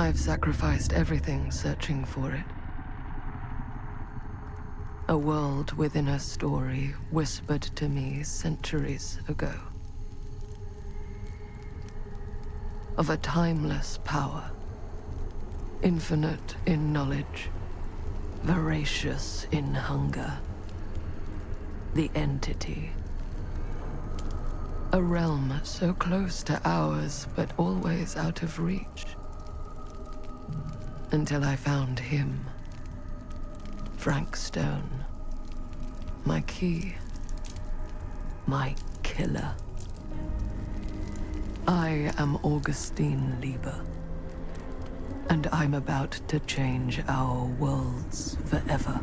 I've sacrificed everything searching for it. A world within a story whispered to me centuries ago. Of a timeless power, infinite in knowledge, voracious in hunger. The Entity. A realm so close to ours, but always out of reach. Until I found him. Frank Stone. My key. My killer. I am Augustine Lieber. And I'm about to change our worlds forever.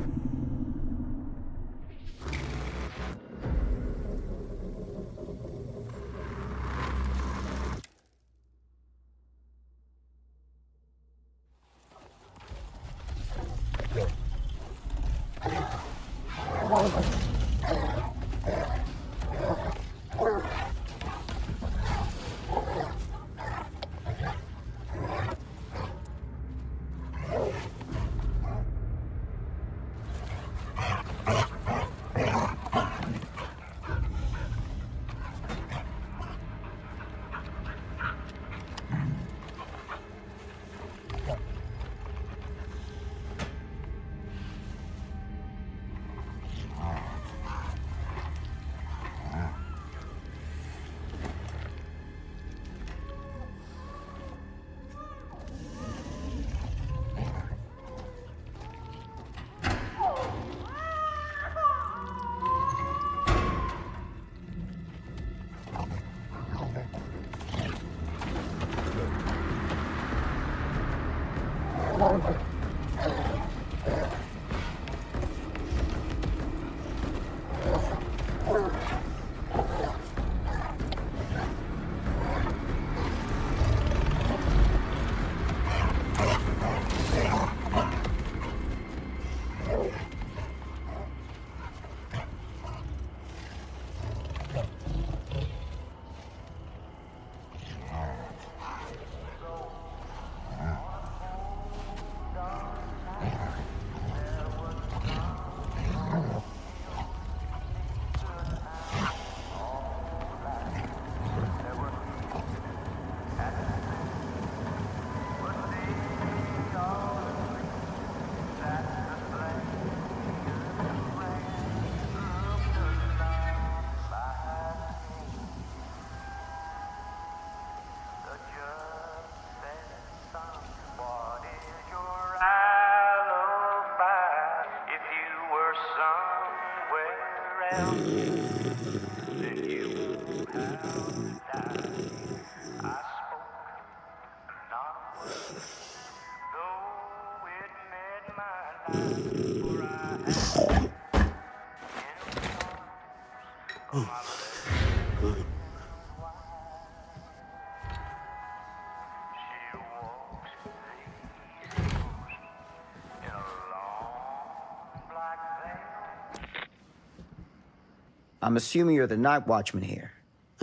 I'm assuming you're the night watchman here.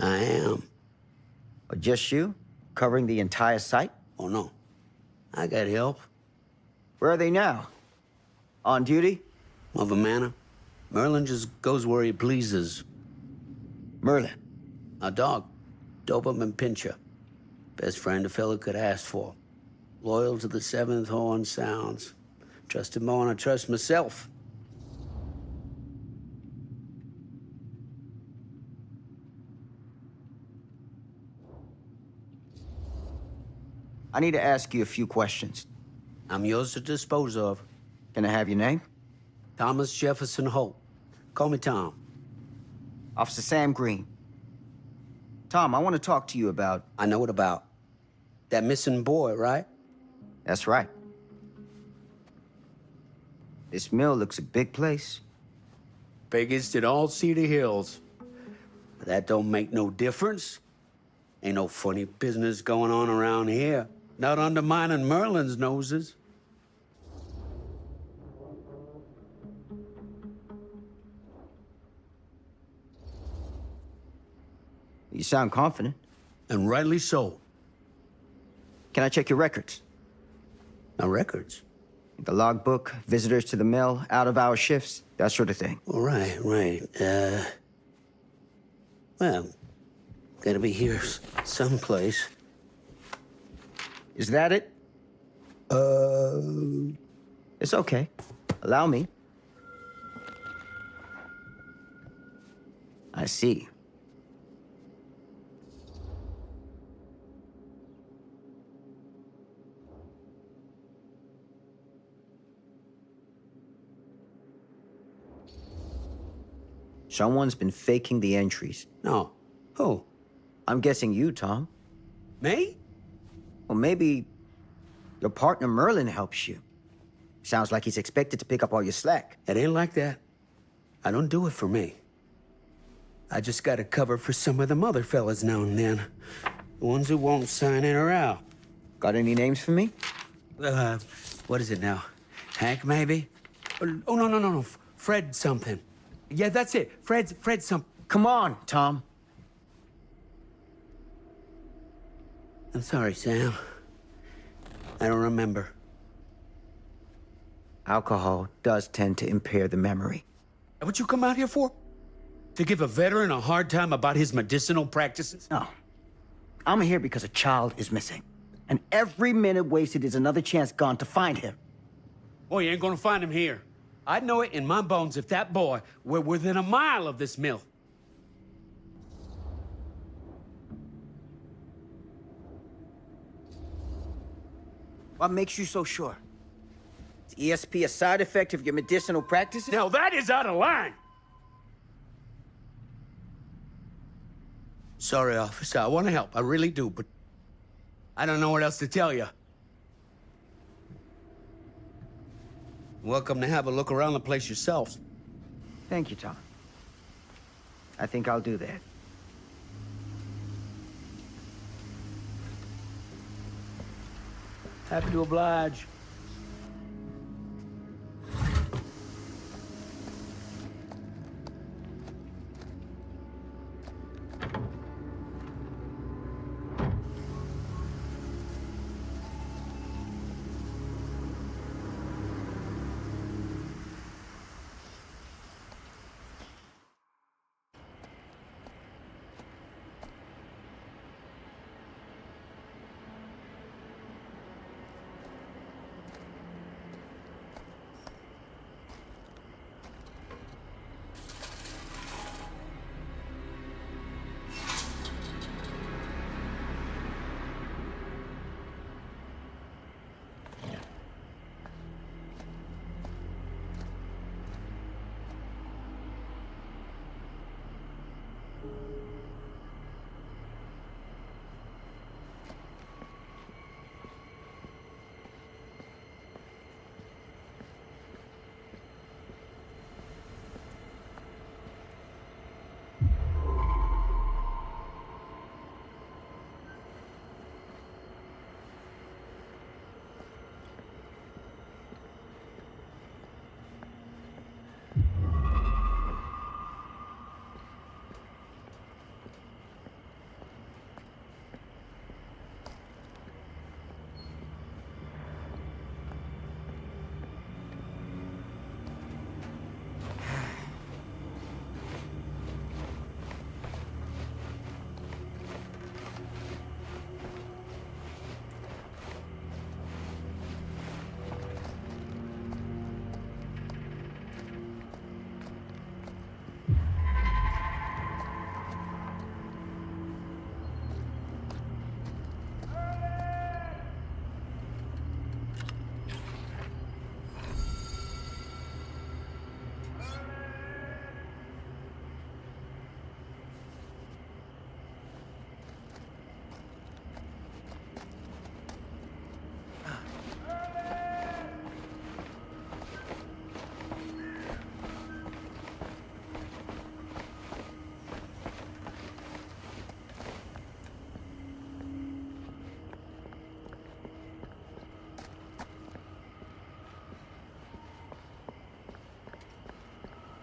I am. Or just you? Covering the entire site? Oh, no. I got help. Where are they now? On duty? Of a manor. Merlin just goes where he pleases. Merlin? A dog. Doberman Pinscher. Best friend a fella could ask for. Loyal to the seventh horn sounds. Trust him more than I trust myself. I need to ask you a few questions. I'm yours to dispose of. Can I have your name? Thomas Jefferson Holt. Call me Tom. Officer Sam Green. Tom, I want to talk to you about... I know what about. That missing boy, right? That's right. This mill looks a big place. Biggest in all Cedar Hills. But that don't make no difference. Ain't no funny business going on around here. Not undermining Merlin's noses. You sound confident. And rightly so. Can I check your records? No records. The logbook, visitors to the mill, out-of-hour shifts, that sort of thing. All right, right. Well, gotta be here someplace. Is that it? It's okay. Allow me. I see. Someone's been faking the entries. No. Who? I'm guessing you, Tom. Me? Or maybe your partner Merlin helps you. Sounds like he's expected to pick up all your slack. It ain't like that. I don't do it for me. I just gotta cover for some of them other fellas now and then. The ones who won't sign in or out. Got any names for me? What is it now? Hank, maybe? Oh, no. Fred something. Yeah, that's it. Fred something. Come on, Tom. I'm sorry, Sam. I don't remember. Alcohol does tend to impair the memory. What you come out here for? To give a veteran a hard time about his medicinal practices? No. I'm here because a child is missing. And every minute wasted is another chance gone to find him. Boy, you ain't gonna find him here. I'd know it in my bones if that boy were within a mile of this mill. What makes you so sure? Is ESP a side effect of your medicinal practices? Now that is out of line! Sorry, officer. I want to help. I really do, but I don't know what else to tell you. Welcome to have a look around the place yourself. Thank you, Tom. I think I'll do that. Happy to oblige.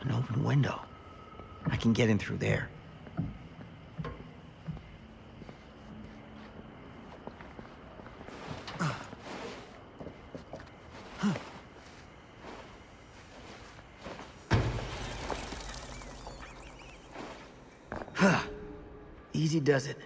An open window. I can get in through there. Easy does it.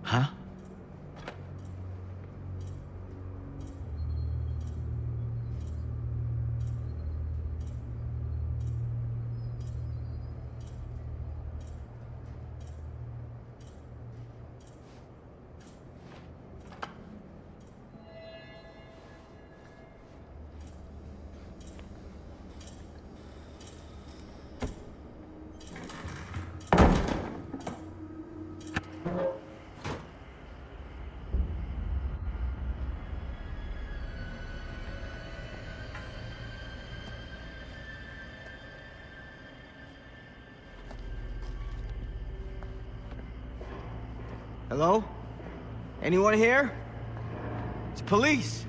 Huh? Hello? Anyone here? It's police.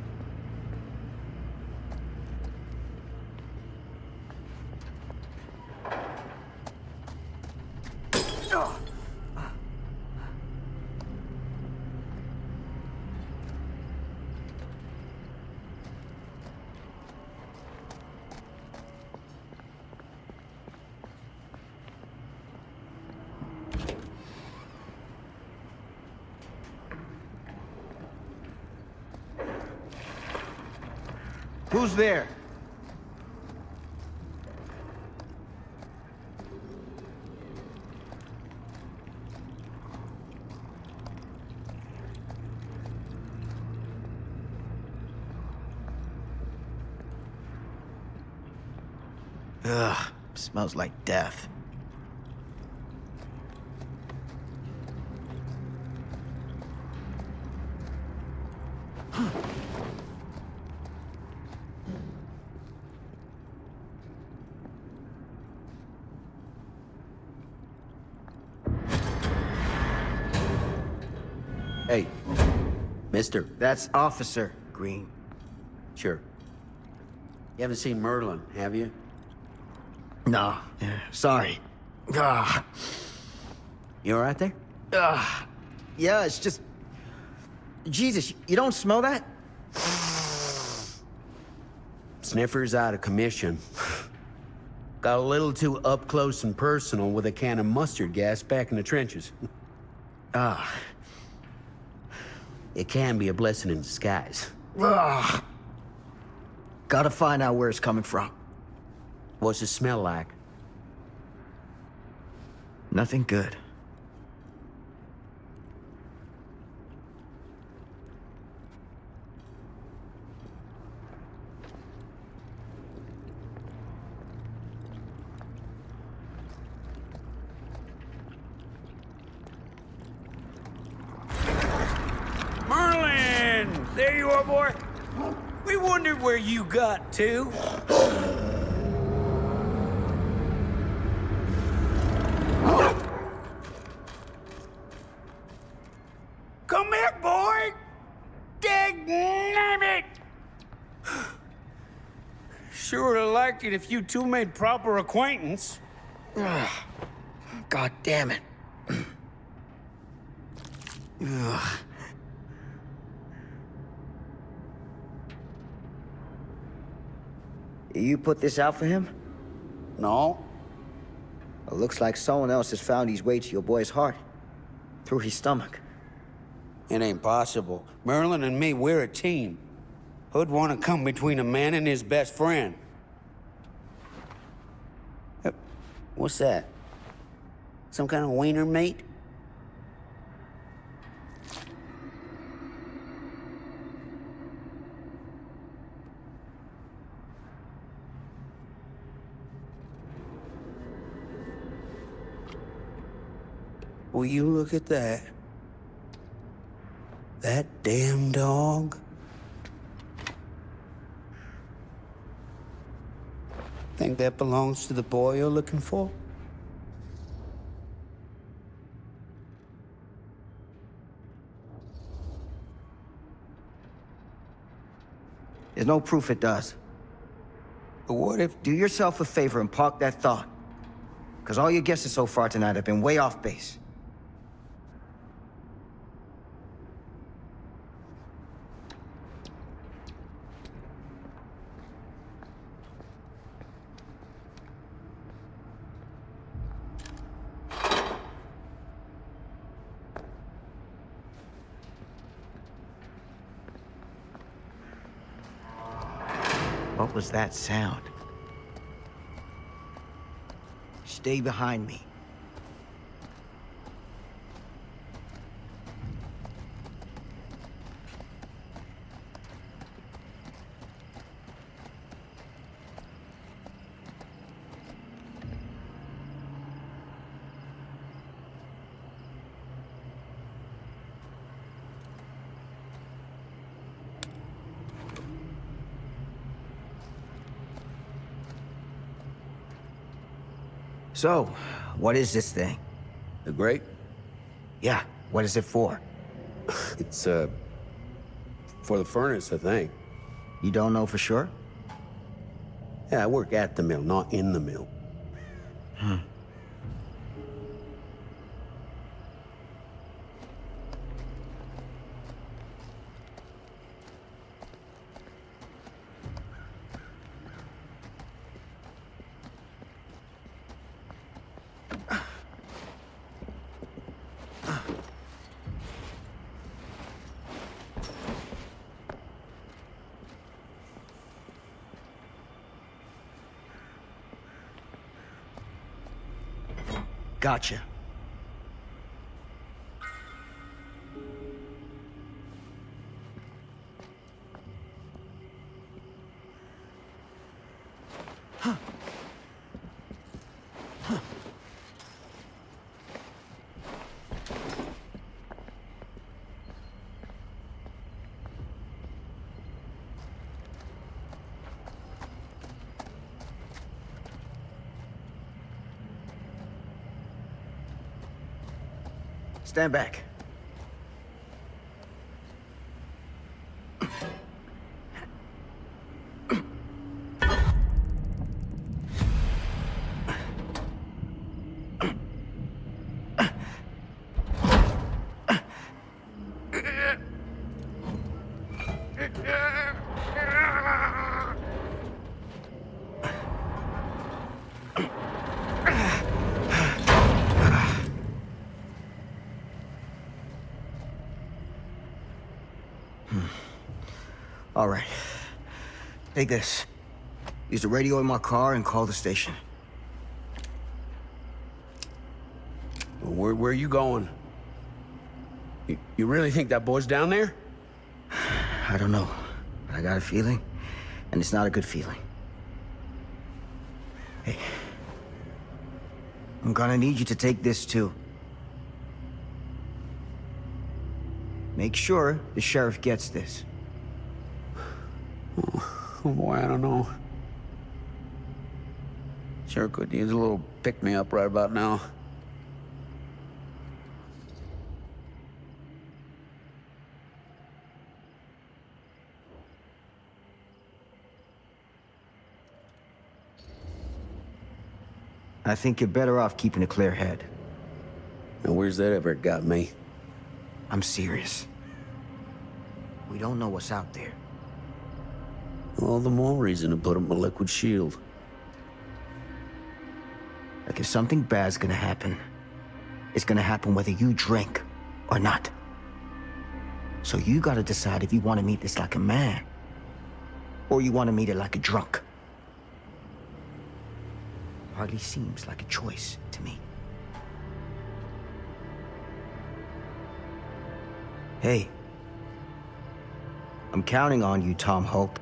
Who's there? Ugh, smells like death. Hey, mister. That's Officer Green. Sure. You haven't seen Merlin, have you? No, sorry. Ah, You all right there? yeah, it's just... Jesus, you don't smell that? Sniffer's out of commission. Got a little too up close and personal with a can of mustard gas back in the trenches. Ah. It can be a blessing in disguise. Ugh. Gotta find out where it's coming from. What's it smell like? Nothing good. Merlin! There you are, boy. We wondered where you got to. Come here, boy! Dang-nabbit! Sure would have liked it if you two made proper acquaintance. God damn it. Ugh. You put this out for him? No? It looks like someone else has found his way to your boy's heart. Through his stomach. It ain't possible. Merlin and me, we're a team. Who'd want to come between a man and his best friend? What's that? Some kind of wiener meat? Will you look at that? That damn dog? Think that belongs to the boy you're looking for? There's no proof it does. But what if... Do yourself a favor and park that thought. Because all your guesses so far tonight have been way off base. What was that sound? Stay behind me. So, what is this thing? The grate? Yeah, what is it for? It's, for the furnace, I think. You don't know for sure? Yeah, I work at the mill, not in the mill. Gotcha. Stand back. All right. Take this. Use the radio in my car and call the station. Where are you going? You really think that boy's down there? I don't know, but I got a feeling, and it's not a good feeling. Hey, I'm gonna need you to take this too. Make sure the sheriff gets this. Oh boy, I don't know. Sure could use a little pick-me-up right about now. I think you're better off keeping a clear head. And where's that ever got me? I'm serious. We don't know what's out there. All the more reason to put up a liquid shield. Like if something bad's gonna happen, it's gonna happen whether you drink or not. So you gotta decide if you want to meet this like a man, or you want to meet it like a drunk. Hardly seems like a choice to me. Hey, I'm counting on you, Tom Hope.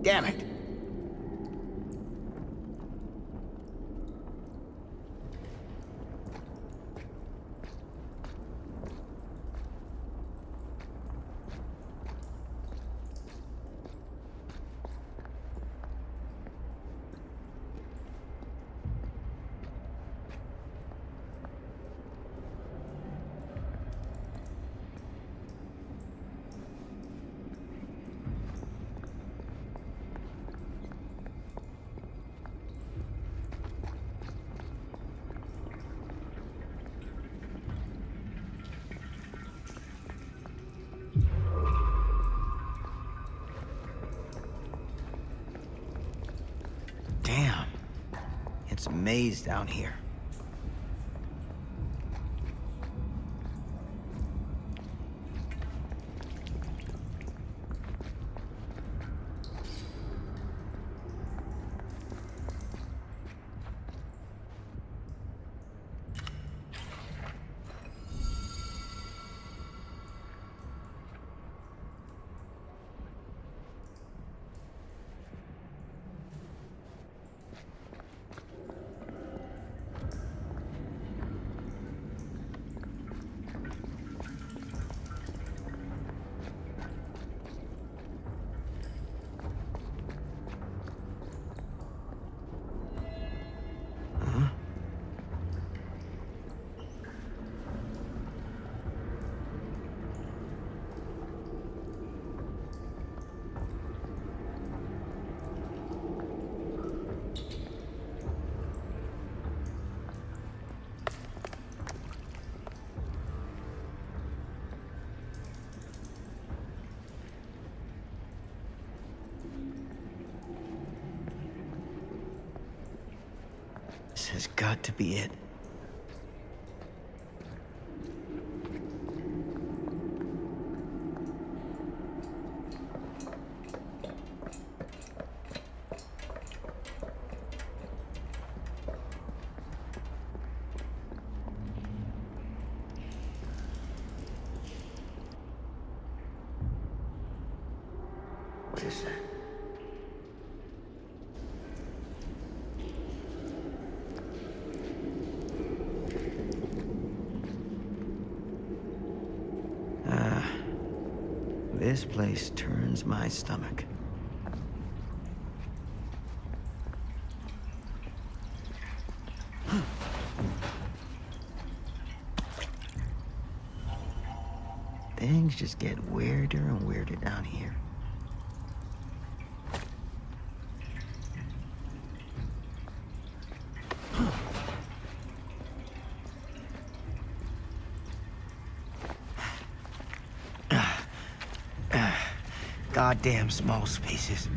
Damn it. Damn. It's a maze down here. This has got to be it. What is that? This place turns my stomach. Things just get weirder and weirder down here. Goddamn small spaces.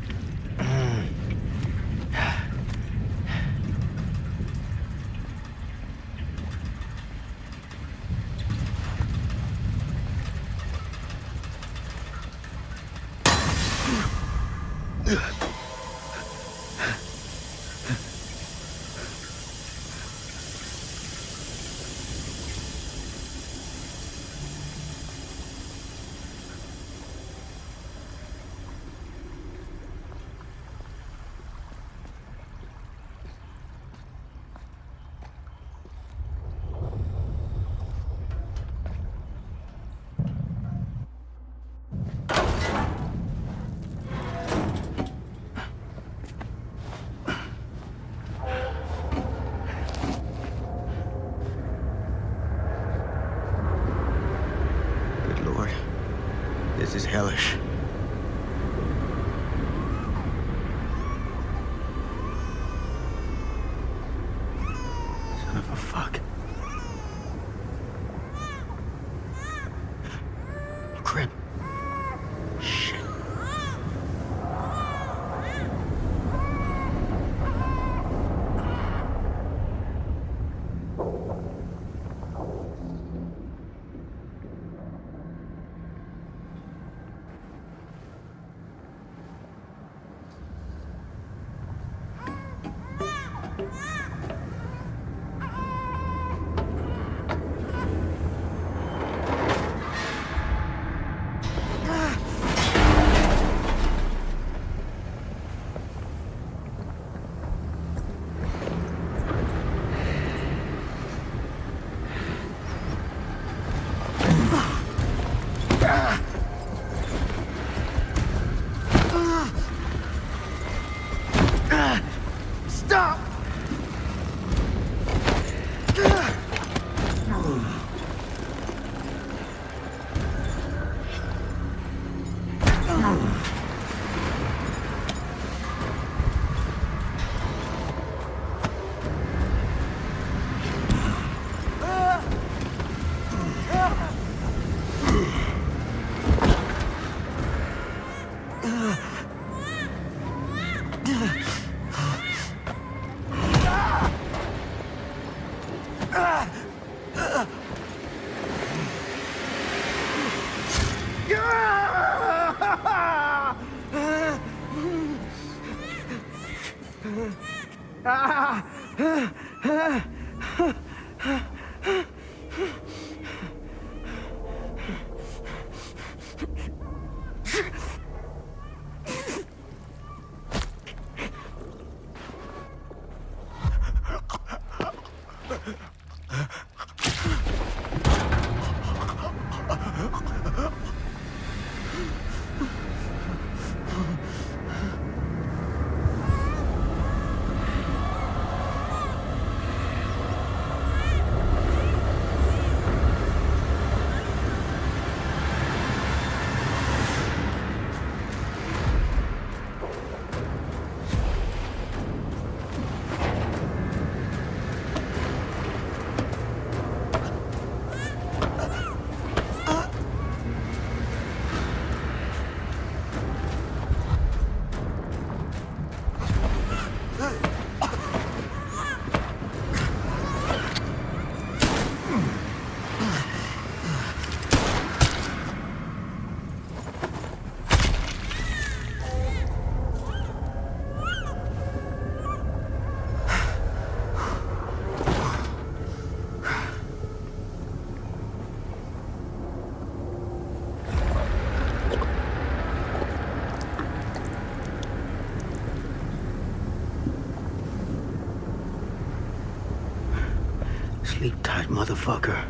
This is hellish. Son of a fuck. Crip. Shit. Stop! Sleep tight, motherfucker.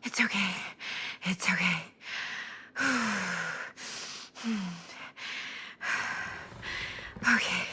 It's okay. It's okay. Okay.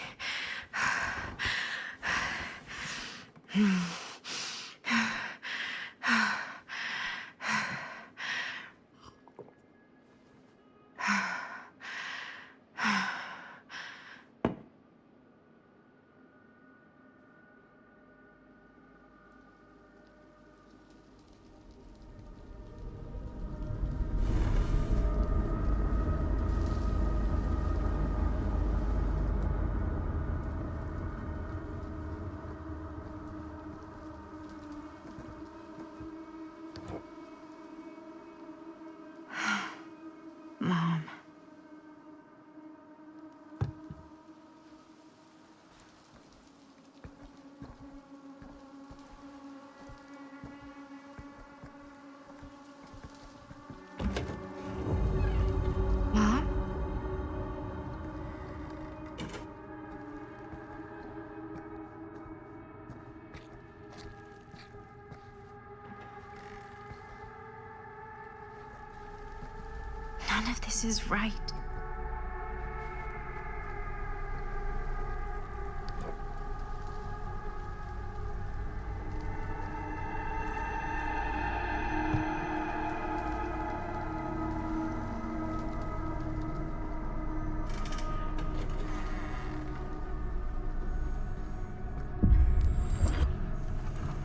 None of this is right.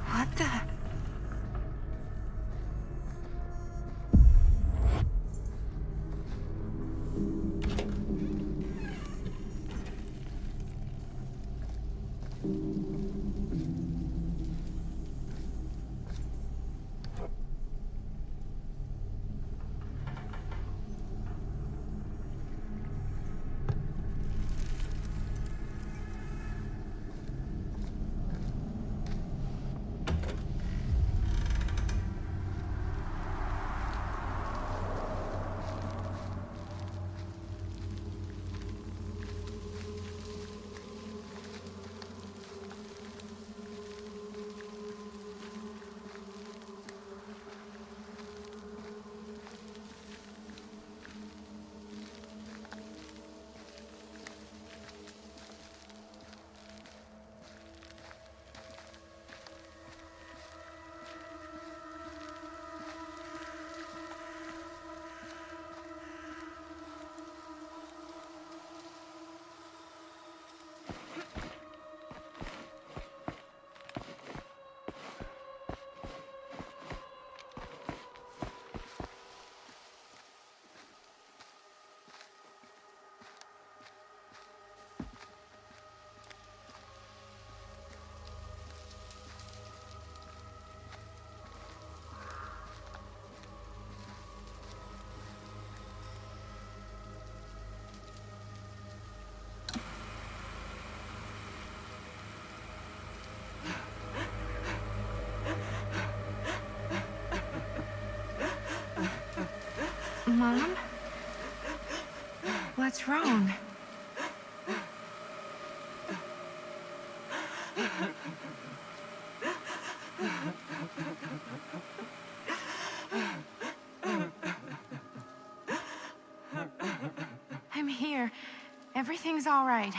What the? Mom? What's wrong? I'm here. Everything's all right.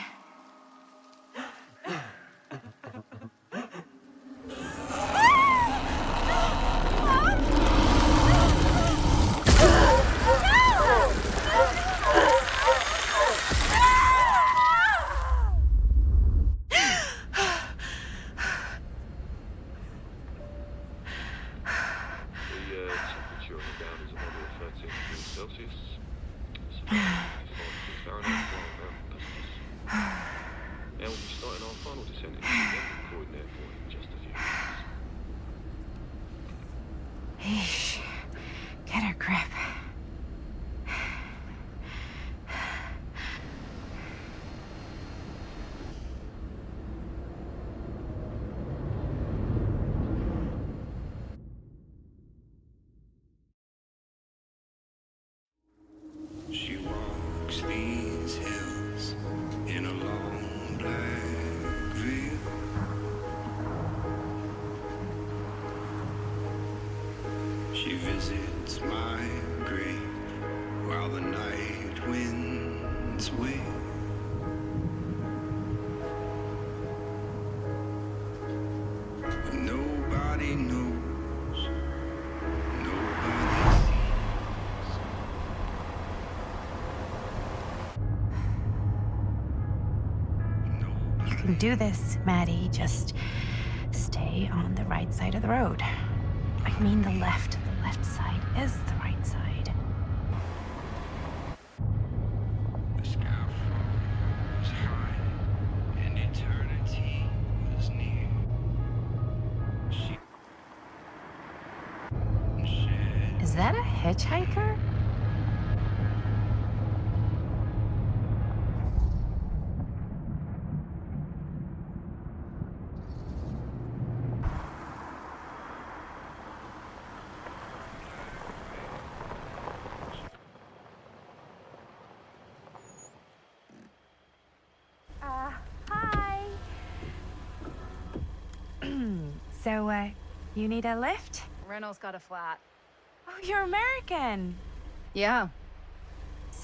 Eesh. Get a grip. She walks these hills in a long black veil. She visits my grave while the night winds wail. But nobody knows, nobody sees. You can do this, Maddie. Just stay on the right side of the road. I mean the left. The left side is the right side. The sky was high and eternity was near. She shed Is that a hitchhiker? Hi. So, you need a lift? Reynolds got a flat. Oh, you're American. Yeah.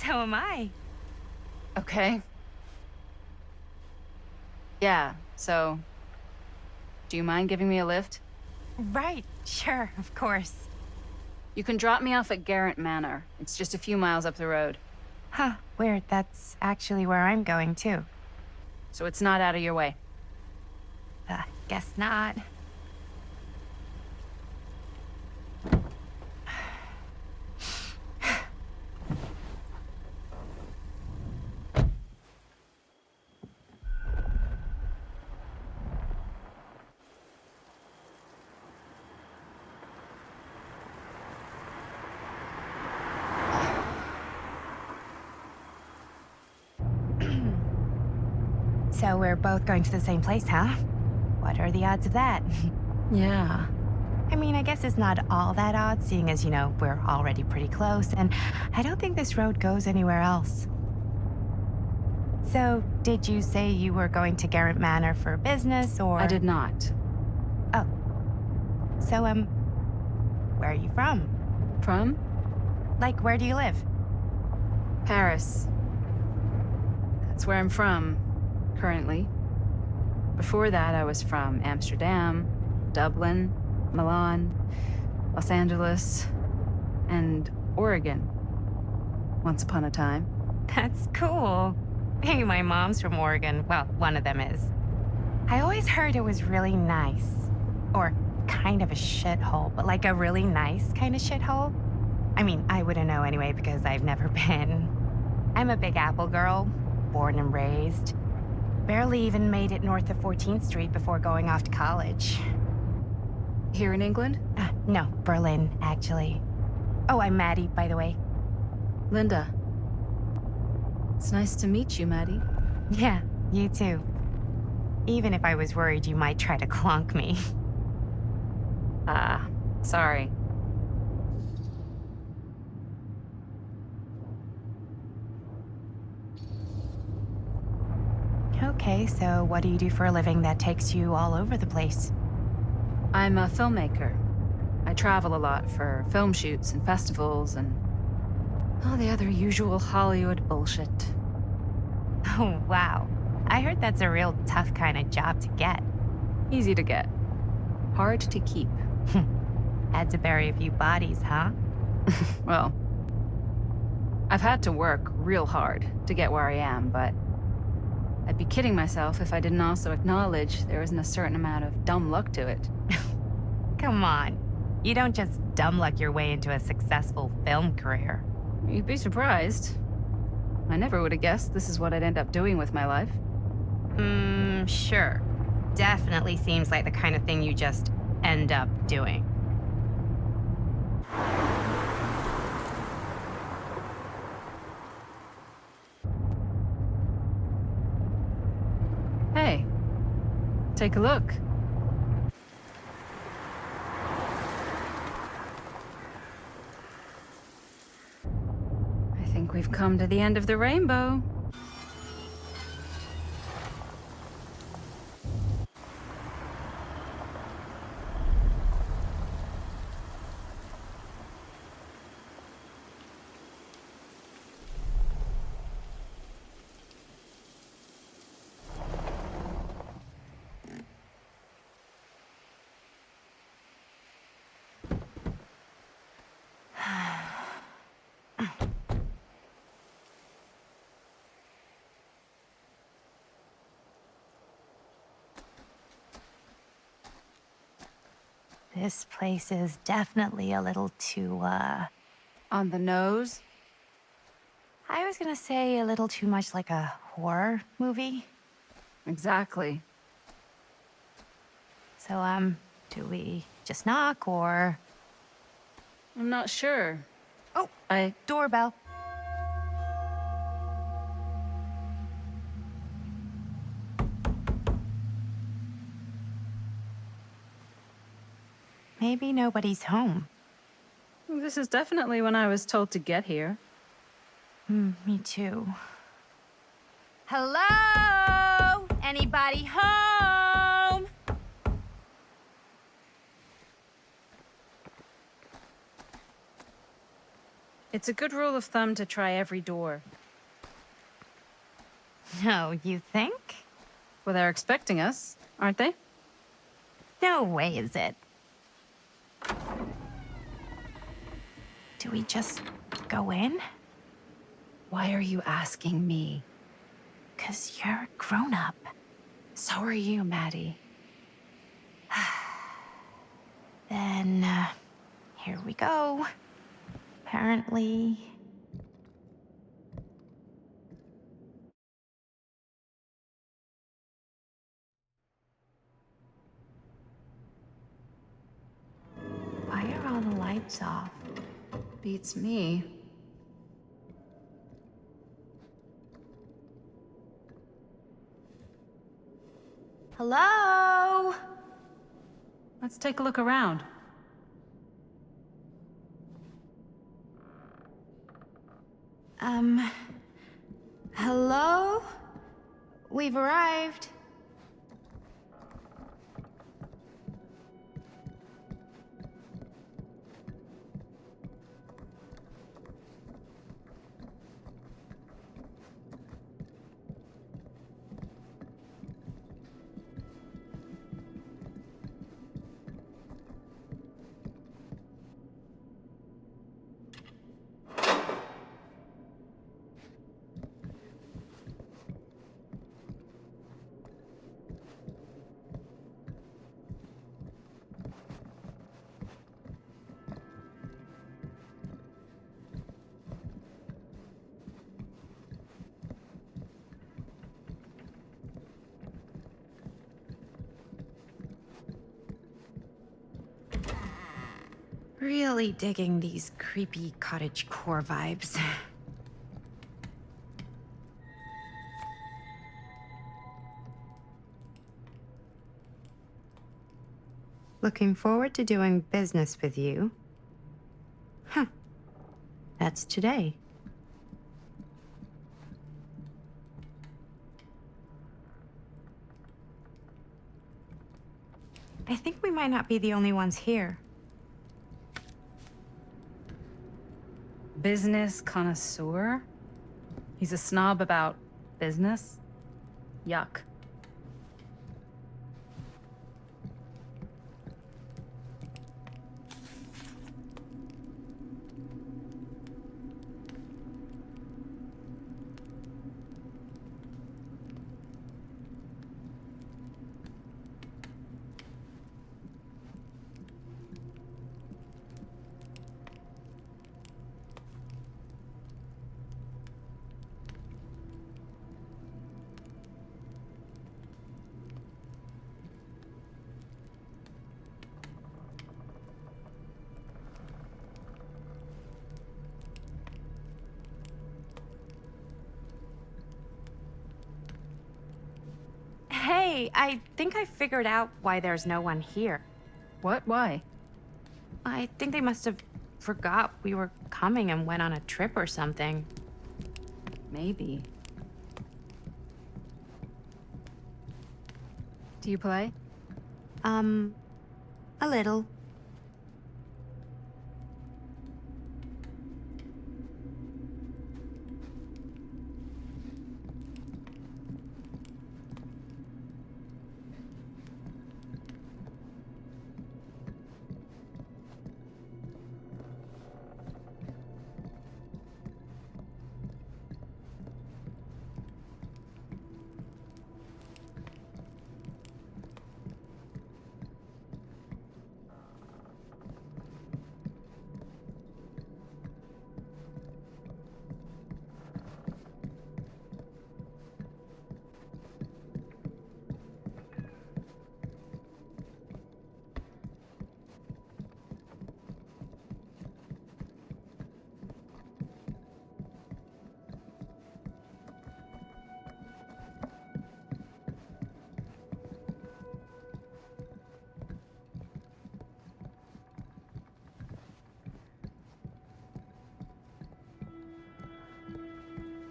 So am I. Okay. Yeah, so... Do you mind giving me a lift? Right, sure, of course. You can drop me off at Garrett Manor. It's just a few miles up the road. Huh, weird. That's actually where I'm going, too. So it's not out of your way. Guess not. So we're both going to the same place, huh? What are the odds of that? Yeah. I mean, I guess it's not all that odd, seeing as, we're already pretty close, and I don't think this road goes anywhere else. So, did you say you were going to Garrett Manor for business, or...? I did not. Oh. So, where are you from? From? Like, where do you live? Paris. That's where I'm from, currently. Before that, I was from Amsterdam, Dublin, Milan, Los Angeles, and Oregon. Once upon a time. That's cool. Hey, my mom's from Oregon. Well, one of them is. I always heard it was really nice. Or kind of a shithole, but like a really nice kind of shithole. I mean, I wouldn't know anyway because I've never been. I'm a Big Apple girl, born and raised. Barely even made it north of 14th Street before going off to college. Here in England? No, Berlin, actually. Oh, I'm Maddie, by the way. Linda. It's nice to meet you, Maddie. Yeah, you too. Even if I was worried you might try to clonk me. Sorry. Okay, so what do you do for a living that takes you all over the place? I'm a filmmaker. I travel a lot for film shoots and festivals and all the other usual Hollywood bullshit. Oh, wow. I heard that's a real tough kind of job to get. Easy to get. Hard to keep. Had to bury a few bodies, huh? Well, I've had to work real hard to get where I am, but I'd be kidding myself if I didn't also acknowledge there isn't a certain amount of dumb luck to it. Come on. You don't just dumb luck your way into a successful film career. You'd be surprised. I never would have guessed this is what I'd end up doing with my life. Sure. Definitely seems like the kind of thing you just end up doing. Hey, take a look. I think we've come to the end of the rainbow. This place is definitely a little too, On the nose? I was gonna say a little too much like a horror movie. Exactly. So, do we just knock, or...? I'm not sure. Oh, doorbell. Maybe nobody's home. This is definitely when I was told to get here. Me too. Hello? Anybody home? It's a good rule of thumb to try every door. No, you think? Well, they're expecting us, aren't they? No way is it. Do we just go in? Why are you asking me? 'Cause you're a grown-up. So are you, Maddie. Then, here we go. Apparently... Why are all the lights off? Beats me. Hello? Let's take a look around. Hello? We've arrived. Really digging these creepy cottagecore vibes. Looking forward to doing business with you. Huh. That's today. I think we might not be the only ones here. Business connoisseur? He's a snob about business? Yuck. Hey, I think I figured out why there's no one here. What? Why? I think they must have forgot we were coming and went on a trip or something. Maybe. Do you play? A little.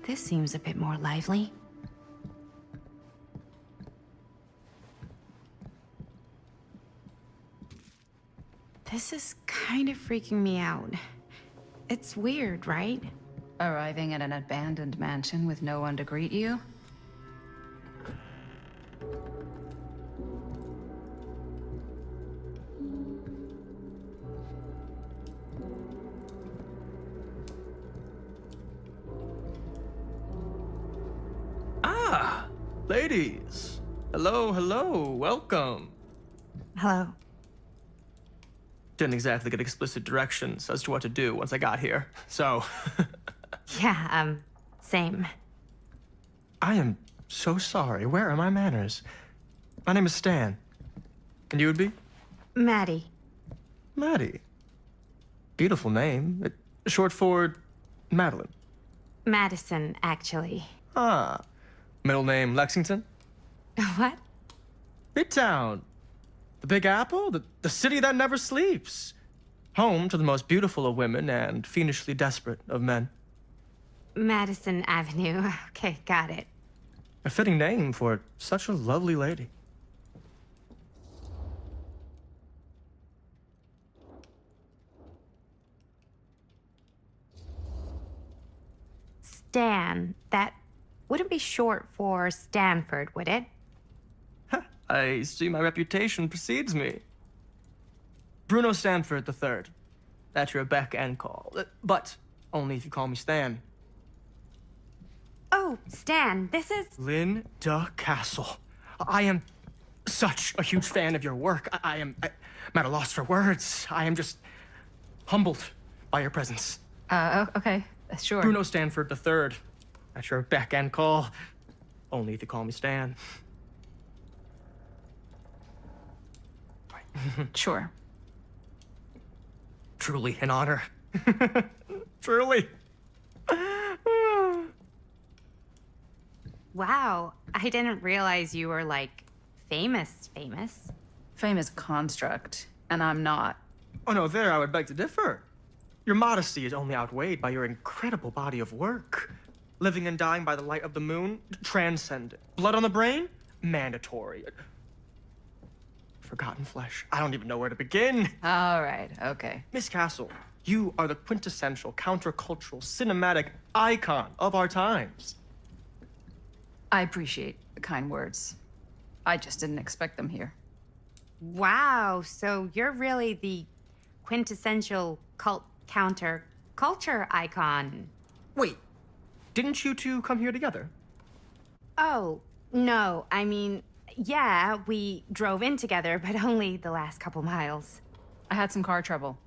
This seems a bit more lively. This is kind of freaking me out. It's weird, right? Arriving at an abandoned mansion with no one to greet you? Ah, ladies. Hello, hello, welcome. Hello. Didn't exactly get explicit directions as to what to do once I got here, so. Yeah, same. I am so sorry. Where are my manners? My name is Stan. And you would be? Maddie. Maddie. Beautiful name. Short for Madeline. Madison, actually. Ah. Middle name Lexington? What? Midtown. The Big Apple? The city that never sleeps. Home to the most beautiful of women and fiendishly desperate of men. Madison Avenue. Okay, got it. A fitting name for such a lovely lady. Stan. That wouldn't be short for Stanford, would it? I see my reputation precedes me. Bruno Stanford III. At your beck and call. But only if you call me Stan. Oh, Stan, this is... Linda Castle. I am such a huge fan of your work. I'm at a loss for words. I am just humbled by your presence. Okay, sure. Bruno Stanford III. At your beck and call. Only if you call me Stan. Sure. Truly an honor. Truly. Wow, I didn't realize you were, like, famous. Fame is a construct, and I'm not. Oh no, there I would beg to differ. Your modesty is only outweighed by your incredible body of work. Living and dying by the light of the moon, transcendent. Blood on the brain, mandatory. Forgotten flesh. I don't even know where to begin. All right, okay. Miss Castle, you are the quintessential countercultural cinematic icon of our times. I appreciate the kind words. I just didn't expect them here. Wow, so you're really the quintessential counter-culture icon. Wait, didn't you two come here together? Oh, no, I mean, yeah, we drove in together, but only the last couple miles. I had some car trouble.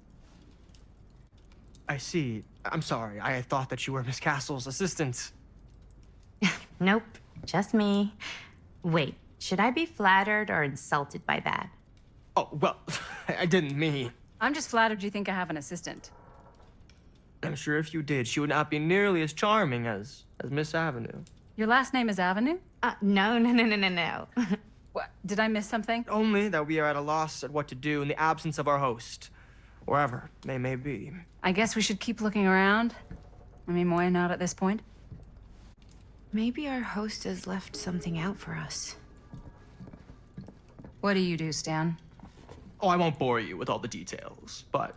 I see. I'm sorry. I thought that you were Miss Castle's assistant. Nope, just me. Wait, should I be flattered or insulted by that? Oh, well, I didn't mean. I'm just flattered you think I have an assistant. I'm sure if you did, she would not be nearly as charming as Miss Avenue. Your last name is Avenue? No. What? Did I miss something? Only that we are at a loss at what to do in the absence of our host, wherever they may be. I guess we should keep looking around. I mean, why not at this point? Maybe our host has left something out for us. What do you do, Stan? Oh, I won't bore you with all the details, but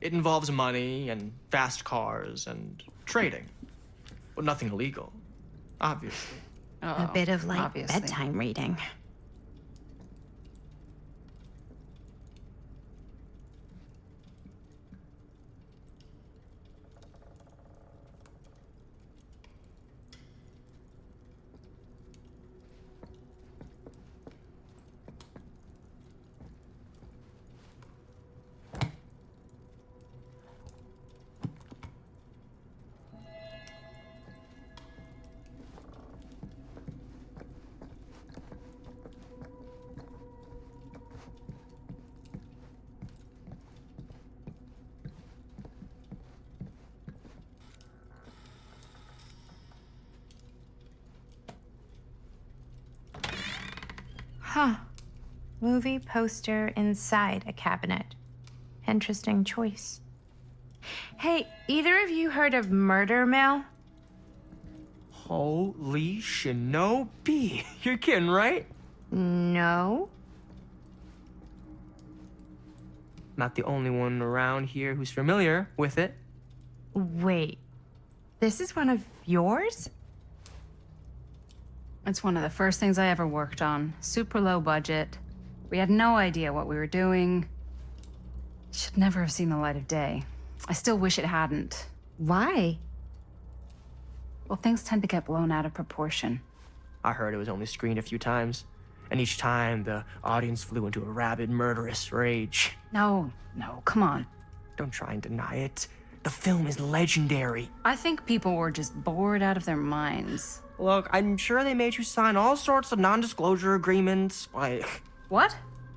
it involves money and fast cars and trading. But nothing illegal, obviously. A bit of like obviously. bedtime reading. Huh. Movie poster inside a cabinet. Interesting choice. Hey, either of you heard of Murder Mill? Holy shinobi. You're kidding, right? No. Not the only one around here who's familiar with it. Wait, this is one of yours? It's one of the first things I ever worked on. Super low budget. We had no idea what we were doing. Should never have seen the light of day. I still wish it hadn't. Why? Well, things tend to get blown out of proportion. I heard it was only screened a few times, and each time the audience flew into a rabid, murderous rage. No, come on. Don't try and deny it. The film is legendary. I think people were just bored out of their minds. Look, I'm sure they made you sign all sorts of non-disclosure agreements, like What?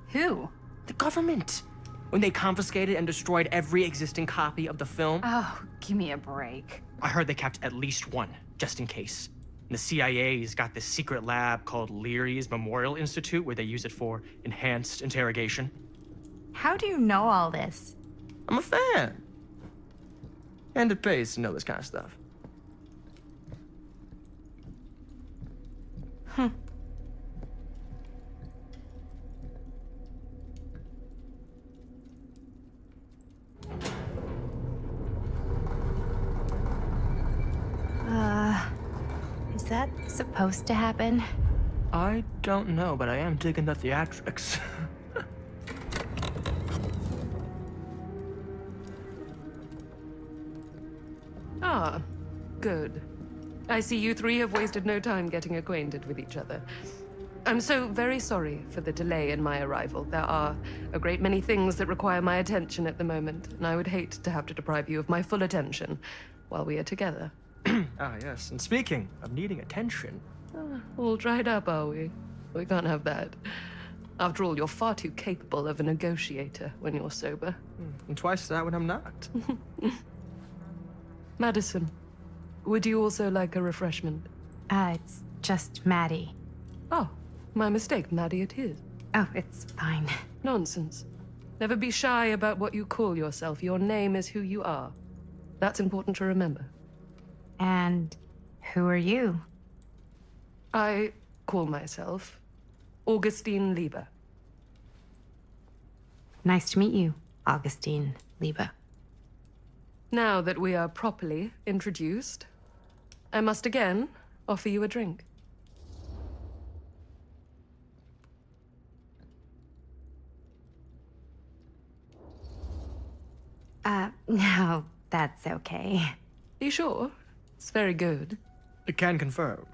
Who? the government. When they confiscated and destroyed every existing copy of the film, Oh, give me a break. I heard they kept at least one, just in case. And the CIA's got this secret lab called Leary's Memorial Institute where they use it for enhanced interrogation. How do you know all this? I'm a fan. And it pays to know this kind of stuff. Is that supposed to happen? I don't know, but I am digging the theatrics. Ah, good. I see you three have wasted no time getting acquainted with each other. I'm so very sorry for the delay in my arrival. There are a great many things that require my attention at the moment, and I would hate to have to deprive you of my full attention while we are together. Ah, yes. And speaking of needing attention, All dried up, are we? We can't have that. After all, you're far too capable of a negotiator when you're sober. and twice that when I'm not. Madison, would you also like a refreshment? It's just Maddie. Oh, my mistake. Maddie it is. Oh, it's fine. Nonsense. Never be shy about what you call yourself. Your name is who you are. That's important to remember. And who are you? I call myself Augustine Lieber. Nice to meet you, Augustine Lieber. Now that we are properly introduced, I must again offer you a drink. No, that's okay. Are you sure? It's very good. I can confirm.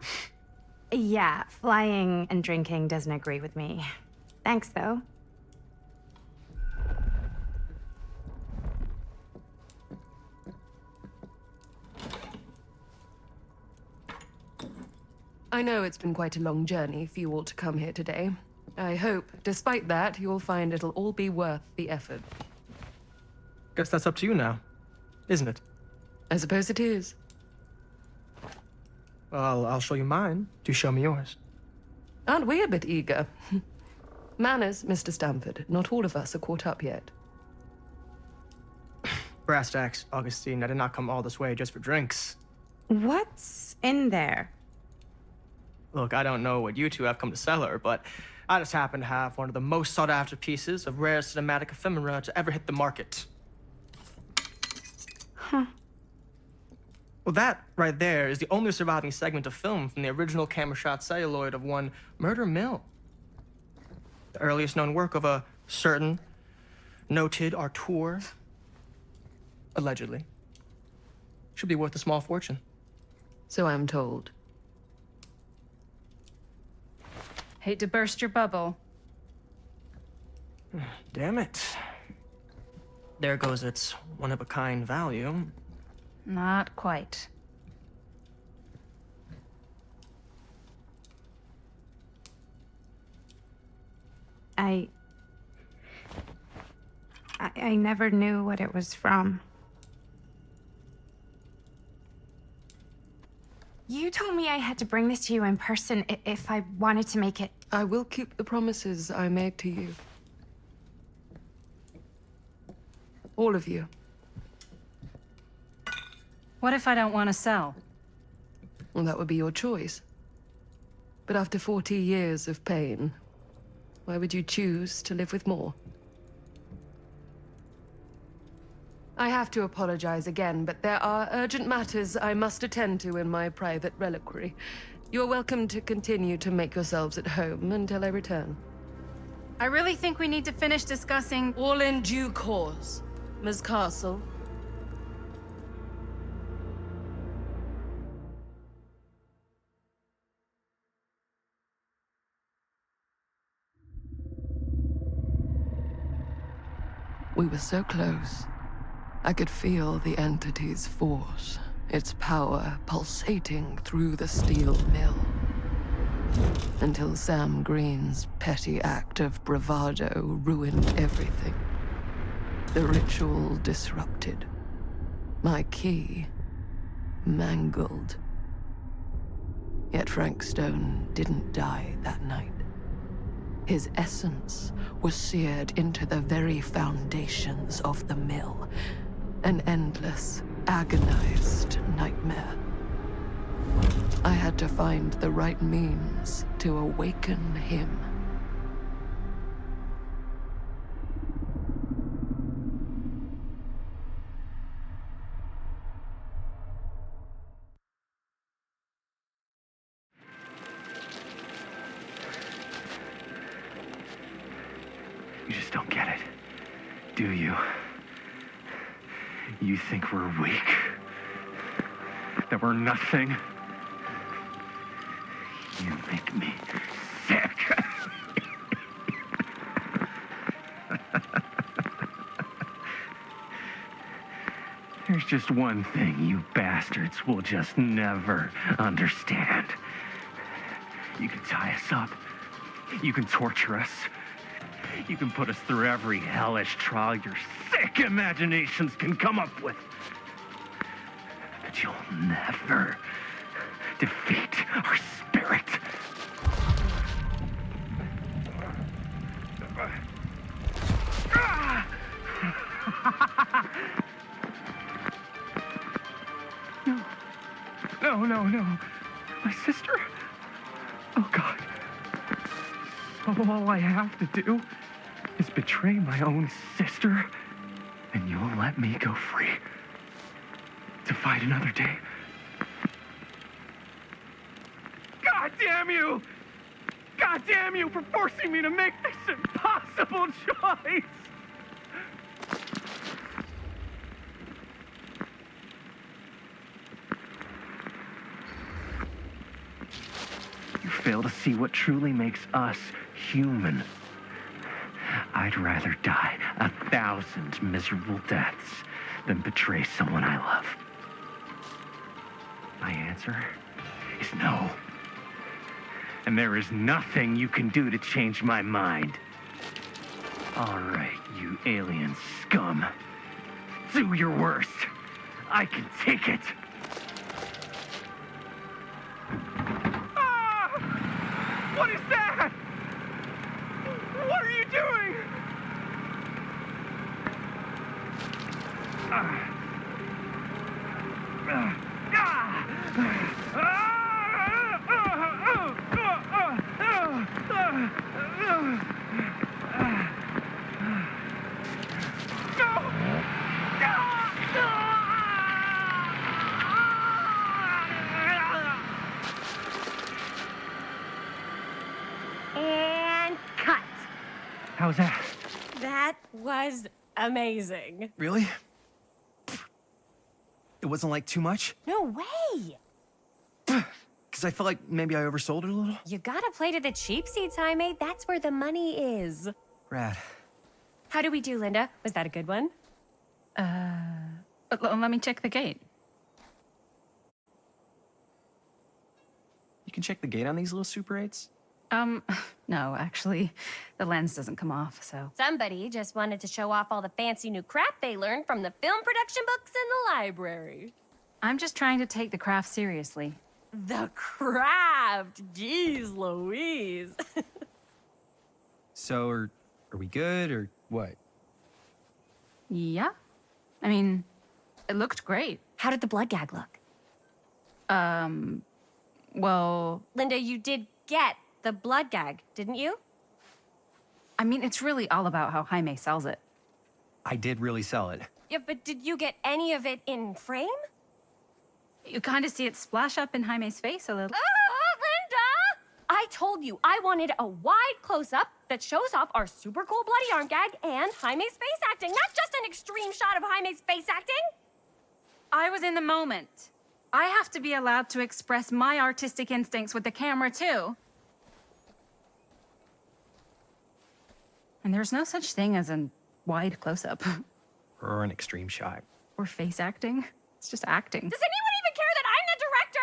Yeah, flying and drinking doesn't agree with me. Thanks, though. I know it's been quite a long journey for you all to come here today. I hope, despite that, you'll find it'll all be worth the effort. Guess that's up to you now, isn't it? I suppose it is. Well, I'll show you mine. Do show me yours. Aren't we a bit eager? Manners, Mr. Stamford. Not all of us are caught up yet. Brass tacks, Augustine. I did not come all this way just for drinks. What's in there? Look, I don't know what you two have come to cellar, but I just happen to have one of the most sought-after pieces of rare cinematic ephemera to ever hit the market. Huh. Well, that right there is the only surviving segment of film from the original camera shot celluloid of one Murder Mill. The earliest known work of a certain noted auteur, allegedly. Should be worth a small fortune. So I'm told. Hate to burst your bubble. Damn it. There goes its one-of-a-kind value. Not quite. I never knew what it was from. You told me I had to bring this to you in person if I wanted to make it. I will keep the promises I made to you. All of you. What if I don't want to sell? Well, that would be your choice. But after 40 years of pain, why would you choose to live with more? I have to apologize again, but there are urgent matters I must attend to in my private reliquary. You're welcome to continue to make yourselves at home until I return. I really think we need to finish discussing. All in due course, Ms. Castle. We were so close. I could feel the entity's force, its power pulsating through the steel mill. Until Sam Green's petty act of bravado ruined everything. The ritual disrupted. My key mangled. Yet Frank Stone didn't die that night. His essence was seared into the very foundations of the mill. An endless, agonized nightmare. I had to find the right means to awaken him. You just don't get it, do you? You think we're weak? That we're nothing? You make me sick. There's just one thing you bastards will just never understand. You can tie us up. You can torture us. You can put us through every hellish trial your sick imaginations can come up with. But you'll never defeat our spirit. No. My sister? Oh, God. All I have to do is betray my own sister, and you'll let me go free to fight another day. God damn you! God damn you for forcing me to make this impossible choice! You fail to see what truly makes us human. I'd rather die 1,000 miserable deaths than betray someone I love. My answer is no. And there is nothing you can do to change my mind. All right, you alien scum. Do your worst. I can take it. Ah! What is that? What are you doing? And cut. How's that? That was amazing. Really? It wasn't like too much? No way. Because I felt like maybe I oversold it a little? You gotta play to the cheap seats, Jaime. That's where the money is. Rad. How do we do, Linda? Was that a good one? Let me check the gate. You can check the gate on these little Super 8s? No, actually, the lens doesn't come off, so. Somebody just wanted to show off all the fancy new crap they learned from the film production books in the library. I'm just trying to take the craft seriously. The craft! Jeez Louise. So, are we good, or what? Yeah? I mean, it looked great. How did the blood gag look? Well, Linda, you did get the blood gag, didn't you? I mean, it's really all about how Jaime sells it. I did really sell it. Yeah, but did you get any of it in frame? You kind of see it splash up in Jaime's face a little. Linda! I told you I wanted a wide close-up that shows off our super cool bloody arm gag and Jaime's face acting, not just an extreme shot of Jaime's face acting. I was in the moment. I have to be allowed to express my artistic instincts with the camera, too. And there's no such thing as a wide close-up. Or an extreme shot. Or face acting. It's just acting. Does anyone even care that I'm the director?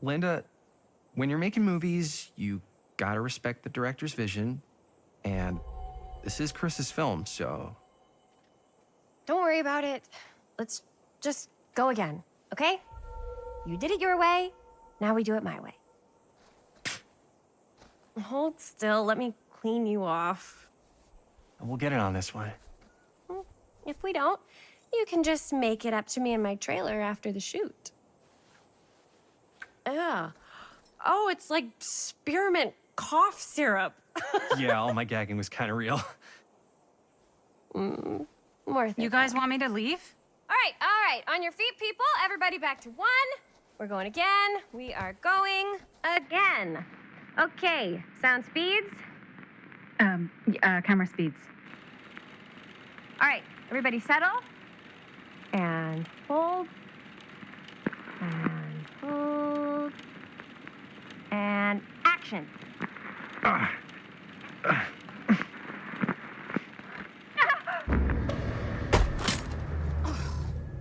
Linda, when you're making movies, you gotta respect the director's vision. And this is Chris's film, so... Don't worry about it. Let's just go again, okay? You did it your way, now we do it my way. Hold still, let me clean you off. We'll get it on this one. If we don't, you can just make it up to me in my trailer after the shoot. Ugh. Oh, it's like spearmint cough syrup. Yeah, all my gagging was kind of real. Worth it. You guys want me to leave? All right. On your feet, people. Everybody back to one. We're going again. We are going again. Okay, sound speeds. Camera speeds. All right, everybody settle. And hold. And hold. And action.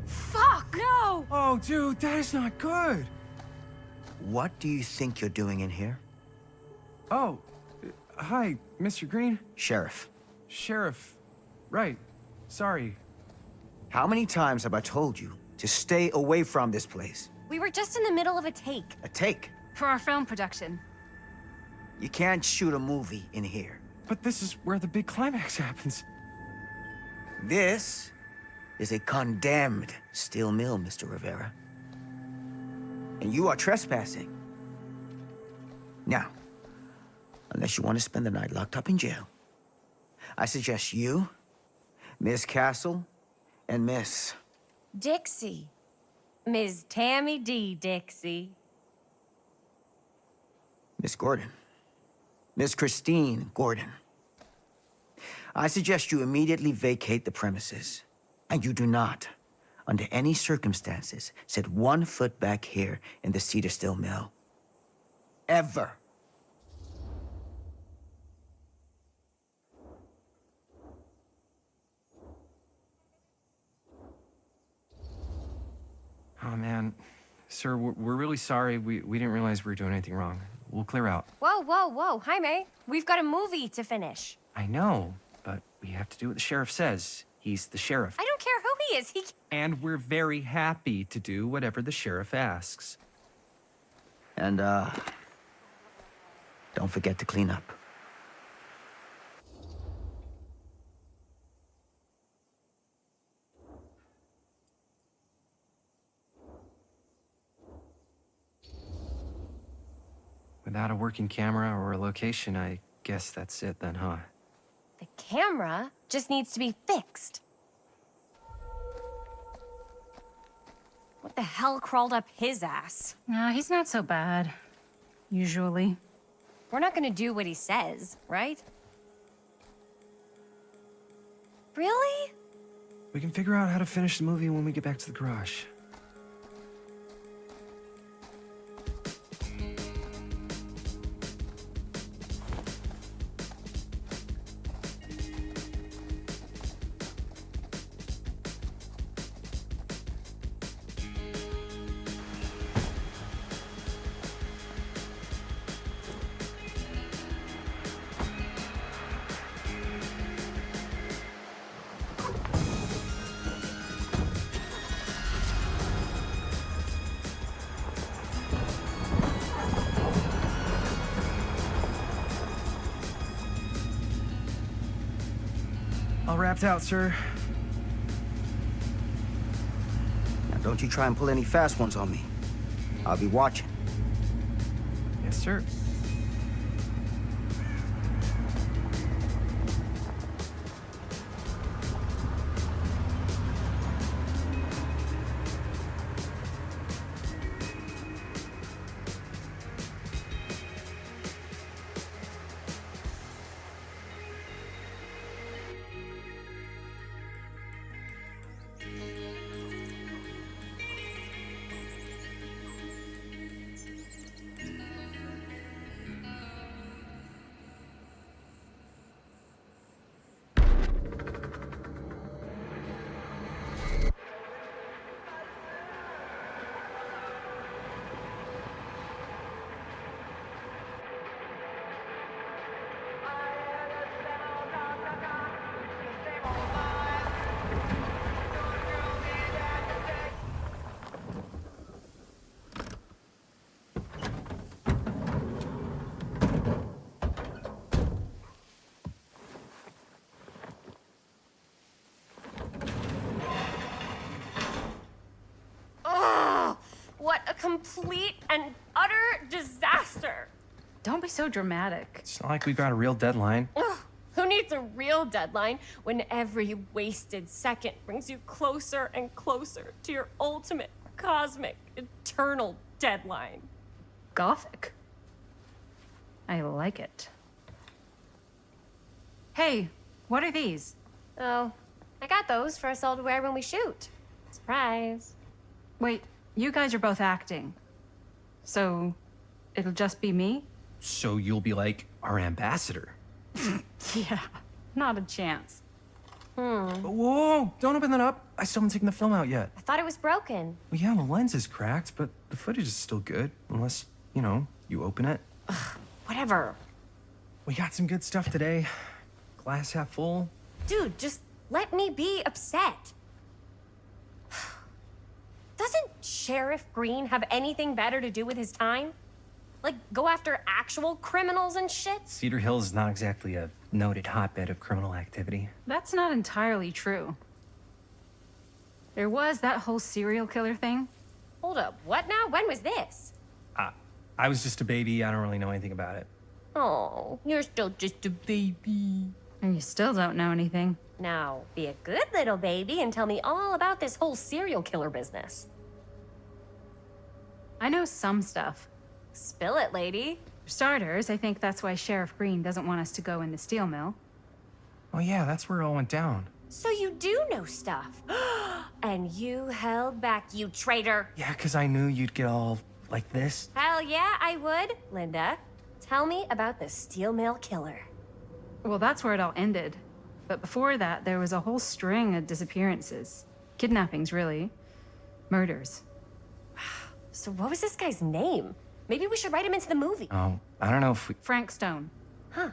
Fuck! No! Oh, dude, that is not good. What do you think you're doing in here? Oh, hi, Mr. Green. Sheriff, Sheriff. Right. Sorry. how many times have I told you to stay away from this place? We were just in the middle of a take. A take. For our film production. You can't shoot a movie in here. But this is where the big climax happens. This is a condemned steel mill, Mr. Rivera. And you are trespassing. Now, unless you want to spend the night locked up in jail, I suggest you, Miss Castle, and Miss... Dixie. Ms. Tammy D. Dixie. Miss Gordon. Miss Christine Gordon. I suggest you immediately vacate the premises. And you do not, under any circumstances, set 1 foot back here in the Cedar Steel Mill. Ever. Oh, man. Sir, we're really sorry. We didn't realize we were doing anything wrong. We'll clear out. Whoa. Jaime, we've got a movie to finish. I know, but we have to do what the sheriff says. He's the sheriff. I don't care who he is. And we're very happy to do whatever the sheriff asks. And, don't forget to clean up. Without a working camera or a location, I guess that's it then, huh? The camera just needs to be fixed. What the hell crawled up his ass? He's not so bad. Usually. We're not gonna do what he says, right? Really? We can figure out how to finish the movie when we get back to the garage. wrapped out, sir. Now, don't you try and pull any fast ones on me. I'll be watching. Yes, sir. Ugh! What a complete and utter disaster! Don't be so dramatic. It's not like we've got a real deadline. Ugh, who needs a real deadline when every wasted second brings you closer and closer to your ultimate, cosmic, eternal deadline? Gothic. I like it. Hey, what are these? Oh, I got those for us all to wear when we shoot. Surprise. Wait, you guys are both acting. So, it'll just be me? So you'll be like our ambassador. Yeah, not a chance. Whoa, don't open that up. I still haven't taken the film out yet. I thought it was broken. Well, yeah, the lens is cracked, but the footage is still good. Unless, you know, you open it. Whatever. We got some good stuff today. Glass half full. Dude, just let me be upset. Doesn't Sheriff Green have anything better to do with his time? Like, go after actual criminals and shit? Cedar Hills is not exactly a noted hotbed of criminal activity. That's not entirely true. There was that whole serial killer thing. Hold up, what now? When was this? I was just a baby. I don't really know anything about it. Oh, you're still just a baby. And you still don't know anything. Now, be a good little baby and tell me all about this whole serial killer business. I know some stuff. Spill it, lady. For starters, I think that's why Sheriff Green doesn't want us to go in the steel mill. Oh yeah, that's where it all went down. So you do know stuff. And you held back, you traitor. Yeah, because I knew you'd get all like this. Hell yeah, I would. Linda, tell me about the steel mill killer. Well, that's where it all ended. But before that, there was a whole string of disappearances. Kidnappings, really. Murders. So what was this guy's name? Maybe we should write him into the movie. Oh, I don't know if we... Frank Stone. Huh.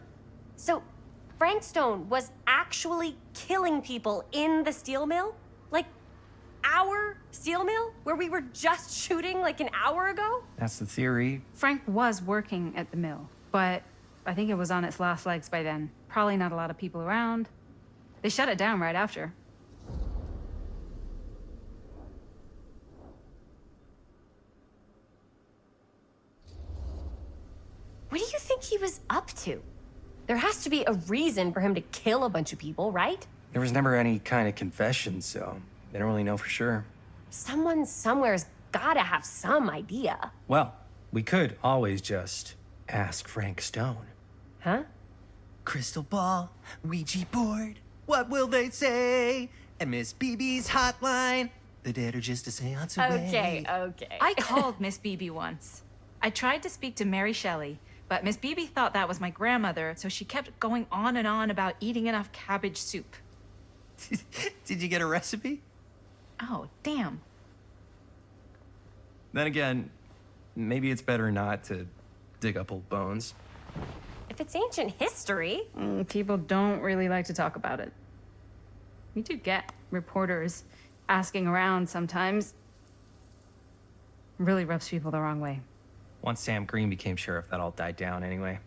So Frank Stone was actually killing people in the steel mill? Like, our steel mill? Where we were just shooting like an hour ago? That's the theory. Frank was working at the mill, but I think it was on its last legs by then. Probably not a lot of people around. They shut it down right after. What do you think he was up to? There has to be a reason for him to kill a bunch of people, right? There was never any kind of confession, so they don't really know for sure. Someone somewhere's gotta have some idea. Well, we could always just ask Frank Stone. Huh? Crystal ball, Ouija board, what will they say? And Miss BB's hotline, the dead are just a seance away. Okay. I called Miss Beebe once. I tried to speak to Mary Shelley, but Miss Beebe thought that was my grandmother, so she kept going on and on about eating enough cabbage soup. Did you get a recipe? Oh, damn. Then again, maybe it's better not to dig up old bones. If it's ancient history. People don't really like to talk about it. We do get reporters asking around sometimes. Really rubs people the wrong way. Once Sam Green became sheriff, that all died down anyway.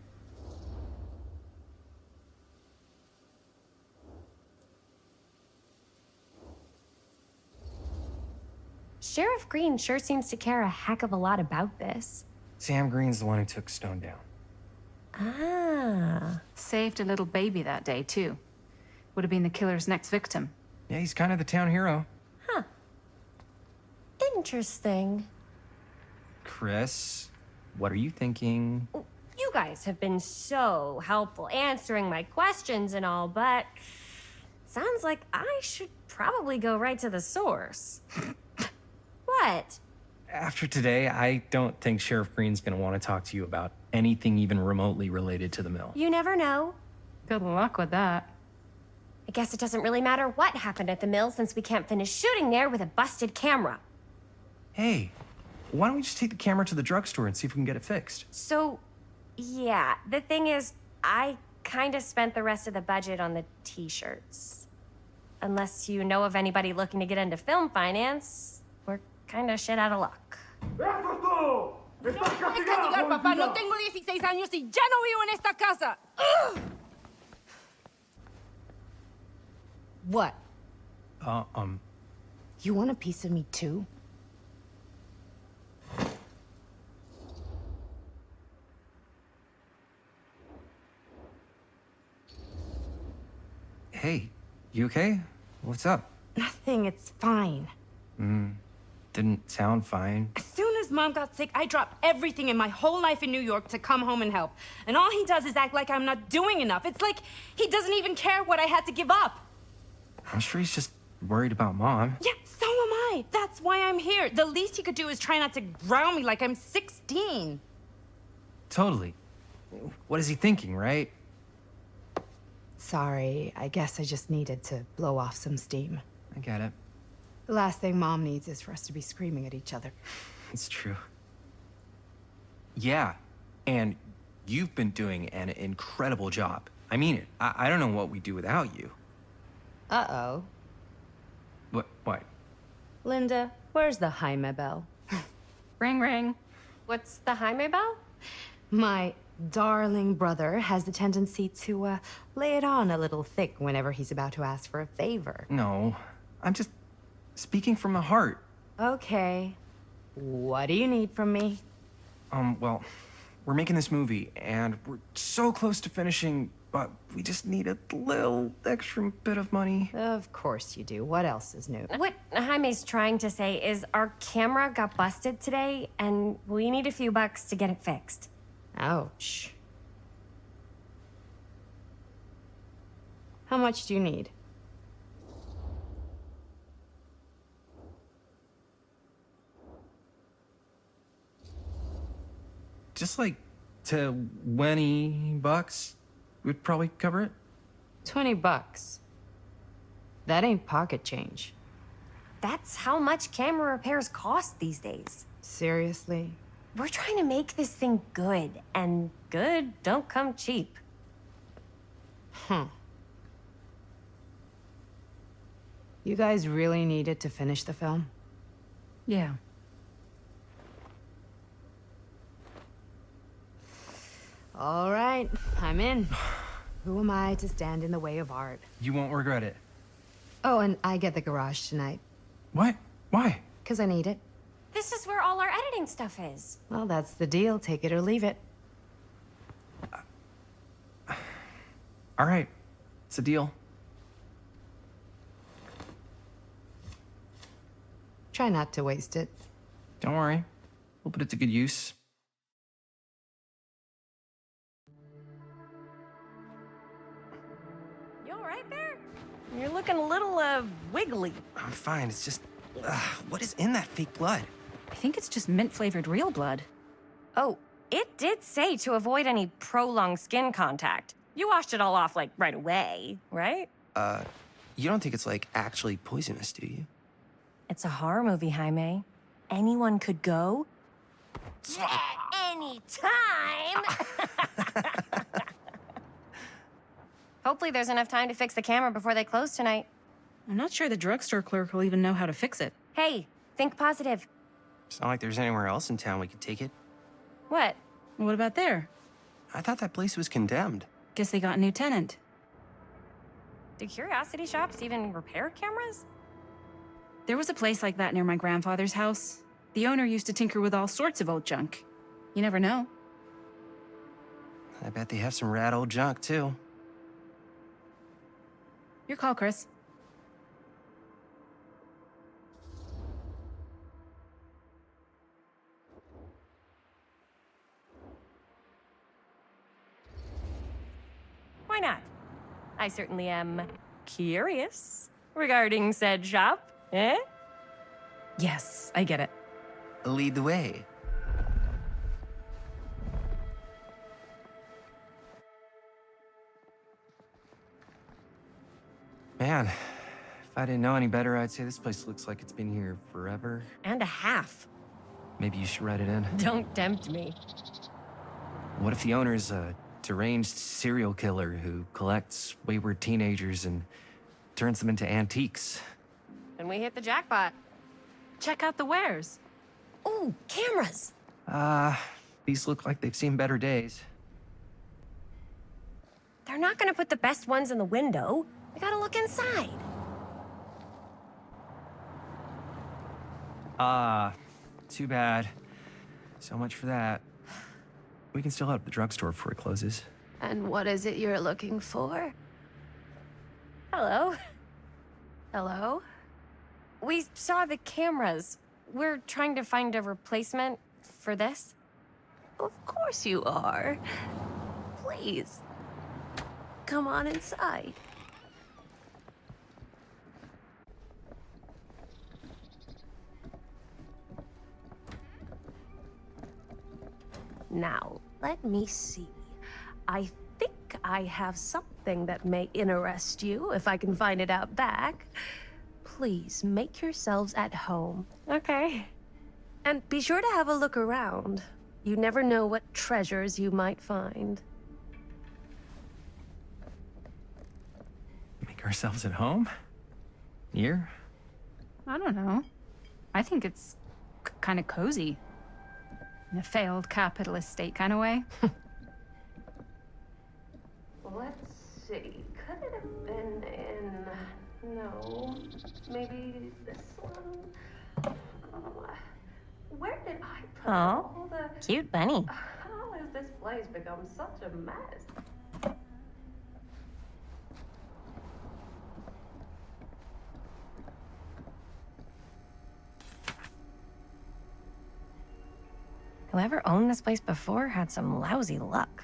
Sheriff Green sure seems to care a heck of a lot about this. Sam Green's the one who took Stone down. Ah. Saved a little baby that day, too. Would have been the killer's next victim. Yeah, he's kind of the town hero. Huh. Interesting. Chris, what are you thinking? You guys have been so helpful answering my questions and all, but sounds like I should probably go right to the source. What? After today, I don't think Sheriff Green's gonna want to talk to you about anything even remotely related to the mill. You never know. Good luck with that. I guess it doesn't really matter what happened at the mill since we can't finish shooting there with a busted camera. Hey, why don't we just take the camera to the drugstore and see if we can get it fixed? So, yeah, the thing is, I kind of spent the rest of the budget on the t-shirts. Unless you know of anybody looking to get into film finance, we're kind of shit out of luck. Es castigar, papá. No tengo 16 años y ya no vivo en esta casa. What? You want a piece of me too? Hey, you okay? What's up? Nothing, it's fine. Didn't sound fine. As soon as Mom got sick, I dropped everything in my whole life in New York to come home and help. And all he does is act like I'm not doing enough. It's like he doesn't even care what I had to give up. I'm sure he's just worried about Mom. Yeah, so am I. That's why I'm here. The least he could do is try not to ground me like I'm 16. Totally. What is he thinking, right? Sorry, I guess I just needed to blow off some steam. I get it. The last thing Mom needs is for us to be screaming at each other. It's true. Yeah, and you've been doing an incredible job. I mean it. I don't know what we'd do without you. Uh-oh. What? Linda, where's the Jaime bell? Ring, ring. What's the Jaime bell? My darling brother has the tendency to, lay it on a little thick whenever he's about to ask for a favor. No, I'm just speaking from the heart. Okay. What do you need from me? Well, we're making this movie, and we're so close to finishing, but we just need a little extra bit of money. Of course you do. What else is new? What Jaime's trying to say is our camera got busted today, and we need a few bucks to get it fixed. Ouch. How much do you need? Just like $20 would probably cover it. $20. That ain't pocket change. That's how much camera repairs cost these days. Seriously? We're trying to make this thing good, and good don't come cheap. You guys really needed to finish the film? Yeah. All right, I'm in. Who am I to stand in the way of art? You won't regret it. Oh, and I get the garage tonight. What? Why? 'Cause I need it. This is where all our editing stuff is. Well, that's the deal. Take it or leave it. All right, it's a deal. Try not to waste it. Don't worry, we'll put it to good use. You all right there? You're looking a little, wiggly. I'm fine. It's just, what is in that fake blood? I think it's just mint-flavored real blood. Oh, it did say to avoid any prolonged skin contact. You washed it all off, like, right away, right? You don't think it's, like, actually poisonous, do you? It's a horror movie, Jaime. Anyone could go. Any time. Hopefully there's enough time to fix the camera before they close tonight. I'm not sure the drugstore clerk will even know how to fix it. Hey, think positive. It's not like there's anywhere else in town we could take it. What? What about there? I thought that place was condemned. Guess they got a new tenant. Do curiosity shops even repair cameras? There was a place like that near my grandfather's house. The owner used to tinker with all sorts of old junk. You never know. I bet they have some rad old junk, too. Your call, Chris. Why not? I certainly am curious regarding said shop, eh? Yes, I get it. Lead the way. Man, if I didn't know any better, I'd say this place looks like it's been here forever. And a half. Maybe you should write it in. Don't tempt me. What if the owner's a deranged serial killer who collects wayward teenagers and turns them into antiques? And we hit the jackpot. Check out the wares. Ooh, cameras. These look like they've seen better days. They're not gonna put the best ones in the window. We gotta look inside. Too bad. So much for that. We can still head up the drugstore before it closes. And what is it you're looking for? Hello. Hello? We saw the cameras. We're trying to find a replacement for this. Of course you are. Please. Come on inside. Now, let me see. I think I have something that may interest you, if I can find it out back. Please make yourselves at home. Okay. And be sure to have a look around. You never know what treasures you might find. Make ourselves at home? Here? I don't know. I think it's kind of cozy. In a failed capitalist state kind of way. Let's see. Could it have been in... No. Maybe this one? Where did I put all the... Cute bunny. How has this place become such a mess? Whoever owned this place before had some lousy luck.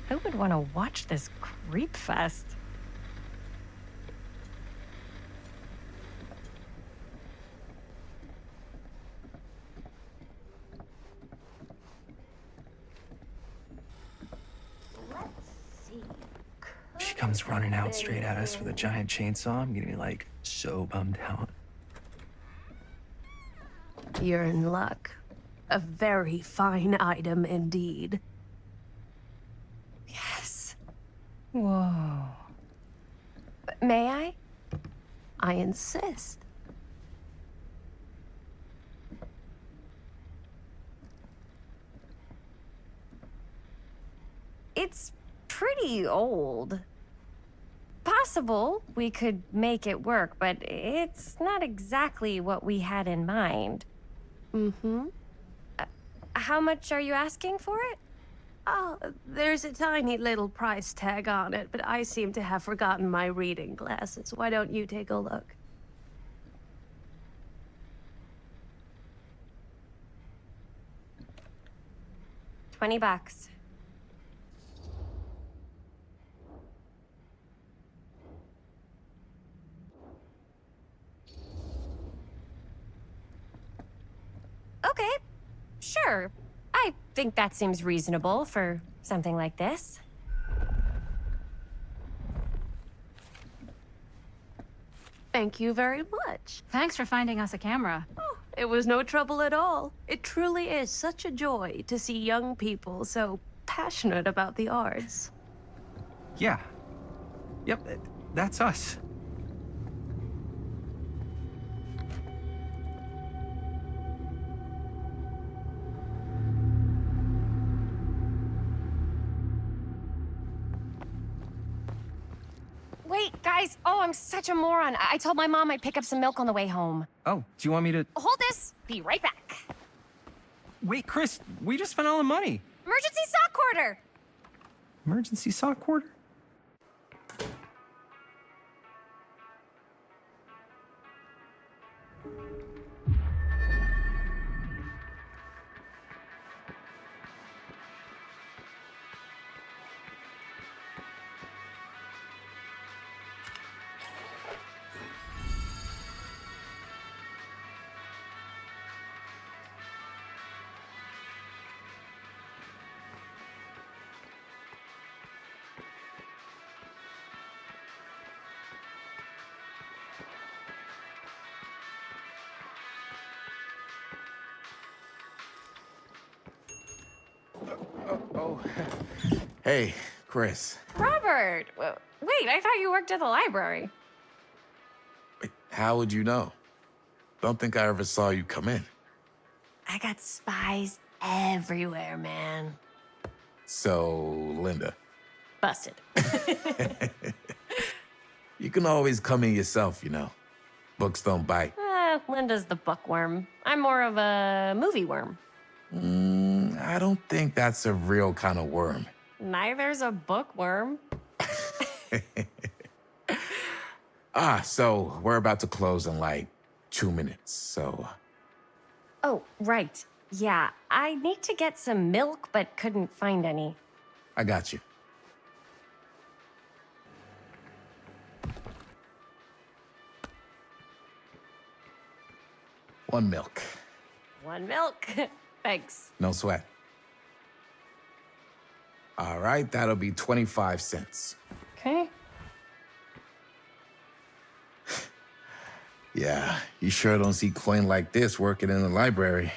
Who would want to watch this creep fest? Let's see. She comes running out straight at us with a giant chainsaw. I'm gonna be like so bummed out. You're in luck. A very fine item indeed. Yes. Whoa. May I? I insist. It's pretty old. Possible we could make it work, but it's not exactly what we had in mind. Mm-hmm. How much are you asking for it? Oh, there's a tiny little price tag on it, but I seem to have forgotten my reading glasses. Why don't you take a look? $20. Okay, sure. I think that seems reasonable for something like this. Thank you very much. Thanks for finding us a camera. Oh, it was no trouble at all. It truly is such a joy to see young people so passionate about the arts. Yeah. Yep, that's us. Wait, guys. Oh, I'm such a moron. I told my mom I'd pick up some milk on the way home. Oh, do you want me to... Hold this. Be right back. Wait, Chris, we just spent all the money. Emergency sock quarter. Emergency sock quarter? Hey, Chris. Robert. Wait, I thought you worked at the library. Wait, how would you know? Don't think I ever saw you come in. I got spies everywhere, man. So, Linda, Busted. you can always come in yourself, you know. Books don't bite. Linda's the bookworm. I'm more of a movie worm. I don't think that's a real kind of worm. Neither's a bookworm. So we're about to close in like 2 minutes, so... Oh, right. Yeah, I need to get some milk, but couldn't find any. I got you. One milk. One milk. Thanks. No sweat. All right, that'll be 25 cents. Okay. Yeah, you sure don't see coin like this working in the library.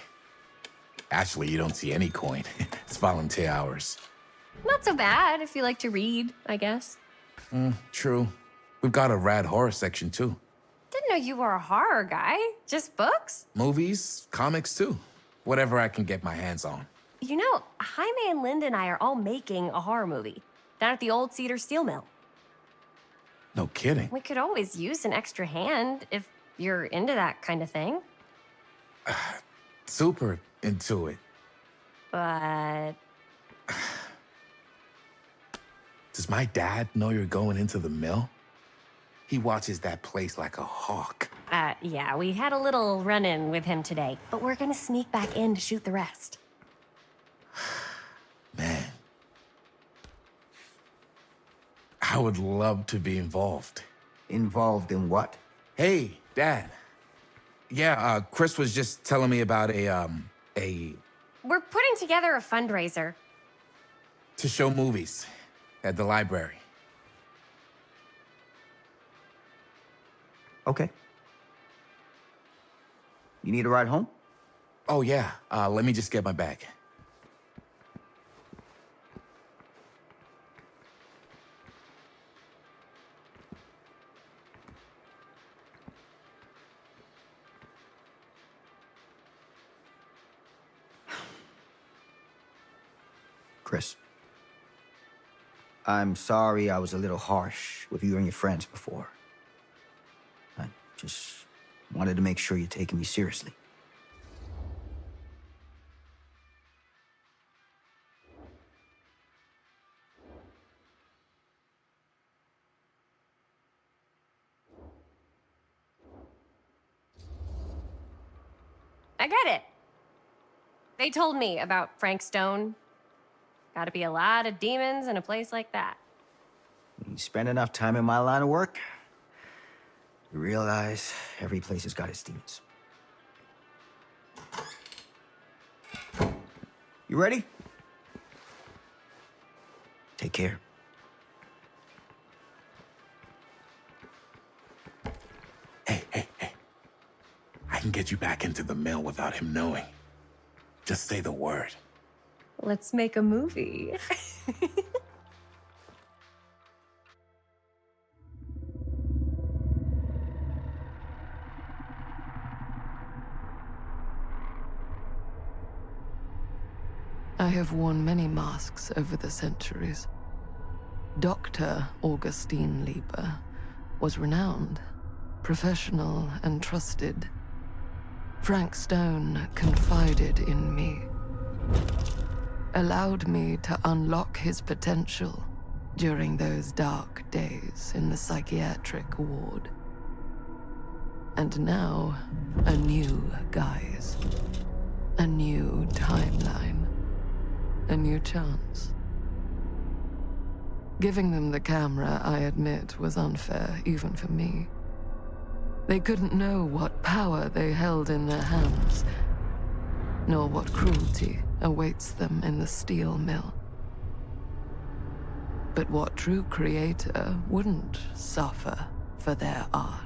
Actually, you don't see any coin. It's volunteer hours. Not so bad if you like to read, I guess. True. We've got a rad horror section, too. Didn't know you were a horror guy. Just books? Movies, comics, too. Whatever I can get my hands on. You know, Jaime and Linda and I are all making a horror movie down at the old Cedar Steel Mill. No kidding. We could always use an extra hand if you're into that kind of thing. Super into it. But Does my dad know you're going into the mill? He watches that place like a hawk. Yeah, we had a little run-in with him today, but we're gonna sneak back in to shoot the rest. Man. I would love to be involved. Involved in what? Hey, Dad. Yeah, Chris was just telling me about a... We're putting together a fundraiser. to show movies at the library. Okay. You need a ride home? Oh, yeah. Let me just get my bag. Chris. I'm sorry I was a little harsh with you and your friends before. I just wanted to make sure you're taking me seriously. I get it. They told me about Frank Stone. Gotta be a lot of demons in a place like that. You spend enough time in my line of work, you realize every place has got its demons. You ready? Take care. Hey. I can get you back into the mill without him knowing. Just say the word. Let's make a movie. I have worn many masks over the centuries. Dr. Augustine Lieber was renowned, professional, and trusted. Frank Stone confided in me, allowed me to unlock his potential during those dark days in the psychiatric ward. And now, a new guise, a new timeline, a new chance. Giving them the camera, I admit, was unfair, even for me. They couldn't know what power they held in their hands, nor what cruelty awaits them in the steel mill. But what true creator wouldn't suffer for their art?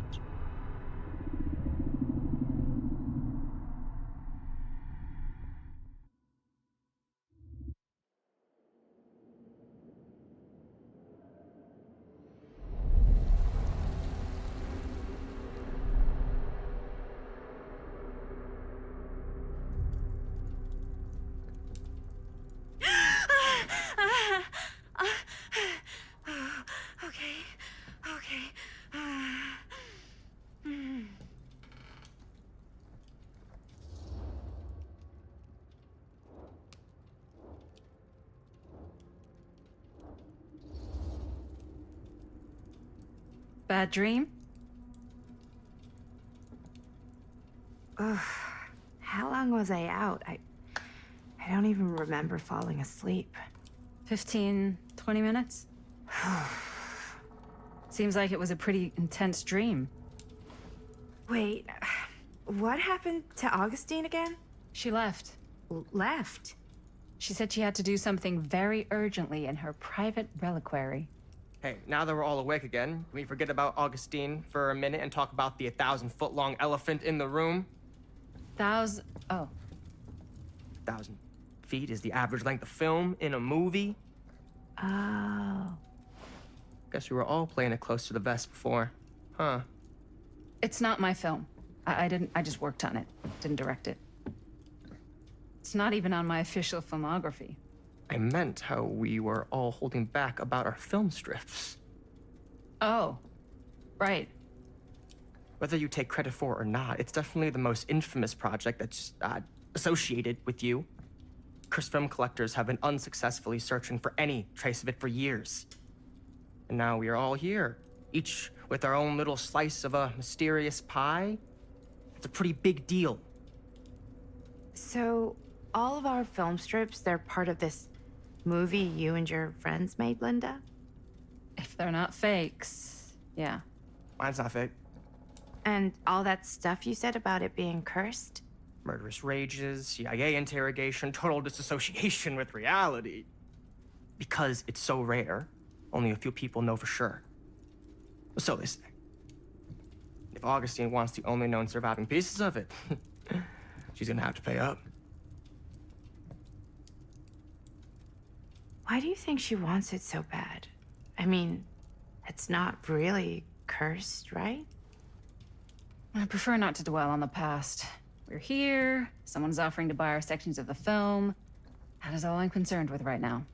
Bad dream? Ugh. How long was I out? I don't even remember falling asleep. 15, 20 minutes? Seems like it was a pretty intense dream. Wait, what happened to Augustine again? She left. Left? She said she had to do something very urgently in her private reliquary. Hey, now that we're all awake again, can we forget about Augustine for a minute and talk about the 1,000-foot-long elephant in the room? Oh. 1,000 feet is the average length of film in a movie. Oh. Guess we were all playing it close to the vest before, huh? It's not my film. I just worked on it. Didn't direct it. It's not even on my official filmography. I meant how we were all holding back about our film strips. Oh, right. Whether you take credit for it or not, it's definitely the most infamous project that's associated with you. Cursed film collectors have been unsuccessfully searching for any trace of it for years. And now we are all here, each with our own little slice of a mysterious pie. It's a pretty big deal. So, all of our film strips, they're part of this movie you and your friends made, Linda? If they're not fakes, yeah. Mine's not fake. And all that stuff you said about it being cursed? Murderous rages, CIA interrogation, total disassociation with reality. Because it's so rare, only a few people know for sure. So they say. If Augustine wants the only known surviving pieces of it, she's gonna have to pay up. Why do you think she wants it so bad? I mean, it's not really cursed, right? I prefer not to dwell on the past. We're here, someone's offering to buy our sections of the film. That is all I'm concerned with right now.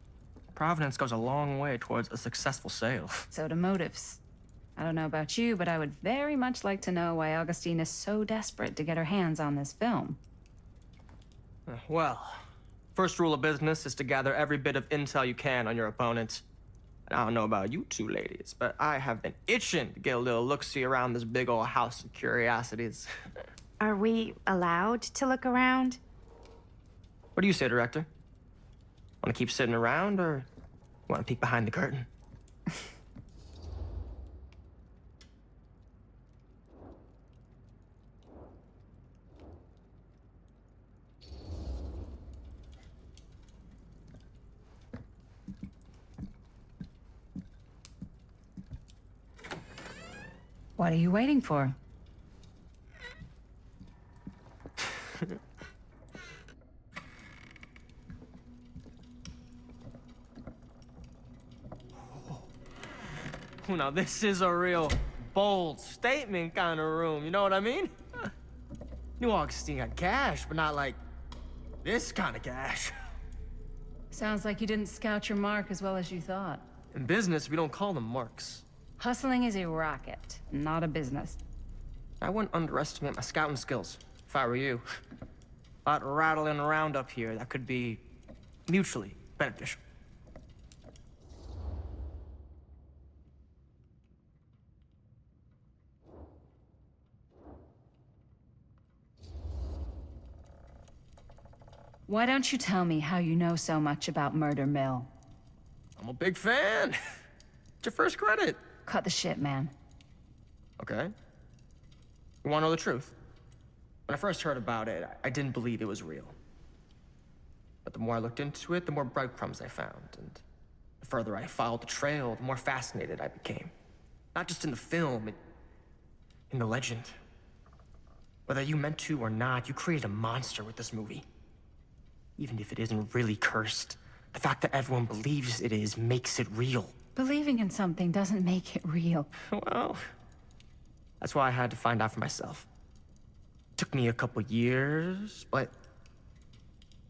Providence goes a long way towards a successful sale. So do motives. I don't know about you, but I would very much like to know why Augustine is so desperate to get her hands on this film. Well, first rule of business is to gather every bit of intel you can on your opponent. And I don't know about you two ladies, but I have been itching to get a little look-see around this big old house of curiosities. Are we allowed to look around? What do you say, director? Want to keep sitting around, or want to peek behind the curtain? What are you waiting for? Oh, now this is a real bold statement kind of room, you know what I mean? New Augustine got cash, but not like this kind of cash. Sounds like you didn't scout your mark as well as you thought. In business, we don't call them marks. Hustling is a racket, not a business. I wouldn't underestimate my scouting skills, if I were you. A lot rattling around up here that could be mutually beneficial. Why don't you tell me how you know so much about Murder Mill? I'm a big fan. It's your first credit. Cut the shit, man. Okay. You wanna know the truth? When I first heard about it, I didn't believe it was real. But the more I looked into it, the more breadcrumbs I found, and the further I followed the trail, the more fascinated I became. Not just in the film, in the legend. Whether you meant to or not, you created a monster with this movie. Even if it isn't really cursed, the fact that everyone believes it is makes it real. Believing in something doesn't make it real. Well, that's why I had to find out for myself. Took me a couple years, but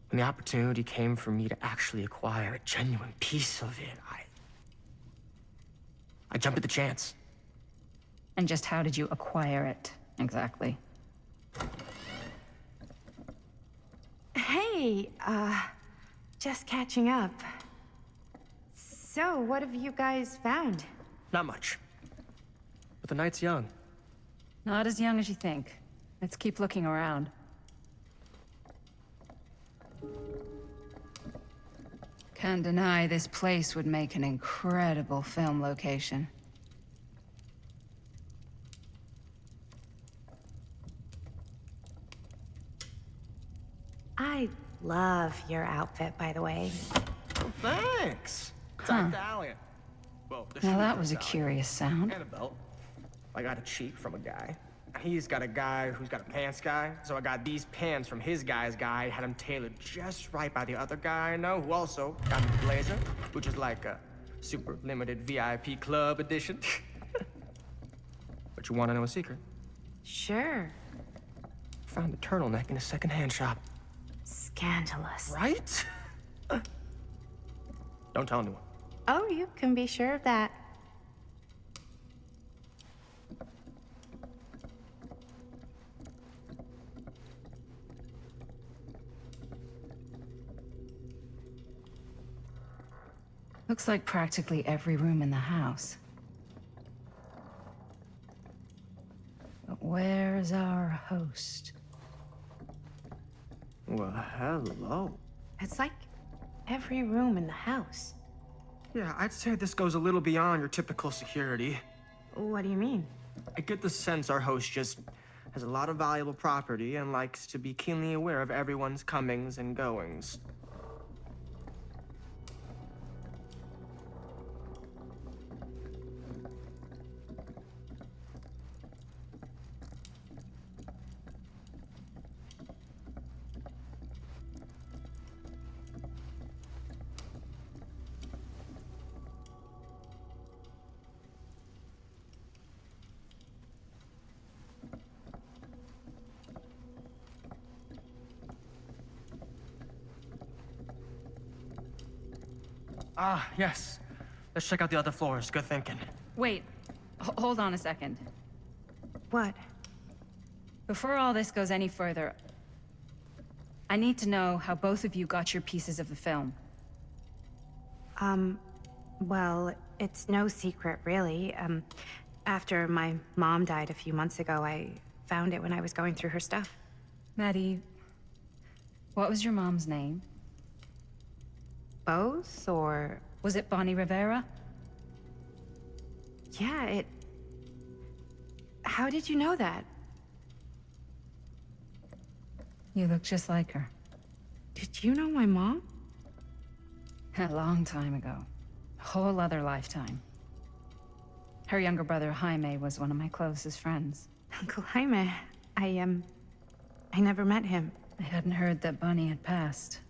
when the opportunity came for me to actually acquire a genuine piece of it, I jumped at the chance. And just how did you acquire it, exactly? Hey, just catching up. So, what have you guys found? Not much. But the night's young. Not as young as you think. Let's keep looking around. Can't deny this place would make an incredible film location. I love your outfit, by the way. Oh, thanks. It's Huh. Italian. Well, the Now shoes that are was a Italian. curious sound. And a belt. I got a cheat from a guy. He's got a guy who's got a pants guy, so I got these pants from his guy's guy, had them tailored just right by the other guy I know, who also got me a blazer, which is like a super limited VIP club edition. But you want to know a secret? Sure. Found a turtleneck in a secondhand shop. Scandalous. Right? Don't tell anyone. Oh, you can be sure of that. Looks like practically every room in the house. But where's our host? Well, hello. It's like every room in the house. Yeah, I'd say this goes a little beyond your typical security. What do you mean? I get the sense our host just has a lot of valuable property and likes to be keenly aware of everyone's comings and goings. Ah, yes. Let's check out the other floors. Good thinking. Wait, hold on a second. What? Before all this goes any further, I need to know how both of you got your pieces of the film. Well, it's no secret, really. After my mom died a few months ago, I found it when I was going through her stuff. Maddie, what was your mom's name? Both, or... Was it Bonnie Rivera? Yeah, it... How did you know that? You look just like her. Did you know my mom? A long time ago. A whole other lifetime. Her younger brother, Jaime, was one of my closest friends. Uncle Jaime, I never met him. I hadn't heard that Bonnie had passed.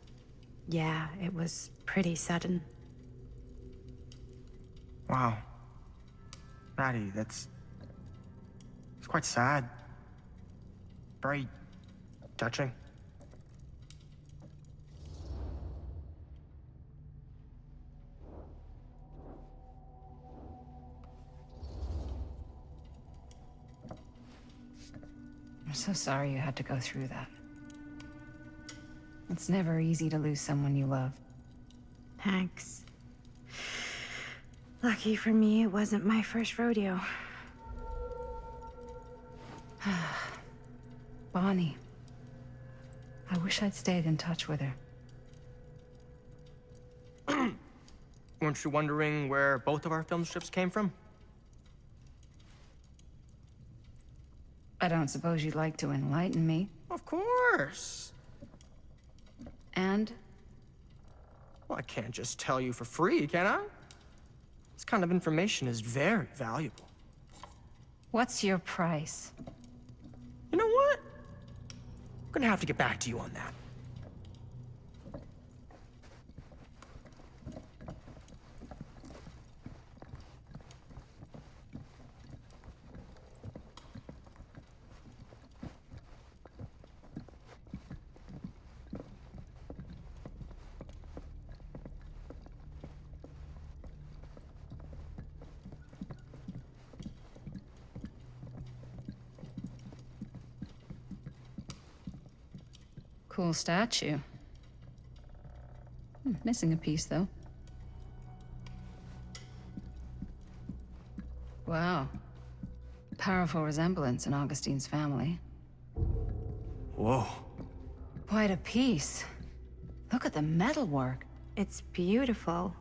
Yeah, it was pretty sudden. Wow. Maddie, it's quite sad. Very touching. I'm so sorry you had to go through that. It's never easy to lose someone you love. Thanks. Lucky for me, it wasn't my first rodeo. Bonnie. I wish I'd stayed in touch with her. Weren't you wondering where both of our film strips came from? I don't suppose you'd like to enlighten me. Of course. And? Well, I can't just tell you for free, can I? This kind of information is very valuable. What's your price? You know what? I'm gonna have to get back to you on that. Cool statue. Missing a piece, though. Wow. Powerful resemblance in Augustine's family. Whoa. Quite a piece. Look at the metalwork. It's beautiful.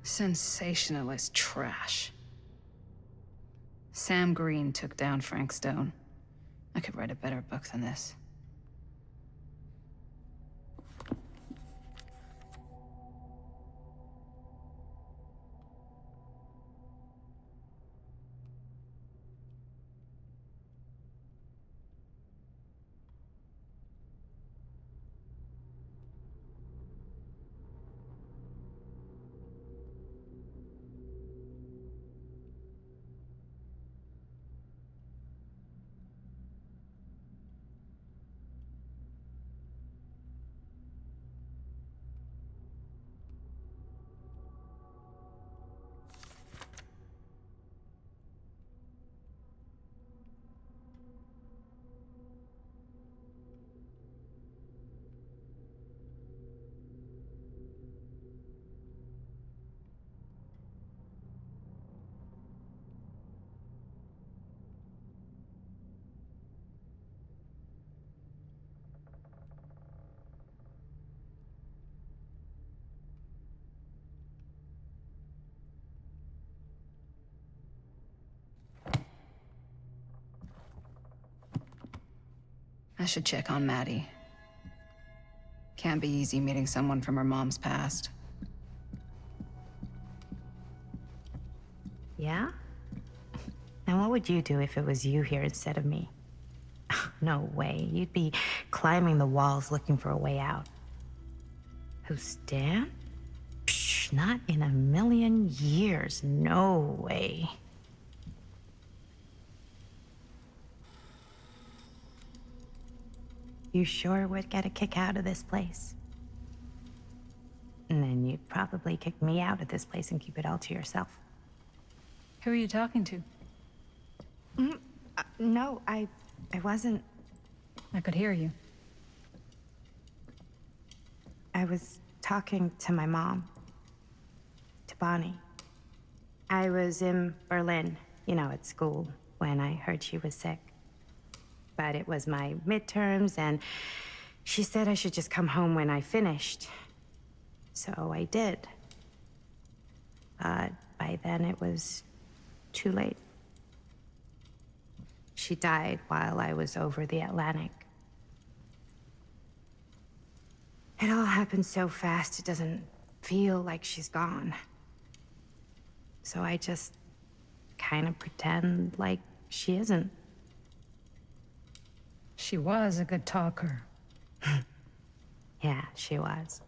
Sensationalist trash. Sam Green took down Frank Stone. I could write a better book than this. I should check on Maddie. Can't be easy meeting someone from her mom's past. Yeah? And what would you do if it was you here instead of me? No way. You'd be climbing the walls looking for a way out. Who, Stan? Psh, not in a million years. No way. You sure would get a kick out of this place. And then you'd probably kick me out of this place and keep it all to yourself. Who are you talking to? No, I wasn't. I could hear you. I was talking to my mom. To Bonnie. I was in Berlin, at school, when I heard she was sick. But it was my midterms, and she said I should just come home when I finished. So I did. But by then it was too late. She died while I was over the Atlantic. It all happened so fast, it doesn't feel like she's gone. So I just kind of pretend like she isn't. She was a good talker. Yeah, she was.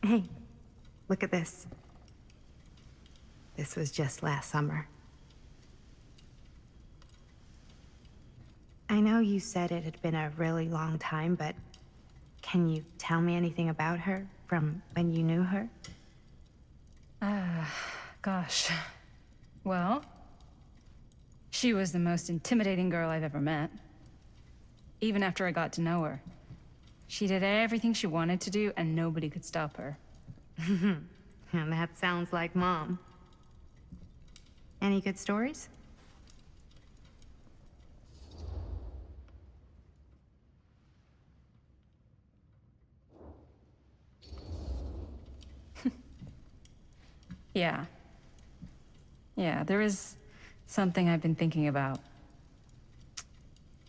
Hey, look at this. This was just last summer. I know you said it had been a really long time, but can you tell me anything about her from when you knew her? Gosh. Well, she was the most intimidating girl I've ever met. Even after I got to know her. She did everything she wanted to do, and nobody could stop her. And that sounds like Mom. Any good stories? Yeah. Yeah, there is something I've been thinking about.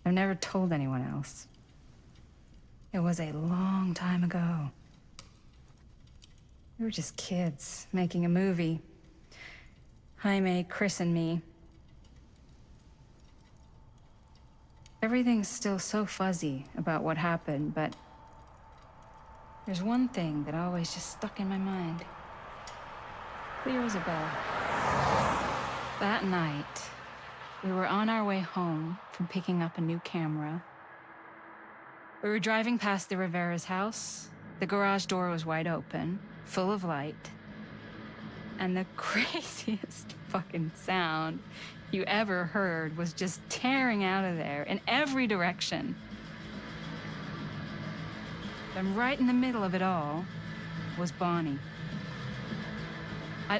I've never told anyone else. It was a long time ago. We were just kids, making a movie. Jaime, Chris, and me. Everything's still so fuzzy about what happened, but there's one thing that always just stuck in my mind. Clear as a bell. That night, we were on our way home from picking up a new camera. We were driving past the Rivera's house. The garage door was wide open, full of light. And the craziest fucking sound you ever heard was just tearing out of there in every direction. And right in the middle of it all was Bonnie.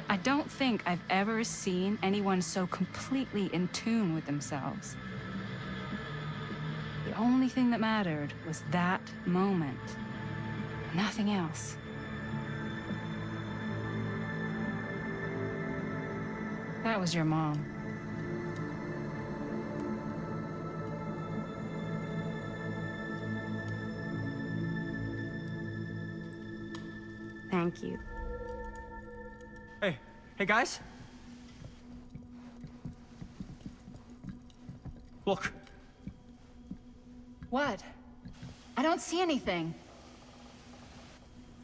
I don't think I've ever seen anyone so completely in tune with themselves. The only thing that mattered was that moment. Nothing else. That was your mom. Thank you. Hey guys? Look. What? I don't see anything.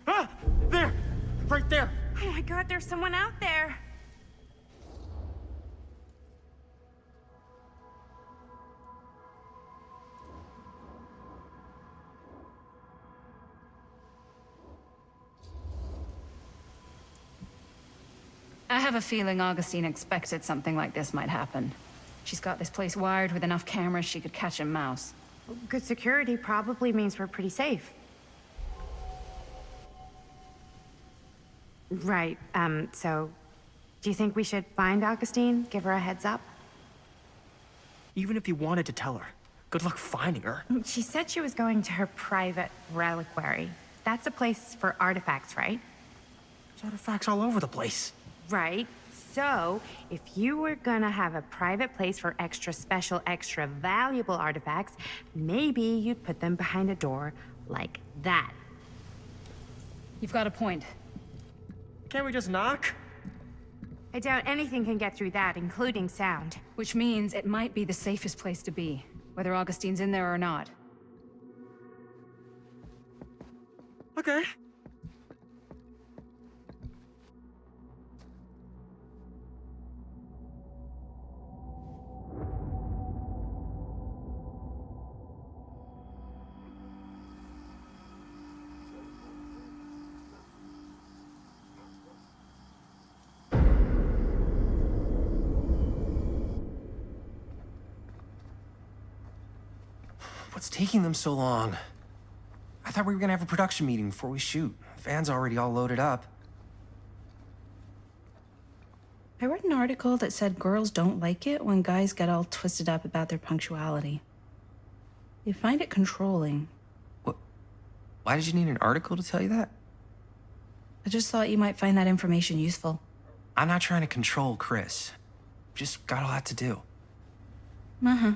Ah! There! Right there! Oh my God, there's someone out there! I have a feeling Augustine expected something like this might happen. She's got this place wired with enough cameras she could catch a mouse. Good security probably means we're pretty safe. Right, so... Do you think we should find Augustine? Give her a heads up? Even if you wanted to tell her, good luck finding her. She said she was going to her private reliquary. That's a place for artifacts, right? There's artifacts all over the place. Right. So, if you were gonna have a private place for extra special, extra valuable artifacts, maybe you'd put them behind a door like that. You've got a point. Can't we just knock? I doubt anything can get through that, including sound. Which means it might be the safest place to be, whether Augustine's in there or not. Okay. What's taking them so long? I thought we were gonna have a production meeting before we shoot. The van's already all loaded up. I read an article that said girls don't like it when guys get all twisted up about their punctuality. They find it controlling. What? Why did you need an article to tell you that? I just thought you might find that information useful. I'm not trying to control Chris. Just got a lot to do. Uh-huh.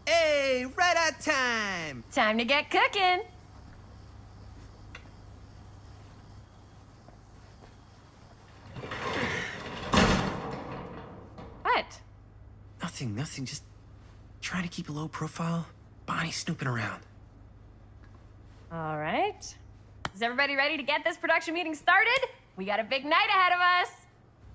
Hey, right on time! Time to get cooking. What? Nothing. Just trying to keep a low profile. Bonnie snooping around. All right. Is everybody ready to get this production meeting started? We got a big night ahead of us.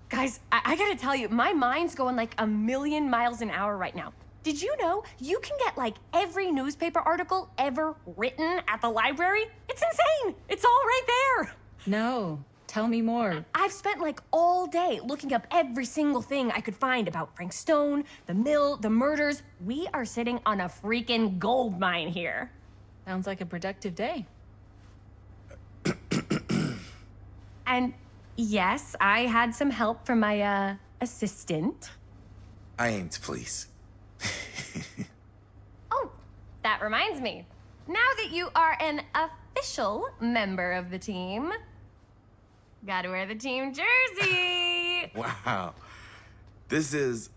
Guys, I gotta tell you, my mind's going like a million miles an hour right now. Did you know you can get like every newspaper article ever written at the library? It's insane. It's all right there. No, tell me more. I've spent like all day looking up every single thing I could find about Frank Stone, the mill, the murders. We are sitting on a freaking gold mine here. Sounds like a productive day. And yes, I had some help from my assistant. I aim to please. Oh, that reminds me. Now that you are an official member of the team, gotta wear the team jersey. Wow. This is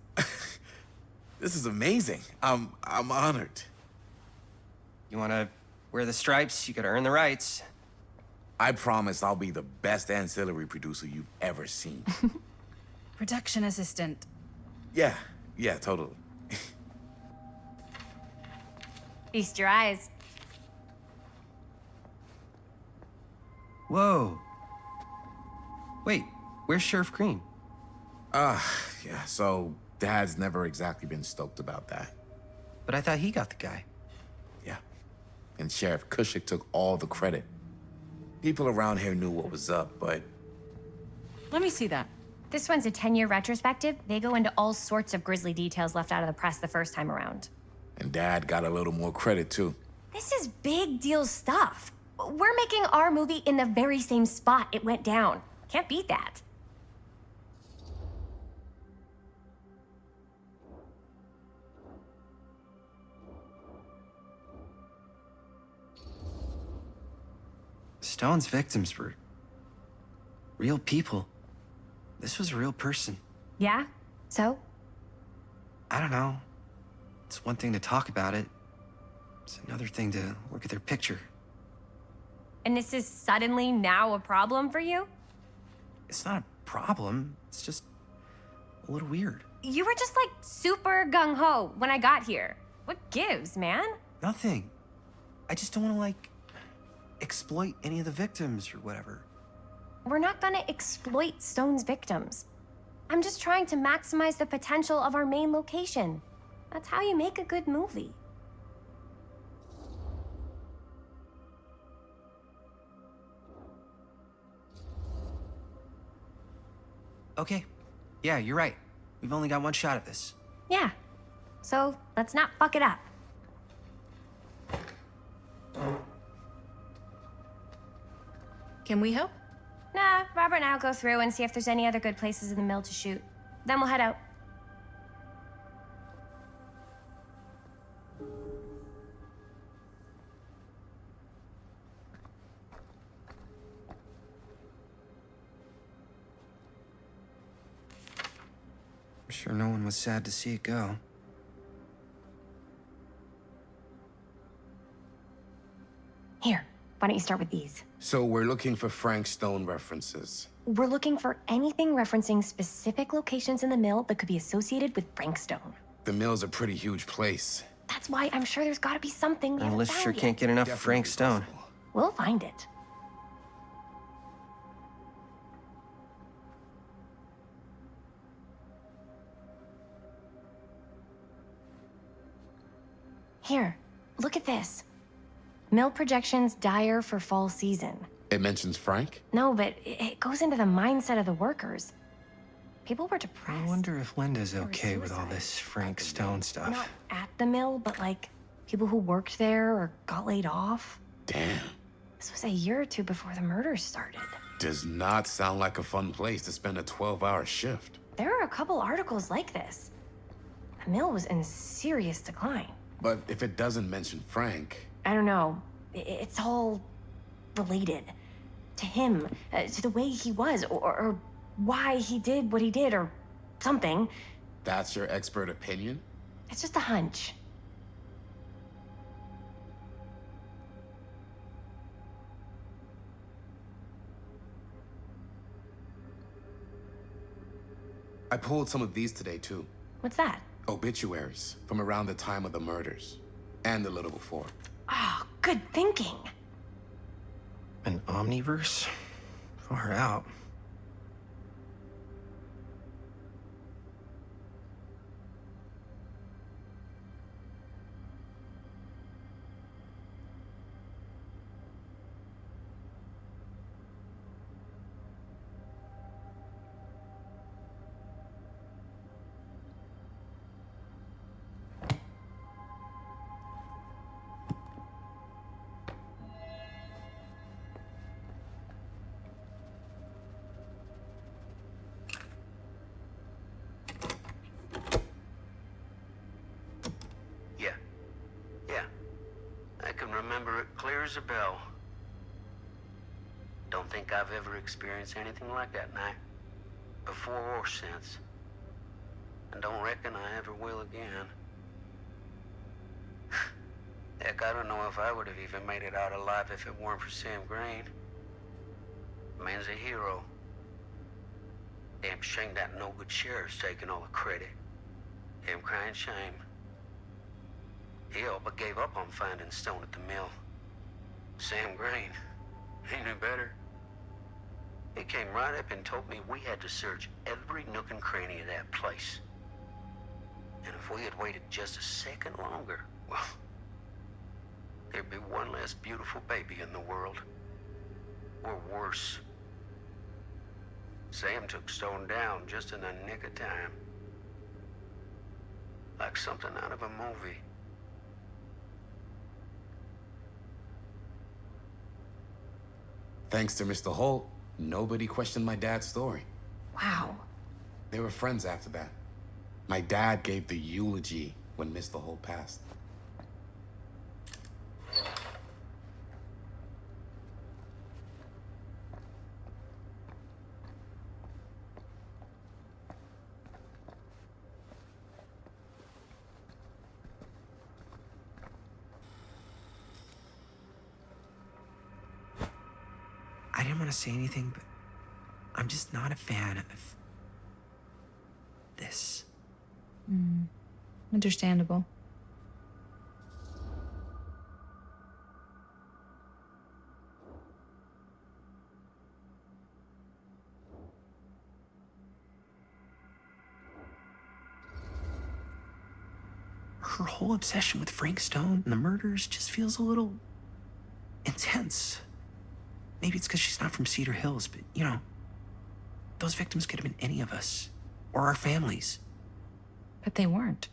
this is amazing. I'm honored. You wanna wear the stripes? You gotta earn the rights. I promise I'll be the best ancillary producer you've ever seen. Production assistant. Yeah, totally. Feast your eyes. Whoa. Wait, where's Sheriff Green? Yeah, so Dad's never exactly been stoked about that. But I thought he got the guy. Yeah. And Sheriff Kushik took all the credit. People around here knew what was up, but... Let me see that. This one's a 10-year retrospective. They go into all sorts of grisly details left out of the press the first time around. And Dad got a little more credit, too. This is big deal stuff. We're making our movie in the very same spot it went down. Can't beat that. Stone's victims were real people. This was a real person. Yeah? So? I don't know. It's one thing to talk about it. It's another thing to look at their picture. And this is suddenly now a problem for you? It's not a problem. It's just a little weird. You were just like super gung-ho when I got here. What gives, man? Nothing. I just don't want to, like, exploit any of the victims or whatever. We're not gonna exploit Stone's victims. I'm just trying to maximize the potential of our main location. That's how you make a good movie. Okay. Yeah, you're right. We've only got one shot at this. Yeah. So let's not fuck it up. Can we help? Nah, Robert and I'll go through and see if there's any other good places in the mill to shoot. Then we'll head out. I'm sure no one was sad to see it go. Here, why don't you start with these? So we're looking for Frank Stone references. We're looking for anything referencing specific locations in the mill that could be associated with Frank Stone. The mill's a pretty huge place. That's why I'm sure there's gotta be something we The haven't list found sure yet. can't get enough of Frank Stone. We'll find it. Here, look at this. Mill projections dire for fall season. It mentions Frank? No, but it goes into the mindset of the workers. People were depressed. I wonder if Linda's were okay with all suicides. this Frank Stone stuff. Not at the mill, but like people who worked there or got laid off. Damn. This was a year or two before the murders started. Does not sound like a fun place to spend a 12-hour shift. There are a couple articles like this. The mill was in serious decline. But if it doesn't mention Frank, I don't know. It's all related to him, to the way he was, or why he did what he did, or something. that's your expert opinion? It's just a hunch. I pulled some of these today, too. What's that? Obituaries from around the time of the murders, and a little before. Oh, good thinking. An omniverse? Far out. Yeah. I can remember it clear as a bell. Don't think I've ever experienced anything like that night, before or since. And don't reckon I ever will again. Heck, I don't know if I would have even made it out alive if it weren't for Sam Green. Man's a hero. Damn shame that no-good sheriff's taking all the credit. Damn crying shame. He all but gave up on finding Stone at the mill. Sam Green, he knew better. He came right up and told me we had to search every nook and cranny of that place. And if we had waited just a second longer, well, there'd be one less beautiful baby in the world. Or worse. Sam took Stone down just in the nick of time. Like something out of a movie. Thanks to Mr. Holt, nobody questioned my dad's story. Wow. They were friends after that. My dad gave the eulogy when Mr. Holt passed. I didn't want to say anything, but I'm just not a fan of this. Understandable. Her whole obsession with Frank Stone and the murders just feels a little intense. Maybe it's because she's not from Cedar Hills, but, you know, those victims could have been any of us, or our families. But they weren't.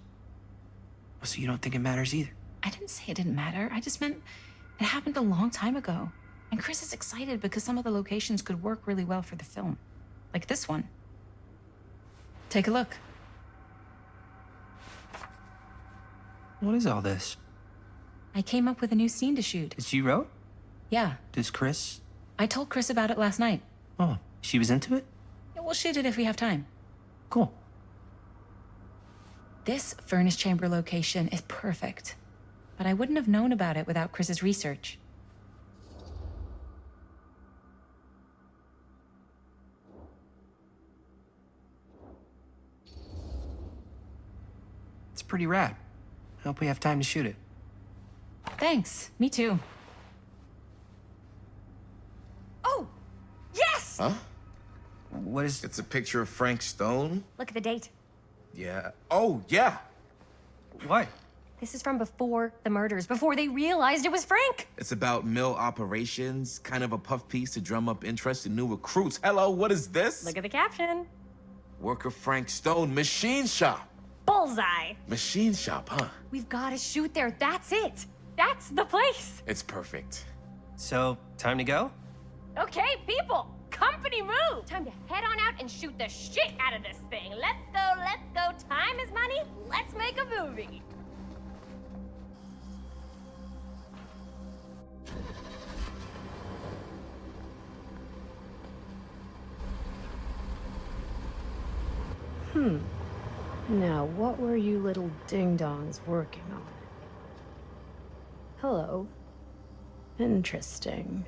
So you don't think it matters either? I didn't say it didn't matter. I just meant it happened a long time ago. And Chris is excited because some of the locations could work really well for the film. Like this one. Take a look. What is all this? I came up with a new scene to shoot. That you wrote? Yeah. Does Chris? I told Chris about it last night. Oh, she was into it? Yeah, we'll shoot it if we have time. Cool. This furnace chamber location is perfect. But I wouldn't have known about it without Chris's research. It's pretty rad. I hope we have time to shoot it. Thanks. Me too. Oh, yes! Huh? What is... It's a picture of Frank Stone? Look at the date. Yeah. Oh, yeah. What? This is from before the murders, before they realized it was Frank. It's about mill operations, kind of a puff piece to drum up interest in new recruits. Hello, what is this? Look at the caption. Worker Frank Stone, machine shop. Bullseye. Machine shop, huh? We've got to shoot there. That's it. That's the place. It's perfect. So, time to go? Okay, people. Company move. Time to head on out and shoot the shit out of this thing. Let's go, let's go. Time is money. Let's make a movie. Now, what were you little ding-dongs working on? Hello. Interesting.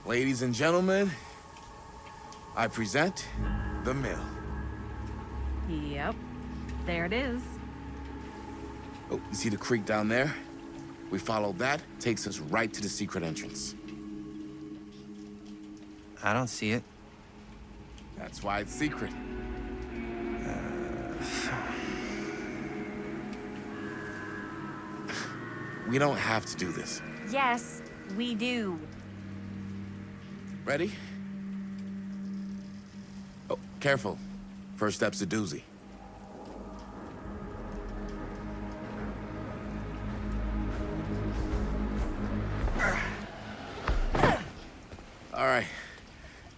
Ladies and gentlemen, I present the mill. Yep. There it is. Oh, you see the creek down there? We follow that, takes us right to the secret entrance. I don't see it. That's why it's secret. We don't have to do this. Yes, we do. Ready? Oh, careful. First step's a doozy. All right.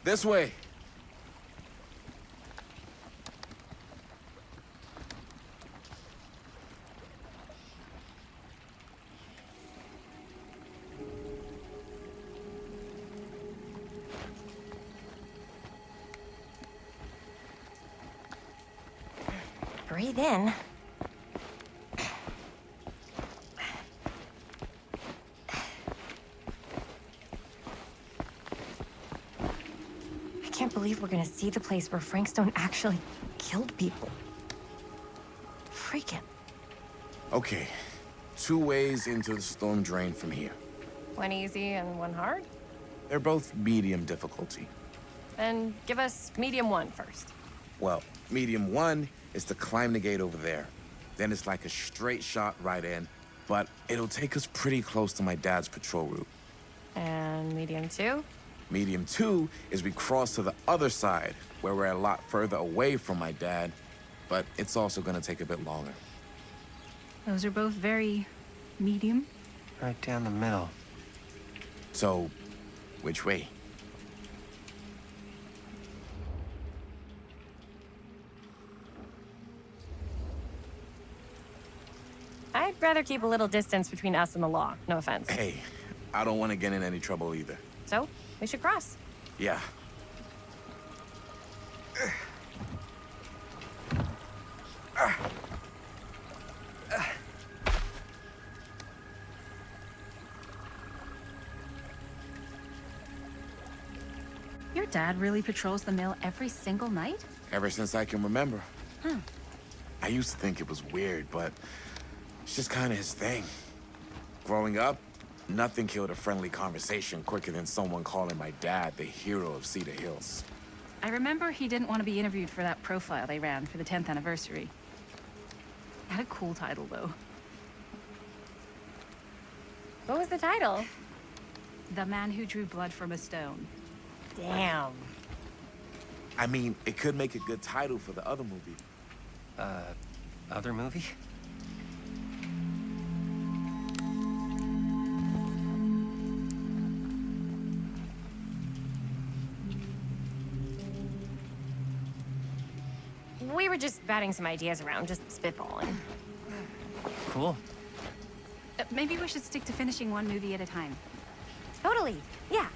This way. Breathe in. I can't believe we're gonna see the place where Frank Stone actually killed people. Freaking. Okay. 2 ways into the storm drain from here. One easy and one hard? They're both medium difficulty. Then give us medium one first. Well, medium 1 is to climb the gate over there. Then it's like a straight shot right in, but it'll take us pretty close to my dad's patrol route. And medium two? Medium 2 is we cross to the other side, where we're a lot further away from my dad, but it's also gonna take a bit longer. Those are both very medium. Right down the middle. So, which way? I'd rather keep a little distance between us and the law. No offense. Hey, I don't want to get in any trouble either. So, we should cross. Yeah. Your dad really patrols the mill every single night? Ever since I can remember. Huh. I used to think it was weird, but it's just kind of his thing. Growing up, nothing killed a friendly conversation quicker than someone calling my dad the hero of Cedar Hills. I remember he didn't want to be interviewed for that profile they ran for the 10th anniversary. It had a cool title, though. What was the title? The Man Who Drew Blood from a Stone. Damn. I mean, it could make a good title for the other movie. Other movie? We were just batting some ideas around, just spitballing. Cool. Maybe we should stick to finishing one movie at a time. Totally. Yeah.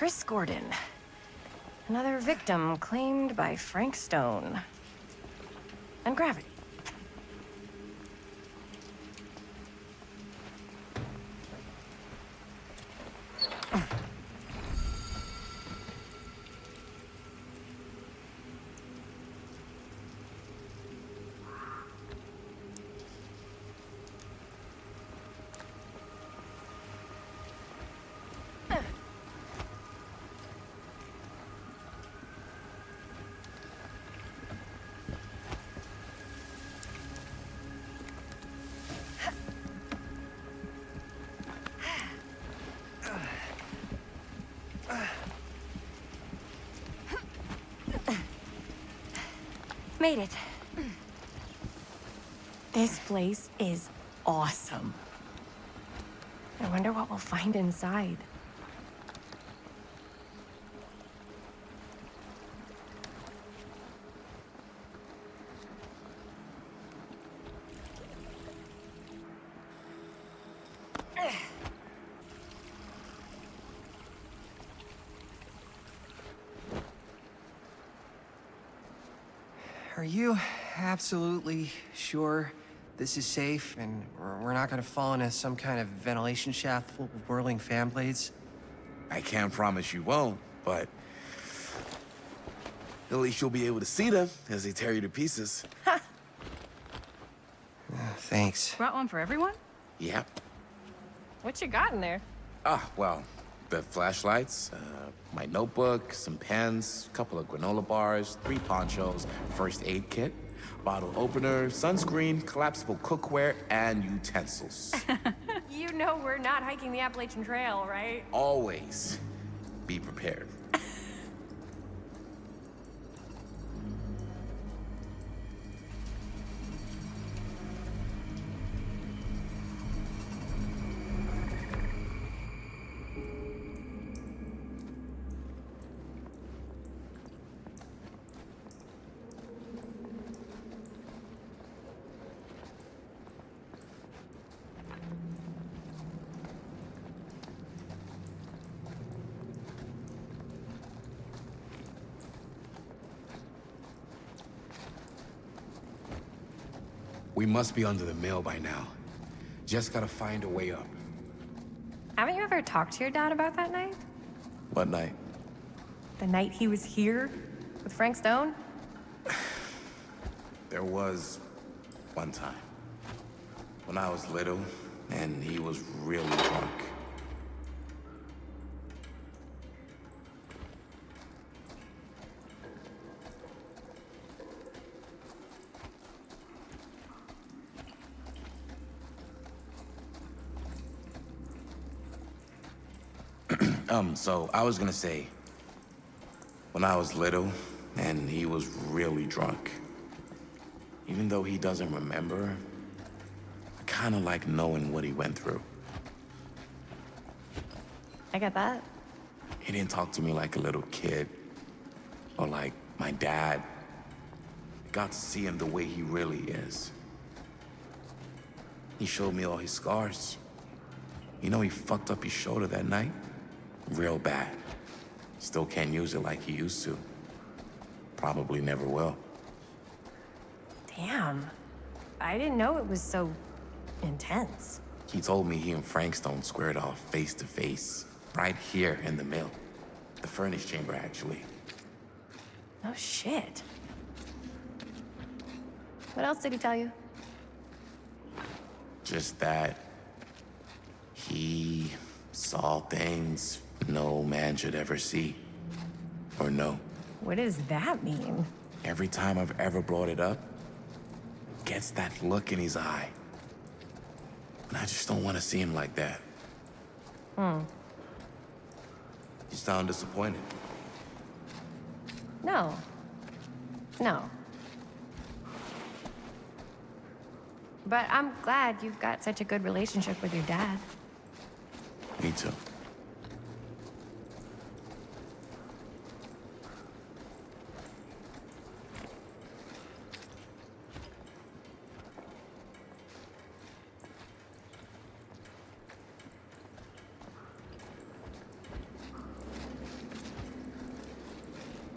Chris Gordon. Another victim claimed by Frank Stone. And Gravity. Made it. This place is awesome. I wonder what we'll find inside. Are you absolutely sure this is safe and we're not gonna fall into some kind of ventilation shaft full of whirling fan blades? I can't promise you won't, but at least you'll be able to see them as they tear you to pieces. Thanks. Brought one for everyone? Yep. What you got in there? Well, the flashlights, my notebook, some pens, a couple of granola bars, 3 ponchos, first aid kit, bottle opener, sunscreen, collapsible cookware, and utensils. You know we're not hiking the Appalachian Trail, right? Always be prepared. We must be under the mill by now. Just gotta find a way up. Haven't you ever talked to your dad about that night? What night? The night he was here with Frank Stone? There was one time when I was little and he was really drunk. So I was gonna say, when I was little and he was really drunk, even though he doesn't remember, I kinda like knowing what he went through. I get that. He didn't talk to me like a little kid or like my dad. I got to see him the way he really is. He showed me all his scars. You know, he fucked up his shoulder that night. Real bad. Still can't use it like he used to. Probably never will. Damn. I didn't know it was so intense. He told me he and Frank Stone squared off face to face, right here in the mill. The furnace chamber, actually. Oh, shit. What else did he tell you? Just that he saw things no man should ever see or know. What does that mean? Every time I've ever brought it up, gets that look in his eye. And I just don't want to see him like that. You sound disappointed. No. No. But I'm glad you've got such a good relationship with your dad. Me too.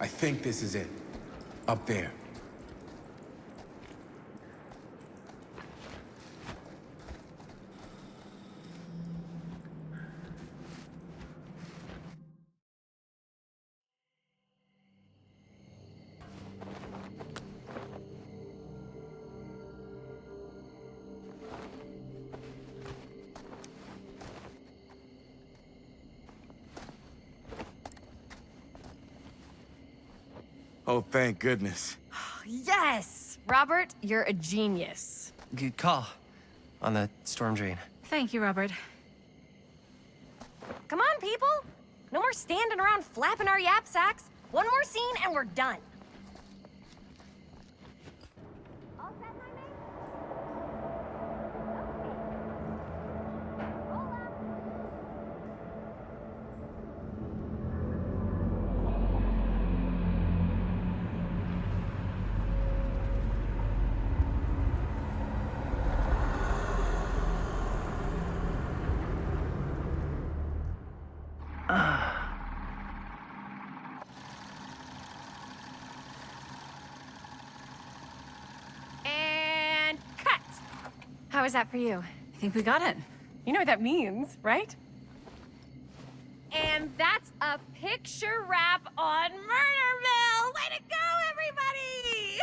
I think this is it. Up there. Oh, thank goodness. Yes! Robert, you're a genius. Good call on the storm drain. Thank you, Robert. Come on, people! No more standing around flapping our yap sacks. One more scene and we're done. All set, my mate? Okay. Roll up. And cut! How was that for you? I think we got it. You know what that means, right? And that's a picture wrap on Murder Mill! Way to go, everybody!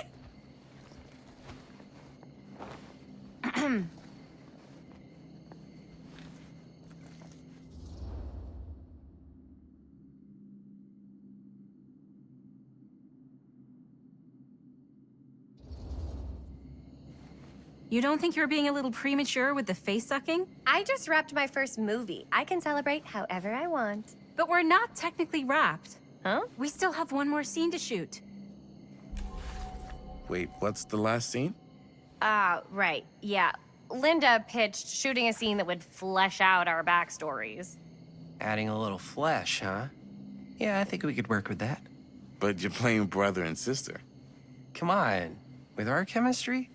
You don't think you're being a little premature with the face sucking? I just wrapped my first movie. I can celebrate however I want. But we're not technically wrapped. Huh? We still have one more scene to shoot. Wait, what's the last scene? Right. Yeah. Linda pitched shooting a scene that would flesh out our backstories. Adding a little flesh, huh? Yeah, I think we could work with that. But you're playing brother and sister. Come on. With our chemistry,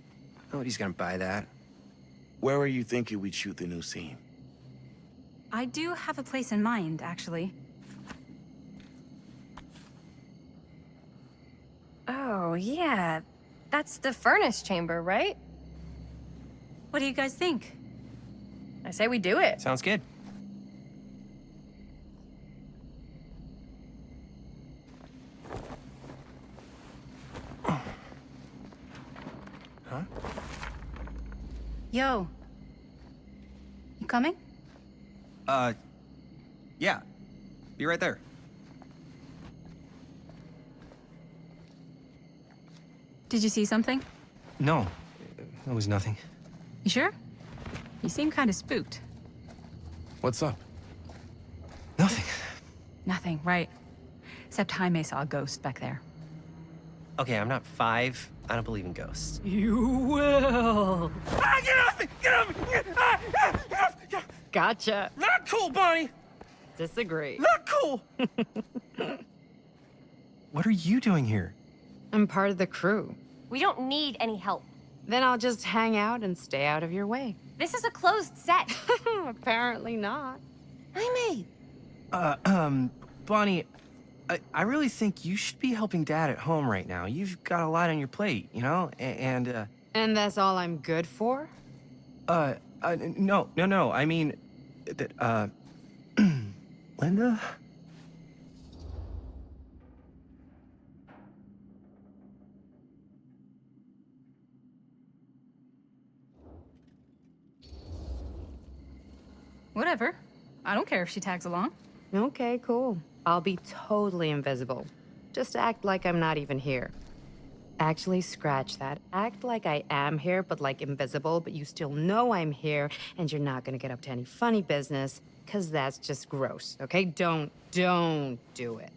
nobody's gonna buy that. Where are you thinking we'd shoot the new scene? I do have a place in mind, actually. Oh, yeah. That's the furnace chamber, right? What do you guys think? I say we do it. Sounds good. Huh? Yo. You coming? Yeah. Be right there. Did you see something? No, it was nothing. You sure? You seem kind of spooked. What's up? Nothing. Nothing, right. Except Jaime saw a ghost back there. Okay, I'm not 5. I don't believe in ghosts. You will. Ah, get off me! Get off me! Get off! Gotcha. Not cool, Bonnie! Disagree. Not cool! What are you doing here? I'm part of the crew. We don't need any help. Then I'll just hang out and stay out of your way. This is a closed set. Apparently not. Jaime! Bonnie, I really think you should be helping Dad at home right now. You've got a lot on your plate, you know? And that's all I'm good for? No. I mean, that, Linda? Whatever. I don't care if she tags along. Okay, cool. I'll be totally invisible. Just act like I'm not even here. Actually, scratch that. Act like I am here, but like invisible, but you still know I'm here, and you're not gonna get up to any funny business, because that's just gross, okay? Don't do it.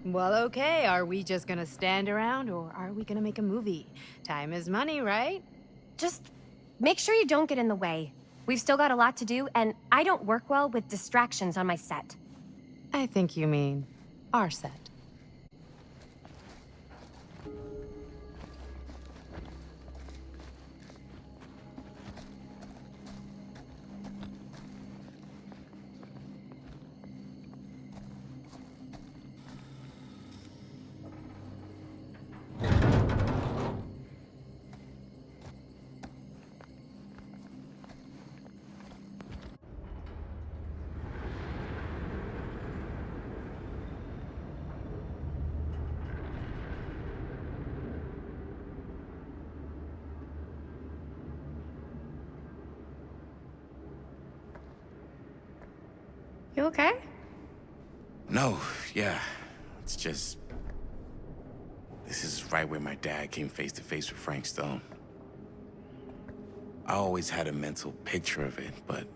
Well, okay, are we just gonna stand around, or are we gonna make a movie? Time is money, right? Just make sure you don't get in the way. We've still got a lot to do, and I don't work well with distractions on my set. I think you mean our set. You okay? No, yeah. It's just... This is right where my dad came face to face with Frank Stone. I always had a mental picture of it, but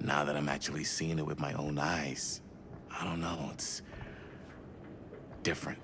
now that I'm actually seeing it with my own eyes, I don't know, it's different.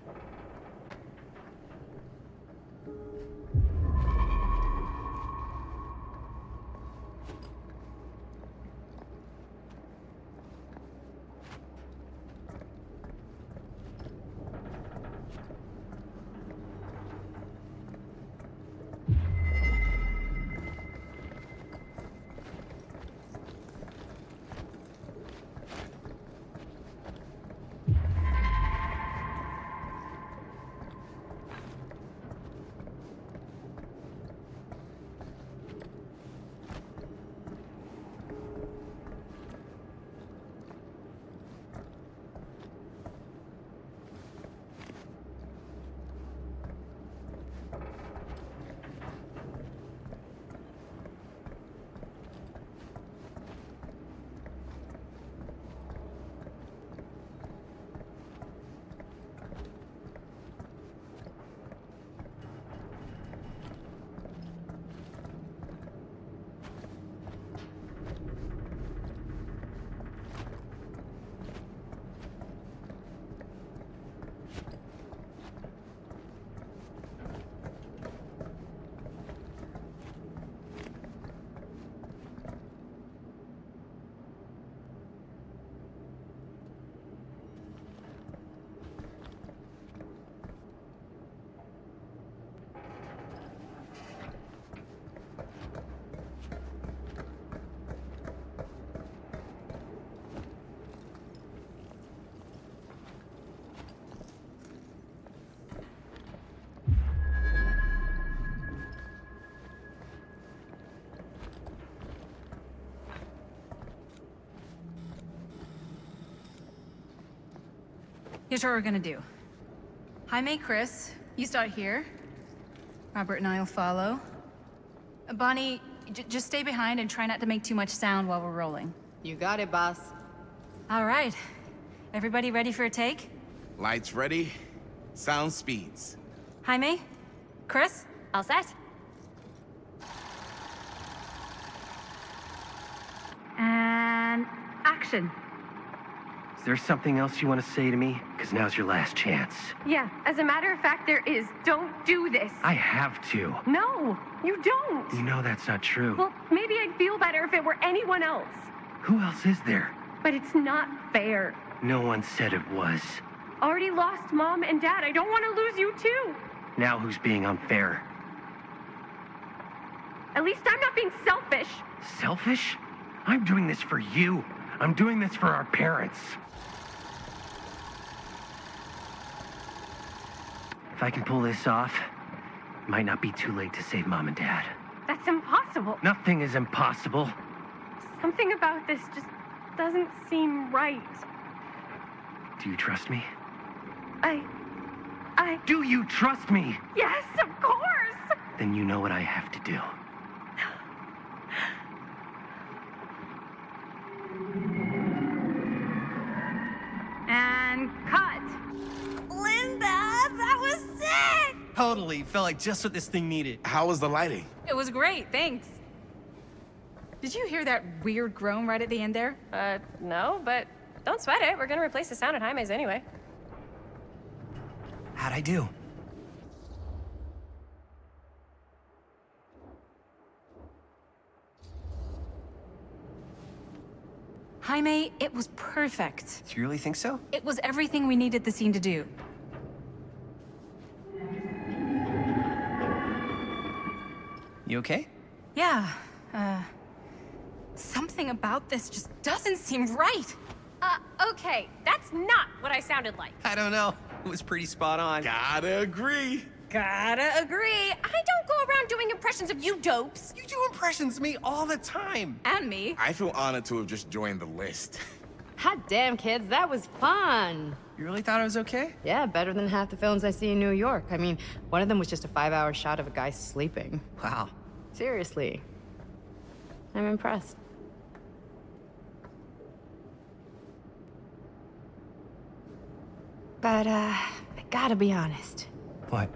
Here's what we're gonna do. Jaime, Chris, you start here. Robert and I'll follow. Bonnie, just stay behind and try not to make too much sound while we're rolling. You got it, boss. All right. Everybody ready for a take? Lights ready, sound speeds. Jaime? Chris? All set? And action. Is there something else you want to say to me? Because now's your last chance. Yeah, as a matter of fact, there is. Don't do this. I have to. No, you don't. You know that's not true. Well, maybe I'd feel better if it were anyone else. Who else is there? But it's not fair. No one said it was. Already lost Mom and Dad. I don't want to lose you too. Now who's being unfair? At least I'm not being selfish. Selfish? I'm doing this for you. I'm doing this for our parents. If I can pull this off, it might not be too late to save Mom and Dad. That's impossible. Nothing is impossible. Something about this just doesn't seem right. Do you trust me? I... Do you trust me? Yes, of course! Then you know what I have to do. And cut. Linda, that was sick! Totally. Felt like just what this thing needed. How was the lighting? It was great, thanks. Did you hear that weird groan right at the end there? No, but don't sweat it. We're gonna replace the sound at Jaime's anyway. How'd I do? Jaime, it was perfect. Do you really think so? It was everything we needed the scene to do. You okay? Yeah, something about this just doesn't seem right. Okay, that's not what I sounded like. I don't know. It was pretty spot on. Gotta agree. Gotta agree. I don't go around doing impressions of you dopes. You do impressions of me all the time. And me. I feel honored to have just joined the list. Hot damn, kids, that was fun. You really thought I was okay? Yeah, better than half the films I see in New York. I mean, one of them was just a 5-hour shot of a guy sleeping. Wow. Seriously. I'm impressed. But, I gotta be honest. What?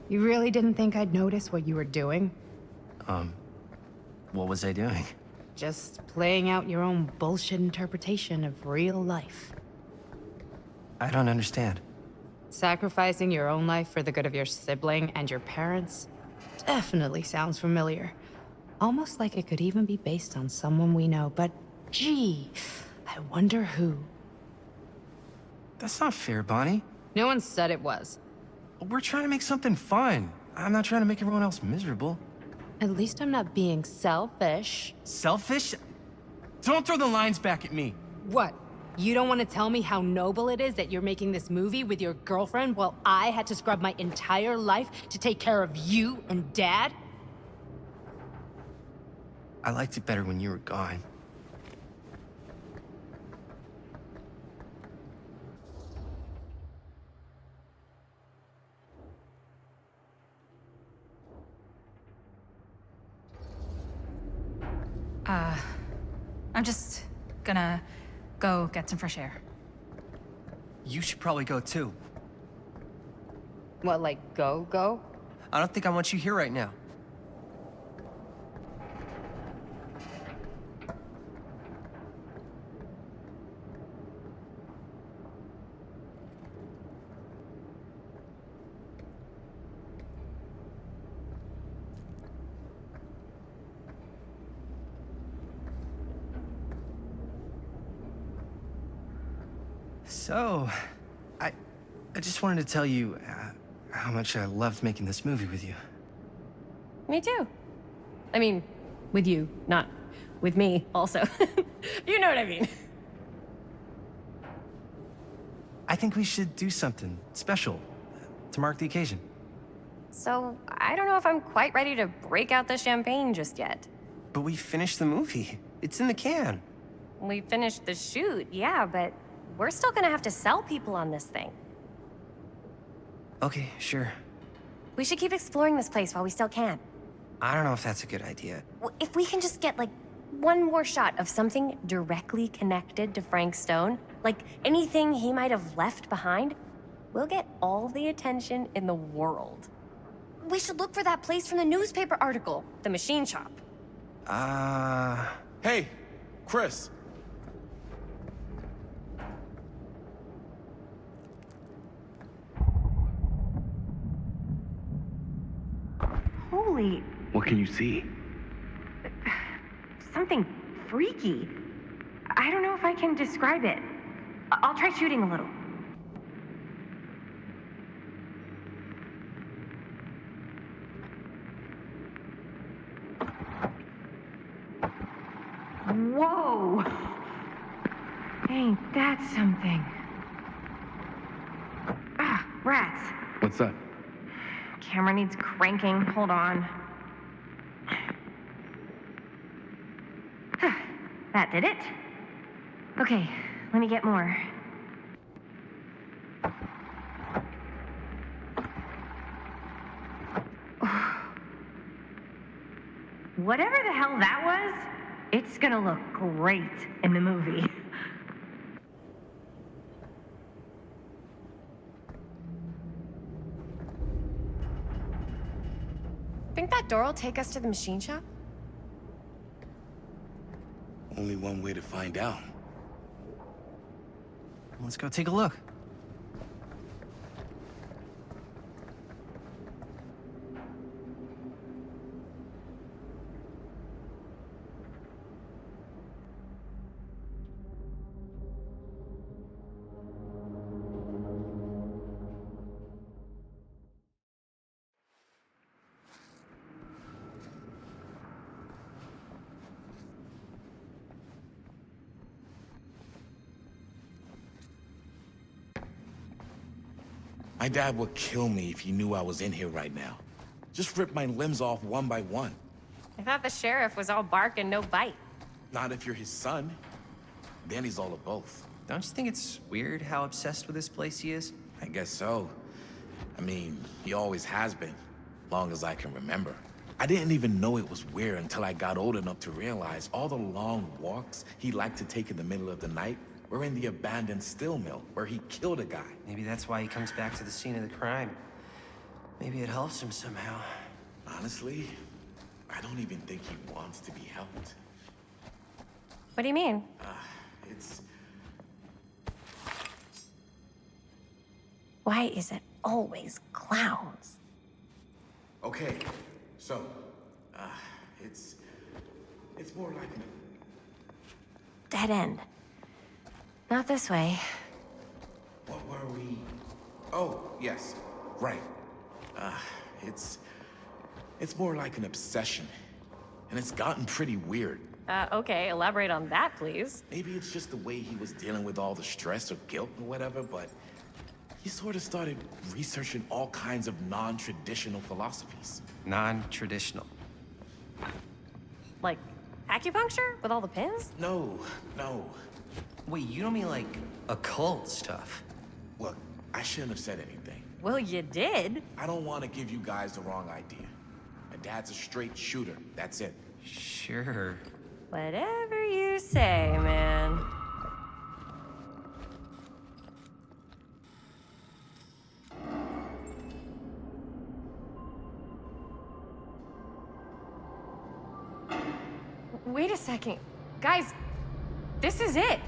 You really didn't think I'd notice what you were doing? What was I doing? Just playing out your own bullshit interpretation of real life. I don't understand. Sacrificing your own life for the good of your sibling and your parents definitely sounds familiar. Almost like it could even be based on someone we know, but gee, I wonder who. That's not fair, Bonnie. No one said it was. We're trying to make something fun. I'm not trying to make everyone else miserable. At least I'm not being selfish. Selfish? Don't throw the lines back at me. What? You don't want to tell me how noble it is that you're making this movie with your girlfriend while I had to scrub my entire life to take care of you and Dad? I liked it better when you were gone. I'm just gonna go get some fresh air. You should probably go too. What, like go? I don't think I want you here right now. So, I just wanted to tell you how much I loved making this movie with you. Me too. I mean, with you, not with me, also. You know what I mean. I think we should do something special to mark the occasion. So, I don't know if I'm quite ready to break out the champagne just yet. But we finished the movie. It's in the can. We finished the shoot, yeah, but we're still gonna have to sell people on this thing. Okay, sure. We should keep exploring this place while we still can. I don't know if that's a good idea. If we can just get, like, one more shot of something directly connected to Frank Stone, like anything he might have left behind, we'll get all the attention in the world. We should look for that place from the newspaper article, the machine shop. Hey, Chris. Holy... What can you see? something freaky. I don't know if I can describe it. I'll try shooting a little. Whoa! Ain't that something? Ah, rats. What's up? Camera needs cranking. Hold on. That did it. Okay, let me get more. Whatever the hell that was, it's gonna look great in the movie. Think that door will take us to the machine shop? Only one way to find out. Let's go take a look. My dad would kill me if he knew I was in here right now. Just rip my limbs off one by one. I thought the sheriff was all bark and no bite. Not if you're his son. Then he's all of both. Don't you think it's weird how obsessed with this place he is? I guess so. I mean, he always has been, long as I can remember. I didn't even know it was weird until I got old enough to realize all the long walks he liked to take in the middle of the night We're in the abandoned steel mill where he killed a guy. Maybe that's why he comes back to the scene of the crime. Maybe it helps him somehow. Honestly, I don't even think he wants to be helped. What do you mean? It's... Why is it always clowns? Okay, so, it's more like an... Dead end. Not this way. What were we... Oh, yes, right. It's more like an obsession. And it's gotten pretty weird. Okay, elaborate on that, please. Maybe it's just the way he was dealing with all the stress or guilt or whatever, but he sort of started researching all kinds of non-traditional philosophies. Non-traditional. Like acupuncture with all the pins? No. Wait, you don't mean like occult stuff? Look, I shouldn't have said anything. Well, you did. I don't want to give you guys the wrong idea. My dad's a straight shooter, that's it. Sure. Whatever you say, man. Wait a second. Guys, this is it.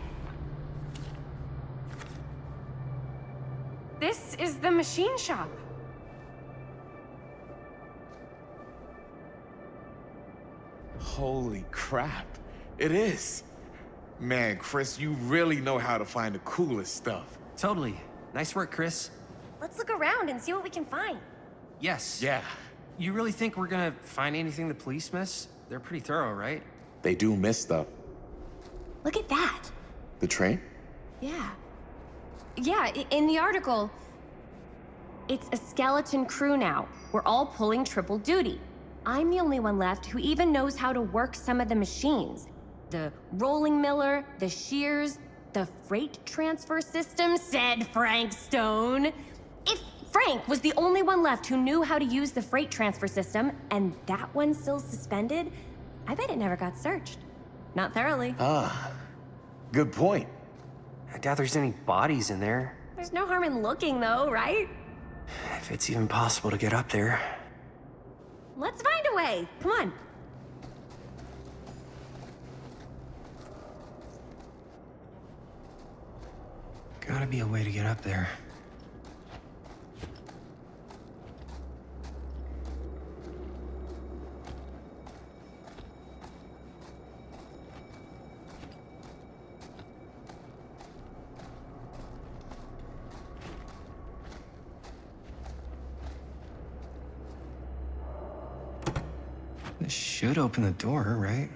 This is the machine shop. Holy crap, it is. Man, Chris, you really know how to find the coolest stuff. Totally. Nice work, Chris. Let's look around and see what we can find. Yes. Yeah. You really think we're gonna find anything the police miss? They're pretty thorough, right? They do miss stuff. Look at that. The train? Yeah. Yeah, in the article, it's a skeleton crew now. We're all pulling triple duty. I'm the only one left who even knows how to work some of the machines. The rolling miller, the shears, the freight transfer system, said Frank Stone. If Frank was the only one left who knew how to use the freight transfer system, and that one's still suspended, I bet it never got searched. Not thoroughly. Good point. I doubt there's any bodies in there. There's no harm in looking, though, right? If it's even possible to get up there. Let's find a way. Come on. Gotta be a way to get up there. This should open the door, right?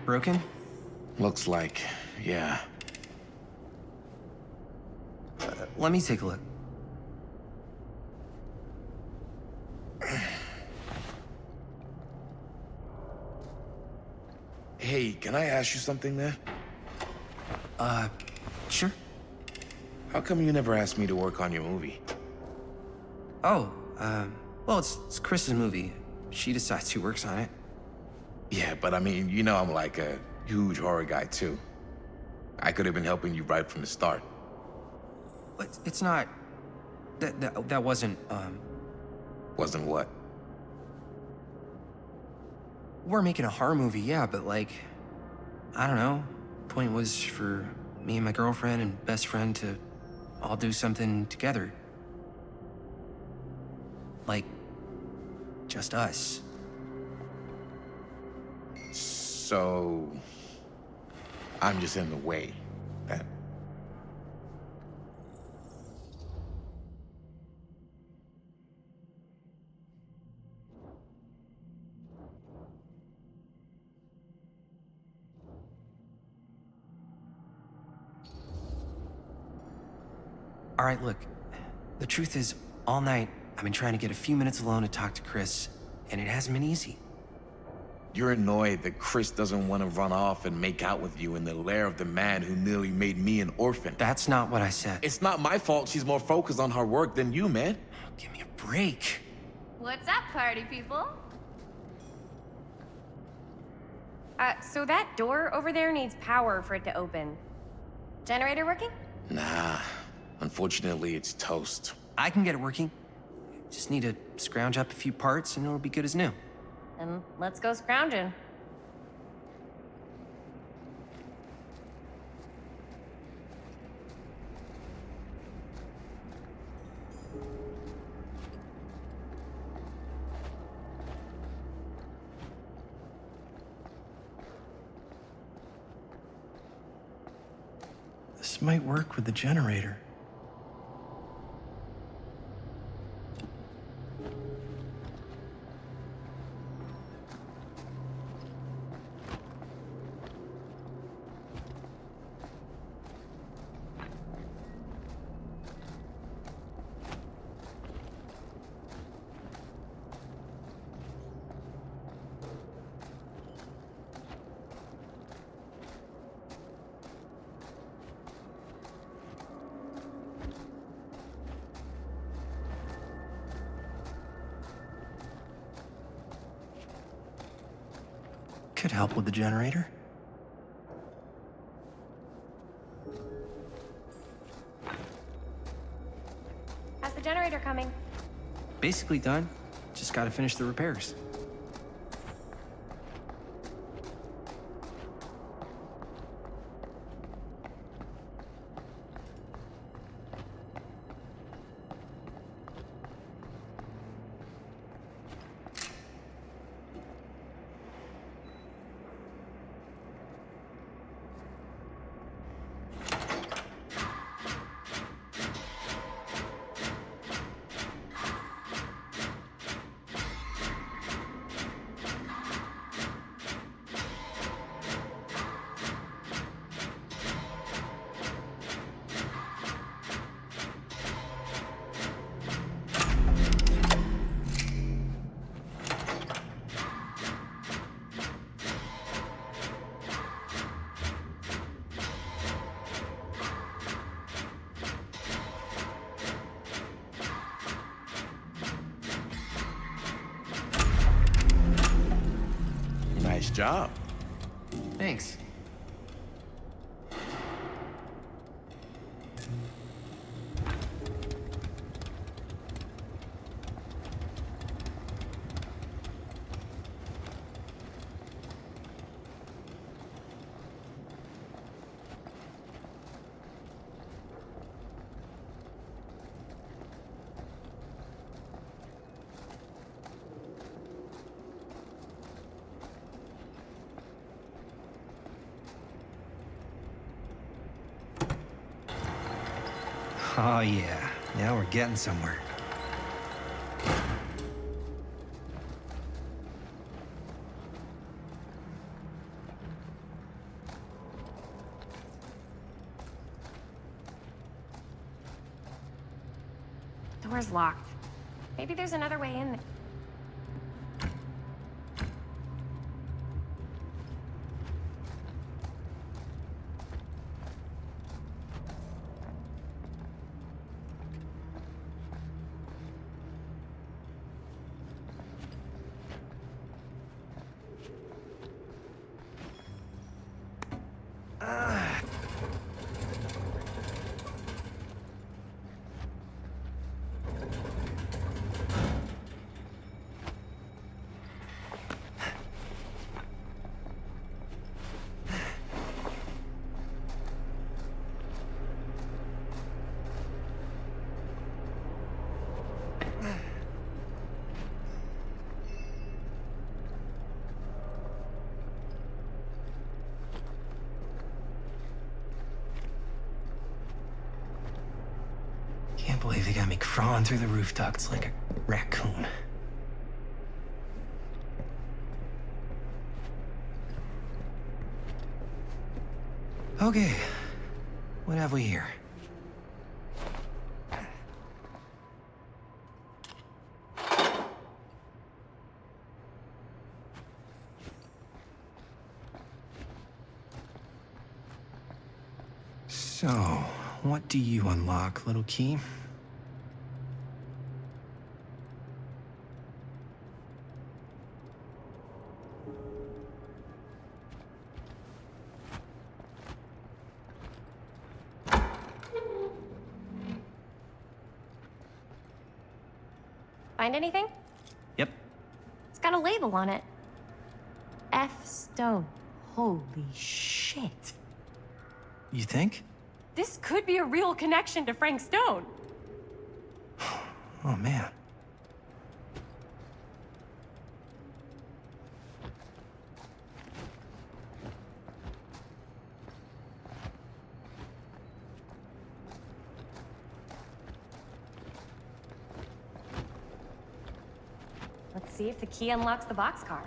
Broken? Looks like, yeah. Let me take a look. Hey, can I ask you something, man? Sure. How come you never asked me to work on your movie? Oh, well, it's Chris's movie. She decides who works on it. Yeah, but I mean, you know I'm like a huge horror guy, too. I could have been helping you right from the start. But it's not... That wasn't, Wasn't what? We're making a horror movie, yeah, but like... I don't know. Point was for me and my girlfriend and best friend to all do something together. Like... just us. So... I'm just in the way, then. All right, look. The truth is, all night, I've been trying to get a few minutes alone to talk to Chris, and it hasn't been easy. You're annoyed that Chris doesn't want to run off and make out with you in the lair of the man who nearly made me an orphan. That's not what I said. It's not my fault she's more focused on her work than you, man. Give me a break. What's up, party people? So that door over there needs power for it to open. Generator working? Nah. Unfortunately, it's toast. I can get it working. Just need to scrounge up a few parts and it'll be good as new. Then let's go scrounging. This might work with the generator. Could help with the generator. How's the generator coming? Basically done. Just gotta finish the repairs. Nice job. Thanks. Oh yeah, now we're getting somewhere. Door's locked. Maybe there's another way in there. Can't believe they got me crawling through the roof ducts like a raccoon. Okay, what have we here? So, what do you unlock, little key? Find anything? Yep. It's got a label on it. F. Stone. Holy shit. You think? This could be a real connection to Frank Stone. Oh, man. Let's see if the key unlocks the boxcar.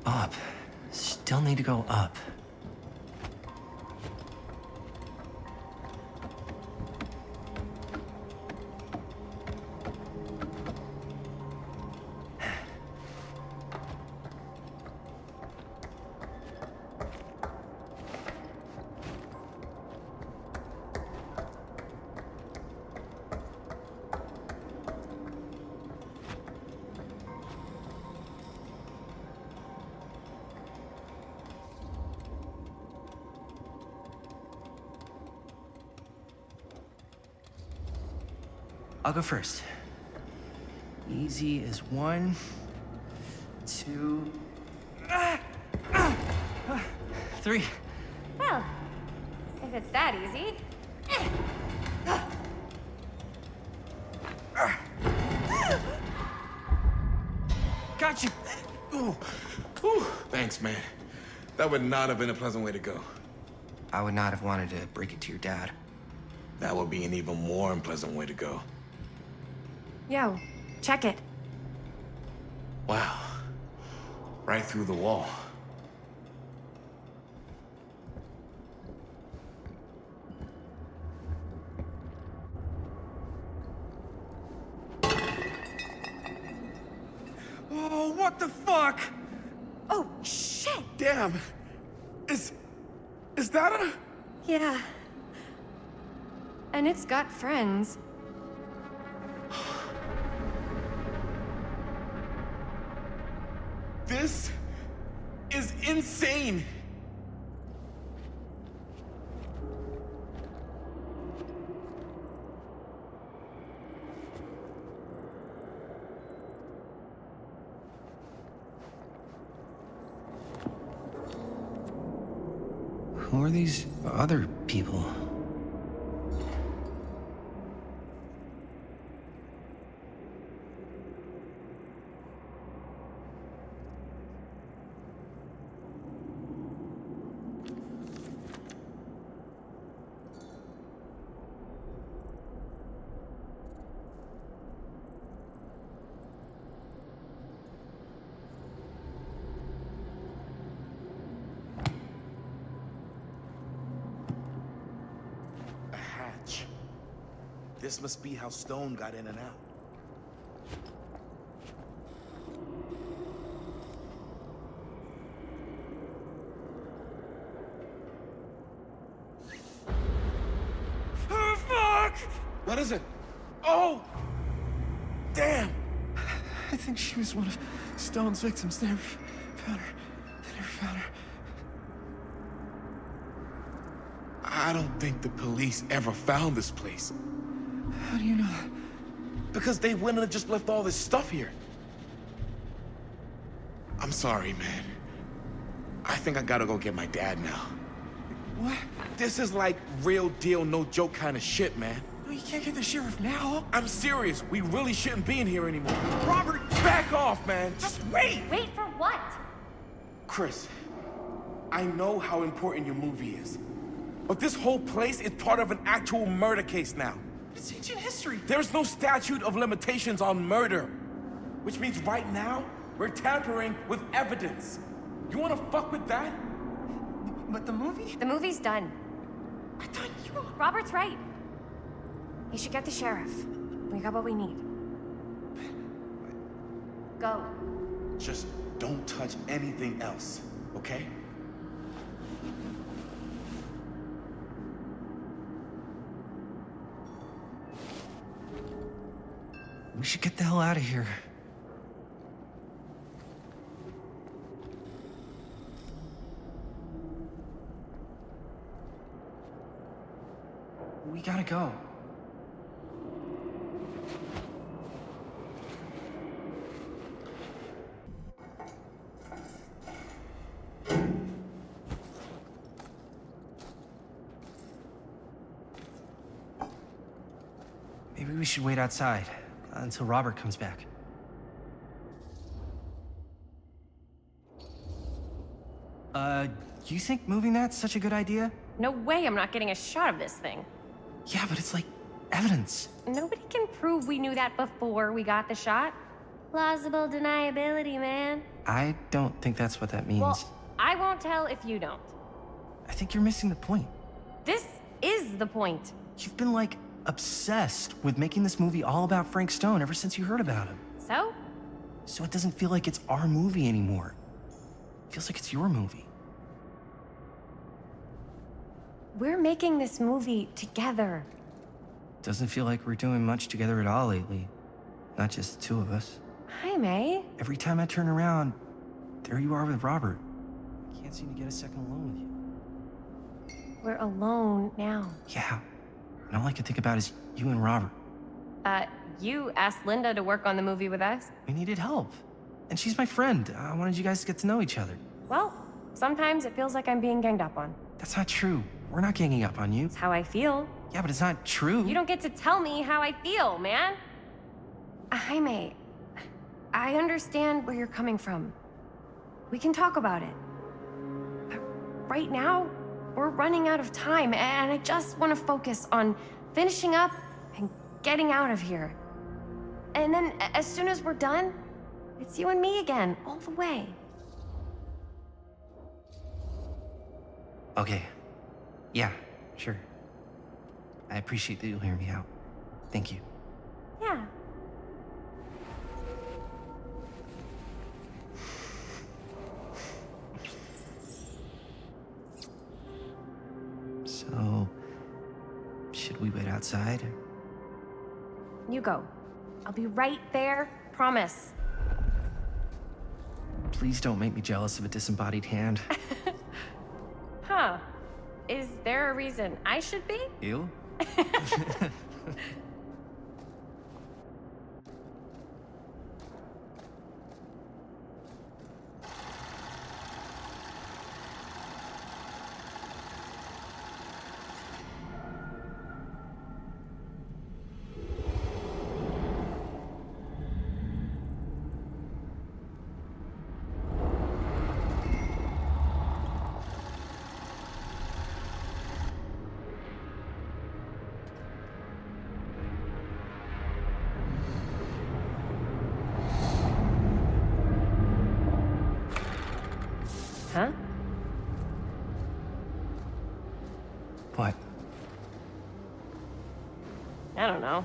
Up. Still need to go up. I'll go first. Easy as 1, 2, 3. Well, if it's that easy. Got you! Ooh. Ooh. Thanks, man. That would not have been a pleasant way to go. I would not have wanted to break it to your dad. That would be an even more unpleasant way to go. Yo, check it. Wow. Right through the wall. Oh, what the fuck? Oh, shit! Damn. Is that a... Yeah. And it's got friends. This is insane. Who are these other people? A hatch. This must be how Stone got in and out. Oh, fuck! What is it? Oh! Damn! I think she was one of Stone's victims. They never found her. They never found her. I don't think the police ever found this place. How do you know that? Because they wouldn't have just left all this stuff here. I'm sorry, man. I think I gotta go get my dad now. What? This is like real deal, no joke kind of shit, man. No, you can't get the sheriff now. I'm serious. We really shouldn't be in here anymore. Robert, Back off, man. just wait! Wait for what? Chris, I know how important your movie is. But this whole place is part of an actual murder case now. It's ancient history. There's no statute of limitations on murder. Which means right now, we're tampering with evidence. You wanna fuck with that? But the movie? The movie's done. I thought you... Robert's right. You should get the sheriff. We got what we need. Go. Just don't touch anything else, okay? We should get the hell out of here. We gotta go. Maybe we should wait outside until Robert comes back. You think moving that's such a good idea? No way I'm not getting a shot of this thing. Yeah, but it's like evidence. Nobody can prove we knew that before we got the shot. Plausible deniability, man. I don't think that's what that means. Well, I won't tell if you don't. I think you're missing the point. This is the point. You've been like obsessed with making this movie all about Frank Stone ever since you heard about him. So? So it doesn't feel like it's our movie anymore. It feels like it's your movie. We're making this movie together. Doesn't feel like we're doing much together at all lately. Not just the two of us. Hi, May. Every time I turn around, there you are with Robert. I can't seem to get a second alone with you. We're alone now. Yeah. And all I can think about is you and Robert. You asked Linda to work on the movie with us? We needed help. And she's my friend. I wanted you guys to get to know each other. Well, sometimes it feels like I'm being ganged up on. That's not true. We're not ganging up on you. It's how I feel. Yeah, but it's not true. You don't get to tell me how I feel, man. Jaime, I understand where you're coming from. We can talk about it. But right now, we're running out of time, and I just want to focus on finishing up and getting out of here. And then, as soon as we're done, it's you and me again, all the way. Okay. Yeah, sure. I appreciate that you'll hear me out. Thank you. Yeah. So, should we wait outside? You go. I'll be right there, promise. Please don't make me jealous of a disembodied hand. Huh. Is there a reason I should be? You? Huh? What? I don't know.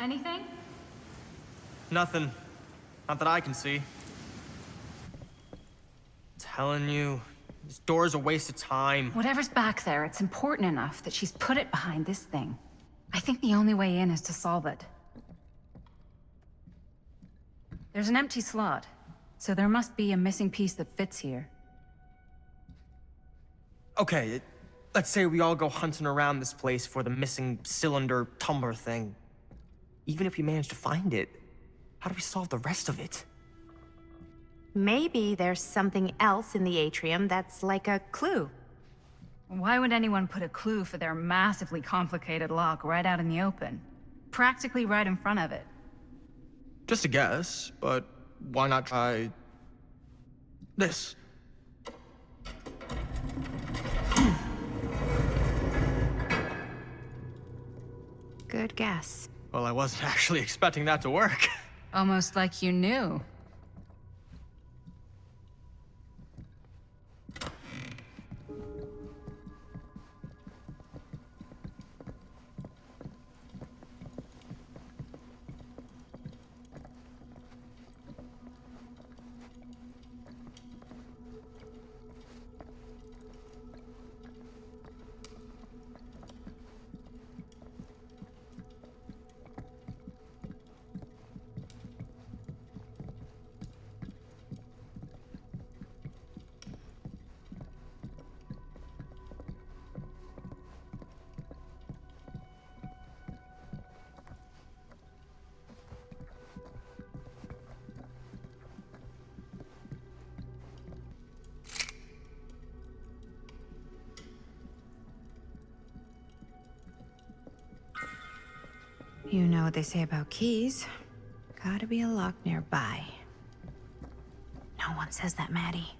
Anything? Nothing. Not that I can see. Telling you, this door's a waste of time. Whatever's back there, it's important enough that she's put it behind this thing. I think the only way in is to solve it. There's an empty slot, so there must be a missing piece that fits here. Okay, let's say we all go hunting around this place for the missing cylinder tumbler thing. Even if we manage to find it, how do we solve the rest of it? Maybe there's something else in the atrium that's like a clue. Why would anyone put a clue for their massively complicated lock right out in the open? Practically right in front of it. Just a guess, but why not try this? Good guess. Well, I wasn't actually expecting that to work. Almost like you knew. You know what they say about keys. Gotta be a lock nearby. No one says that, Maddie.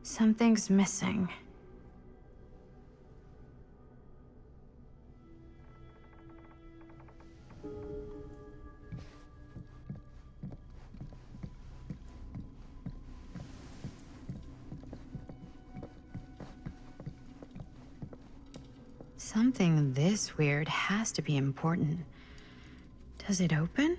Something's missing. Something this weird has to be important. Does it open?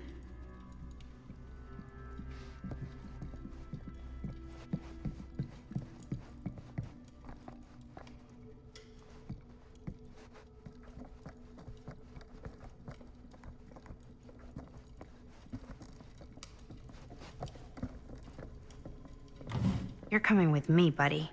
You're coming with me, buddy.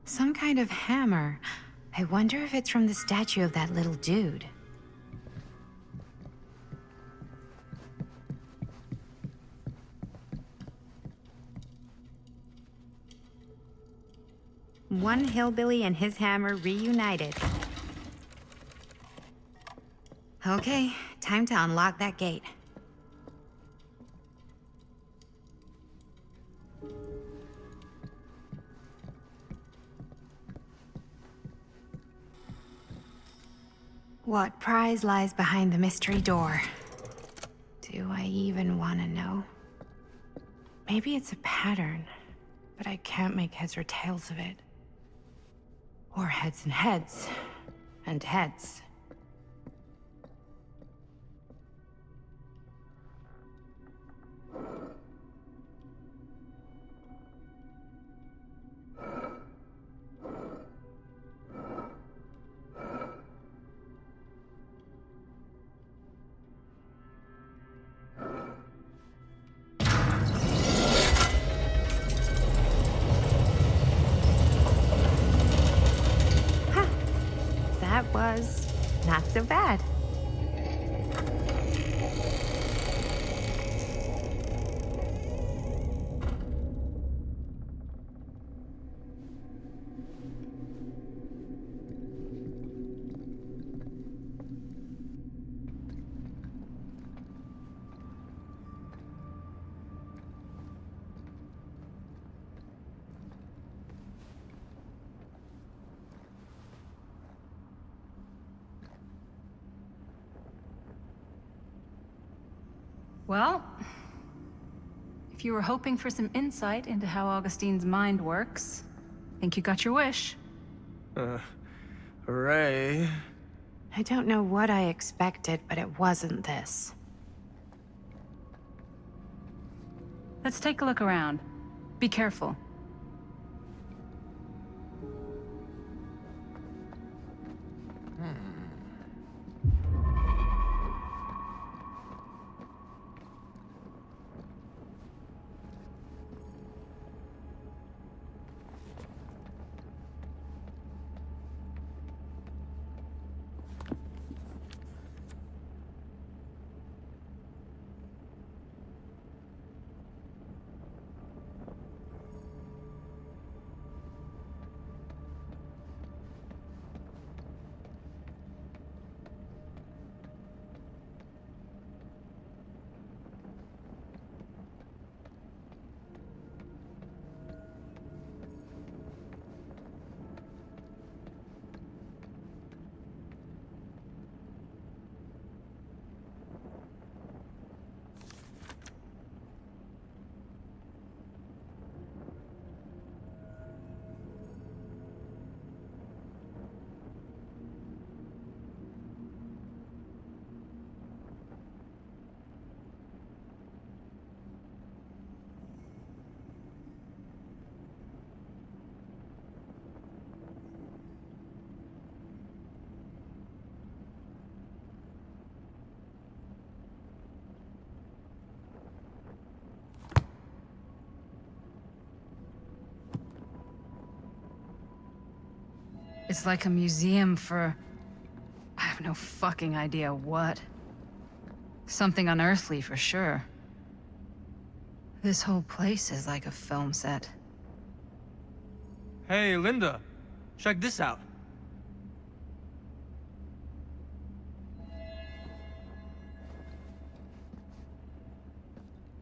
Some kind of hammer. I wonder if it's from the statue of that little dude. One hillbilly and his hammer reunited. Okay, time to unlock that gate. What prize lies behind the mystery door? Do I even want to know? Maybe it's a pattern, but I can't make heads or tails of it. Or heads and heads. And heads. That was not so bad. Well, if you were hoping for some insight into how Augustine's mind works, I think you got your wish. Hooray. I don't know what I expected, but it wasn't this. Let's take a look around. Be careful. It's like a museum for... I have no fucking idea what. Something unearthly for sure. This whole place is like a film set. Hey, Linda. Check this out.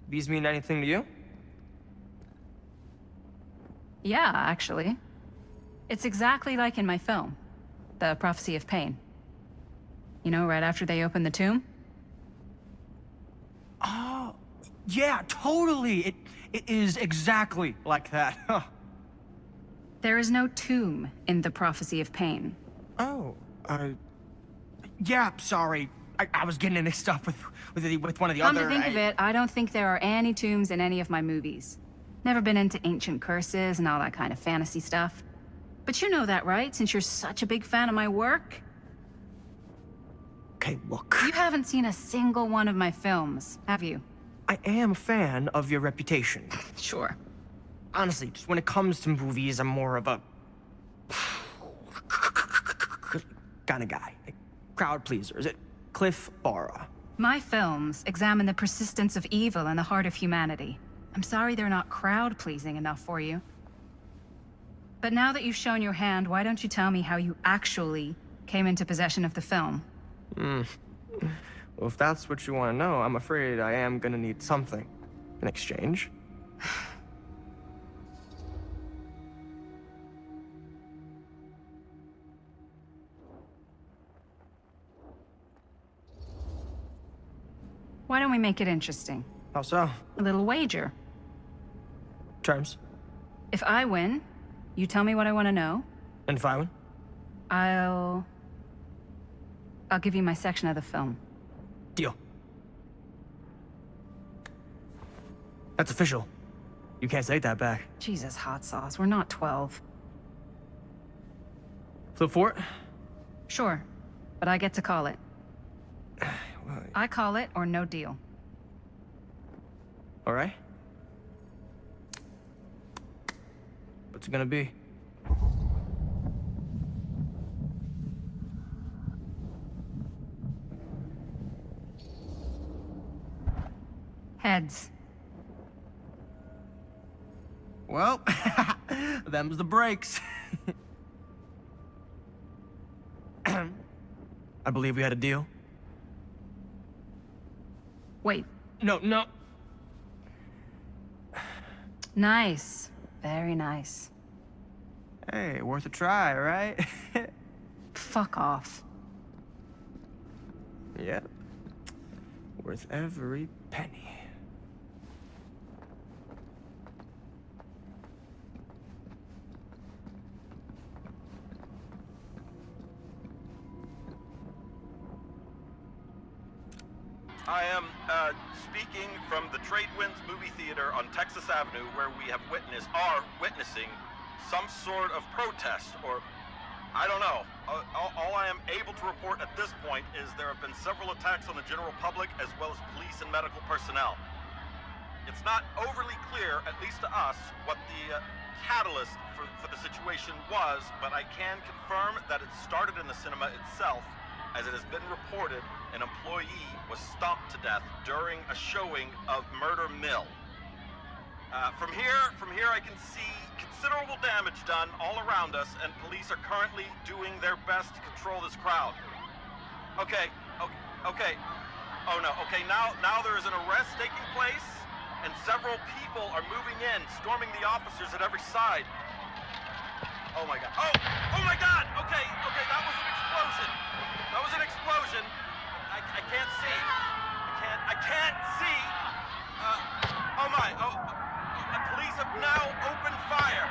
These mean anything to you? Yeah, actually. It's exactly like in my film, The Prophecy of Pain. You know, right after they open the tomb? Oh, yeah, totally. It is exactly like that. Huh. There is no tomb in The Prophecy of Pain. Oh, yeah, sorry. I was getting mixed up with one of the Come other... to think of it, I don't think there are any tombs in any of my movies. Never been into ancient curses and all that kind of fantasy stuff. But you know that, right? Since you're such a big fan of my work? Okay, look. You haven't seen a single one of my films, have you? I am a fan of your reputation. Sure. Honestly, just when it comes to movies, I'm more of a... kind of guy. Like, crowd pleaser. Is it Cliff Barra? My films examine the persistence of evil in the heart of humanity. I'm sorry they're not crowd-pleasing enough for you. But now that you've shown your hand, why don't you tell me how you actually came into possession of the film? Well, if that's what you want to know, I'm afraid I am gonna need something in exchange. Why don't we make it interesting? How so? A little wager. Terms? If I win, you tell me what I want to know. And if I win? I'll I'll give you my section of the film. Deal. That's official. You can't take that back. Jesus, hot sauce. We're not 12. Flip for it? Sure, but I get to call it. I call it or no deal. All right. What's it gonna be? Heads. Well, them's the breaks. I believe we had a deal. Wait. No. Nice. Very nice. Hey, worth a try, right? Fuck off. Yep. Worth every penny. I am speaking from the Tradewinds Movie Theater on Texas Avenue, where we are witnessing some sort of protest, or I don't know. All I am able to report at this point is there have been several attacks on the general public as well as police and medical personnel. It's not overly clear, at least to us, what the catalyst for the situation was, but I can confirm that it started in the cinema itself. As it has been reported, an employee was stomped to death during a showing of Murder Mill. From here I can see considerable damage done all around us, and police are currently doing their best to control this crowd. Okay. Oh no, okay, now there is an arrest taking place, and several people are moving in, storming the officers at every side. Oh my god. Oh my god! Okay, that was an explosion. That was an explosion. I can't see. I can't see. Police have now opened fire.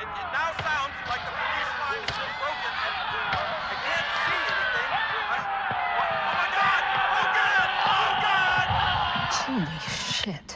It now sounds like the police line has been broken, and I can't see anything. Oh my god! Oh god! Holy shit.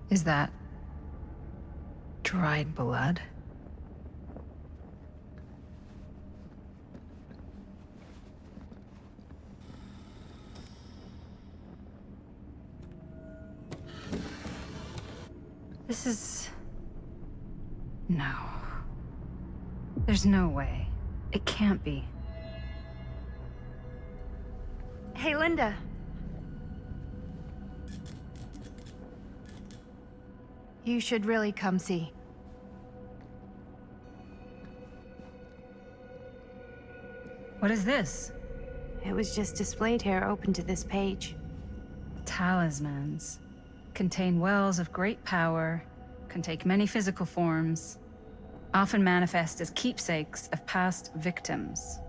Is that dried blood? This is... No. There's no way. It can't be. Hey, Linda. You should really come see. What is this? It was just displayed here, open to this page. Talismans. Contain wells of great power, can take many physical forms, often manifest as keepsakes of past victims.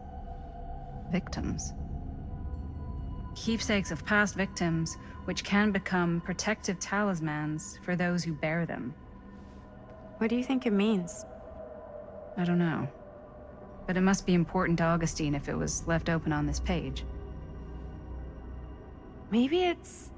Victims? Keepsakes of past victims, which can become protective talismans for those who bear them. What do you think it means? I don't know. But it must be important to Augustine if it was left open on this page. Maybe it's...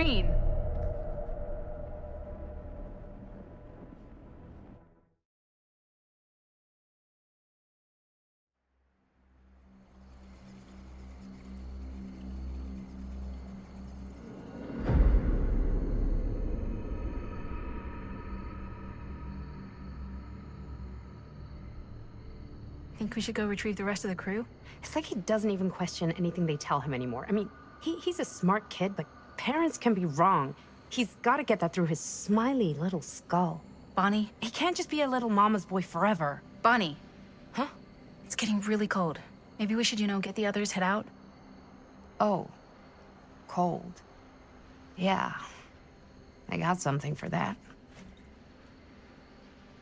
screen. Think we should go retrieve the rest of the crew? It's like he doesn't even question anything they tell him anymore. I mean, he's a smart kid, but parents can be wrong. He's got to get that through his smiley little skull. Bonnie? He can't just be a little mama's boy forever. Bonnie. Huh? It's getting really cold. Maybe we should, get the others, head out? Oh. Cold. Yeah. I got something for that.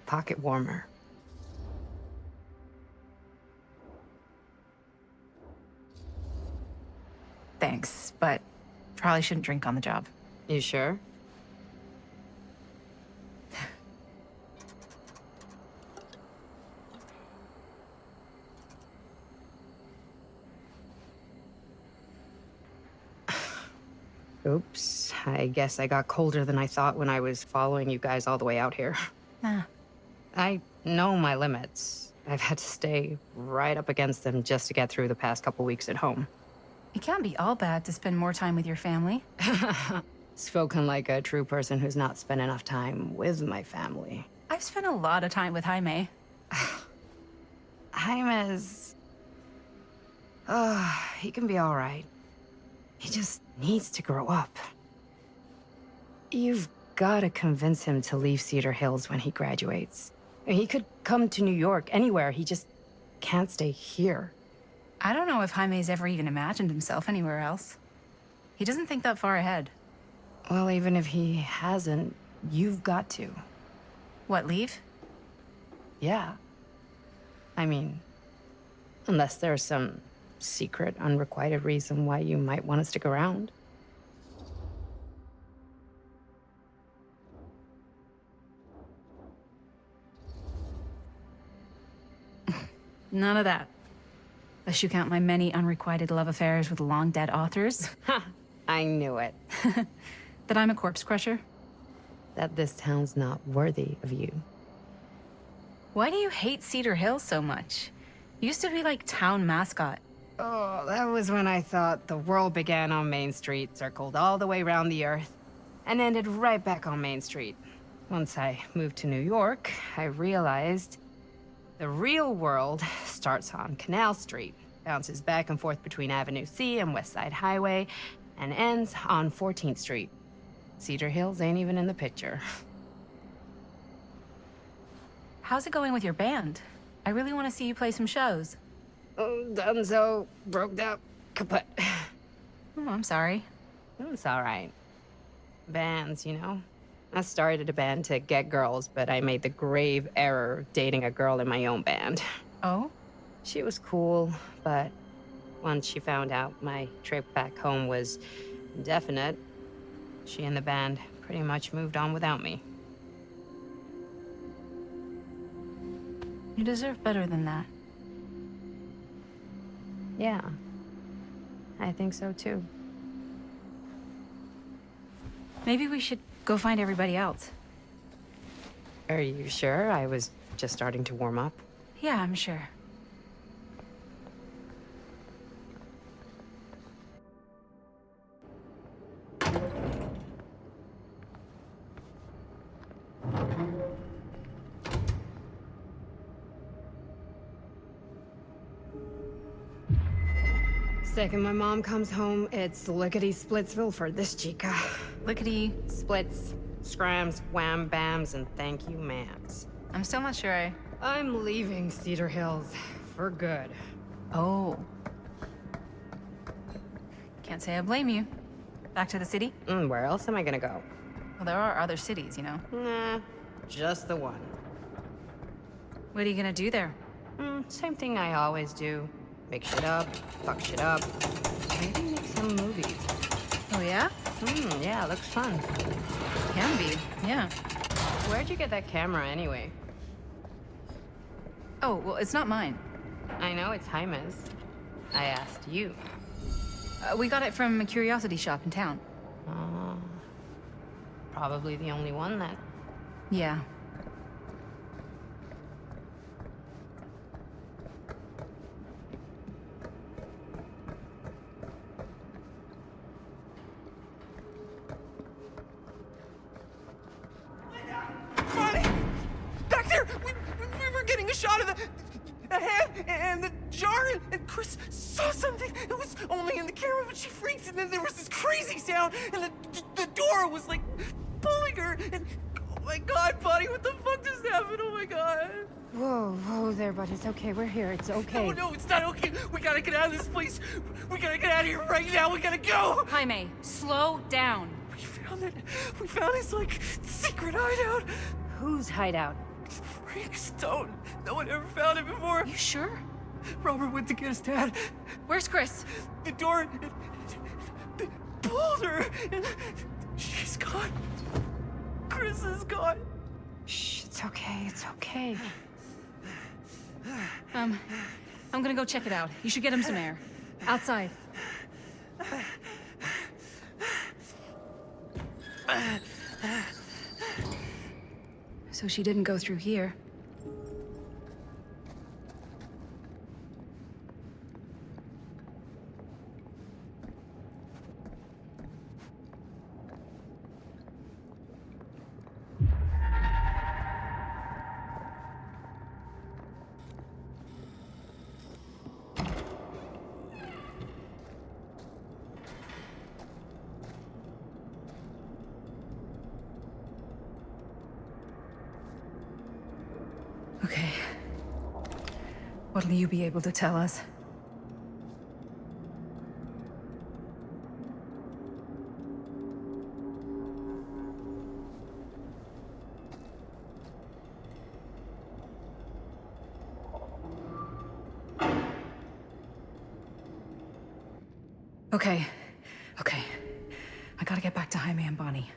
Pocket warmer. Thanks, but probably shouldn't drink on the job. You sure? Oops. I guess I got colder than I thought when I was following you guys all the way out here. Nah. I know my limits. I've had to stay right up against them just to get through the past couple weeks at home. It can't be all bad to spend more time with your family. Spoken like a true person who's not spent enough time with my family. I've spent a lot of time with Jaime. Jaime's... he can be all right. He just needs to grow up. You've got to convince him to leave Cedar Hills when he graduates. He could come to New York, anywhere. He just can't stay here. I don't know if Jaime's ever even imagined himself anywhere else. He doesn't think that far ahead. Well, even if he hasn't, you've got to. What, leave? Yeah. I mean, unless there's some secret, unrequited reason why you might want to stick around. None of that. Unless you count my many unrequited love affairs with long-dead authors. Ha! I knew it. That I'm a corpse crusher. That this town's not worthy of you. Why do you hate Cedar Hills so much? You used to be like town mascot. Oh, that was when I thought the world began on Main Street, circled all the way around the earth, and ended right back on Main Street. Once I moved to New York, I realized the real world starts on Canal Street, bounces back and forth between Avenue C and West Side Highway, and ends on 14th Street. Cedar Hills ain't even in the picture. How's it going with your band? I really want to see you play some shows. Oh, donezo, broke up, kaput. Oh, I'm sorry. It's all right. Bands, you know? I started a band to get girls, but I made the grave error of dating a girl in my own band. Oh? She was cool, but once she found out my trip back home was indefinite, she and the band pretty much moved on without me. You deserve better than that. Yeah. I think so too. Maybe we should go find everybody else. Are you sure? I was just starting to warm up. Yeah, I'm sure. Second my mom comes home, it's lickety-splitsville for this chica. Lickety... Splits, scrams, wham bams, and thank you ma'ams. I'm still not sure I'm leaving Cedar Hills for good. Oh. Can't say I blame you. Back to the city? Where else am I gonna go? Well, there are other cities, you know. Nah, just the one. What are you gonna do there? Same thing I always do. Make shit up, fuck shit up. Maybe make some movies. Oh, yeah? Yeah, looks fun. Can be, yeah. Where'd you get that camera anyway? Oh, well, it's not mine. I know it's Jaime's. I asked you. We got it from a curiosity shop in town. Probably the only one then. Yeah. Bonnie! Back there! We were getting a shot of the head and the jar, and Chris saw something. It was only in the camera, but she freaked, and then there was this crazy sound, and the door was like pulling her, and oh my god, Bonnie, what the fuck just happened? Oh my god. Whoa there, buddy. It's okay. We're here. It's okay. No, it's not okay. We gotta get out of this place. We gotta get out of here right now. We gotta go. Jaime, slow down. We found his, like, secret hideout. Whose hideout? Frank Stone. No one ever found it before. You sure? Robert went to get his dad. Where's Chris? The door pulled her, and she's gone. Chris is gone. Shh, it's okay. It's okay. I'm gonna go check it out. You should get him some air. Outside. So she didn't go through here. Okay. What'll you be able to tell us? Okay. I gotta get back to Jaime and Bonnie.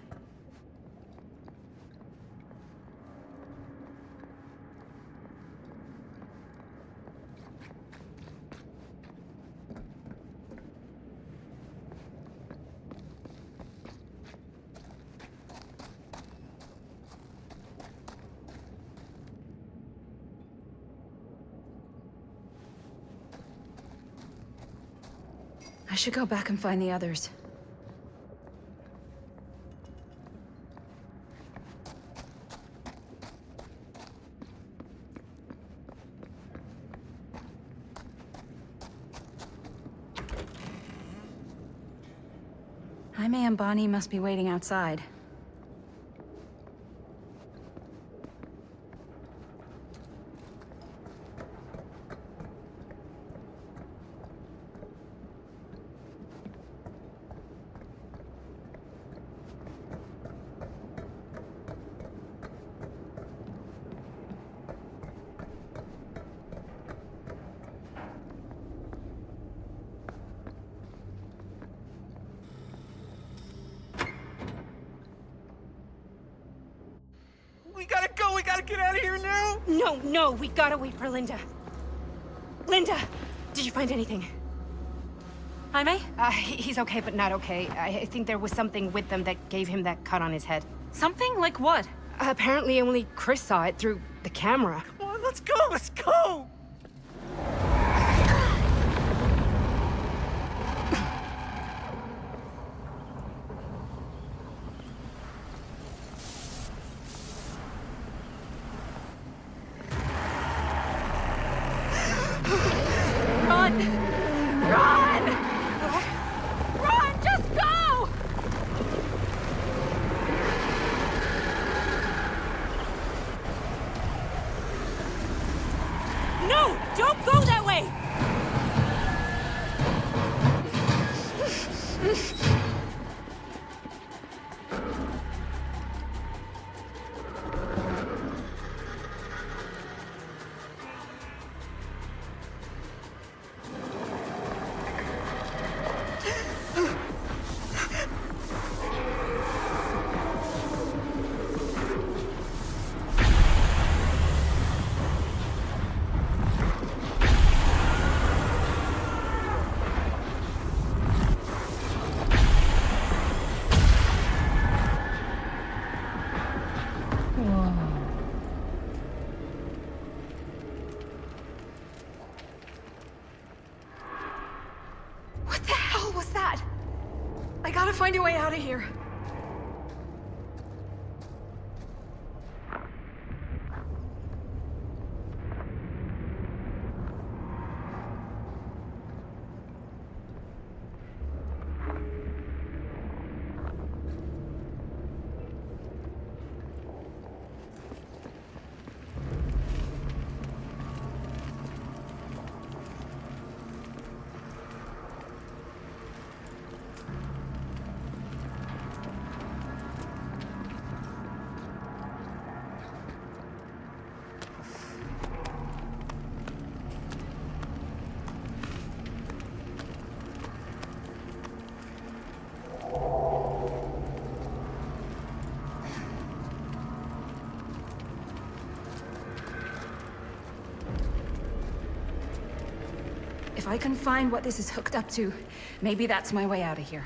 I should go back and find the others. Jaime and Bonnie must be waiting outside. We gotta go. We gotta get out of here now. No, we gotta wait for Linda. Linda, did you find anything? Jaime? He's okay, but not okay. I think there was something with them that gave him that cut on his head. Something? Like what? Apparently only Chris saw it through the camera. Come on, let's go. Let's go. Run! Just go! No! Don't go that way! find a way out of here. If I can find what this is hooked up to, maybe that's my way out of here.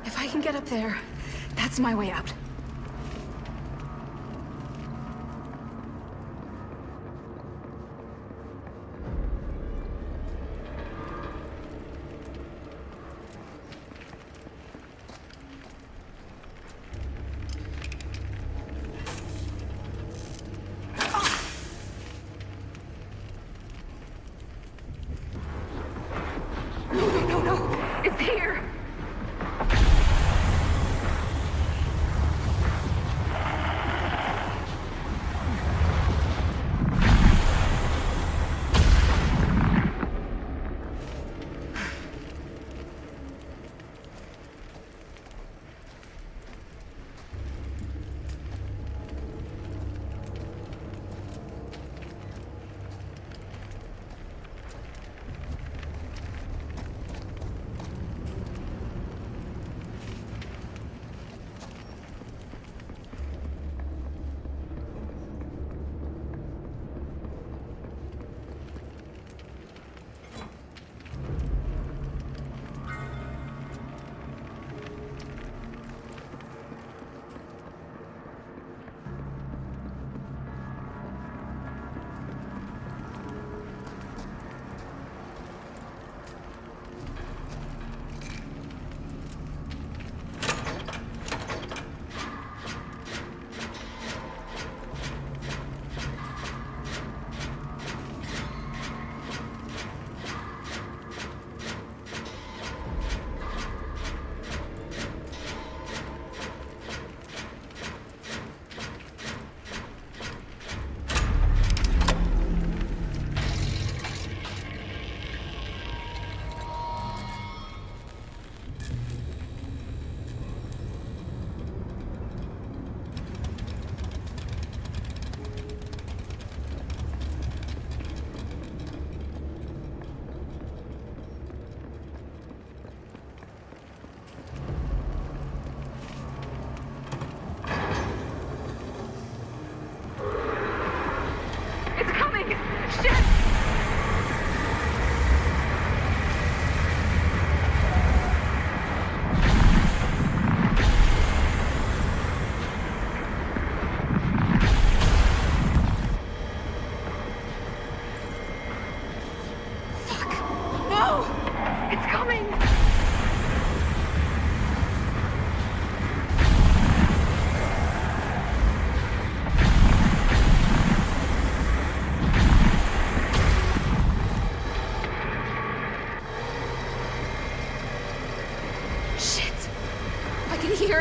If I can get up there, that's my way out. No, it's here!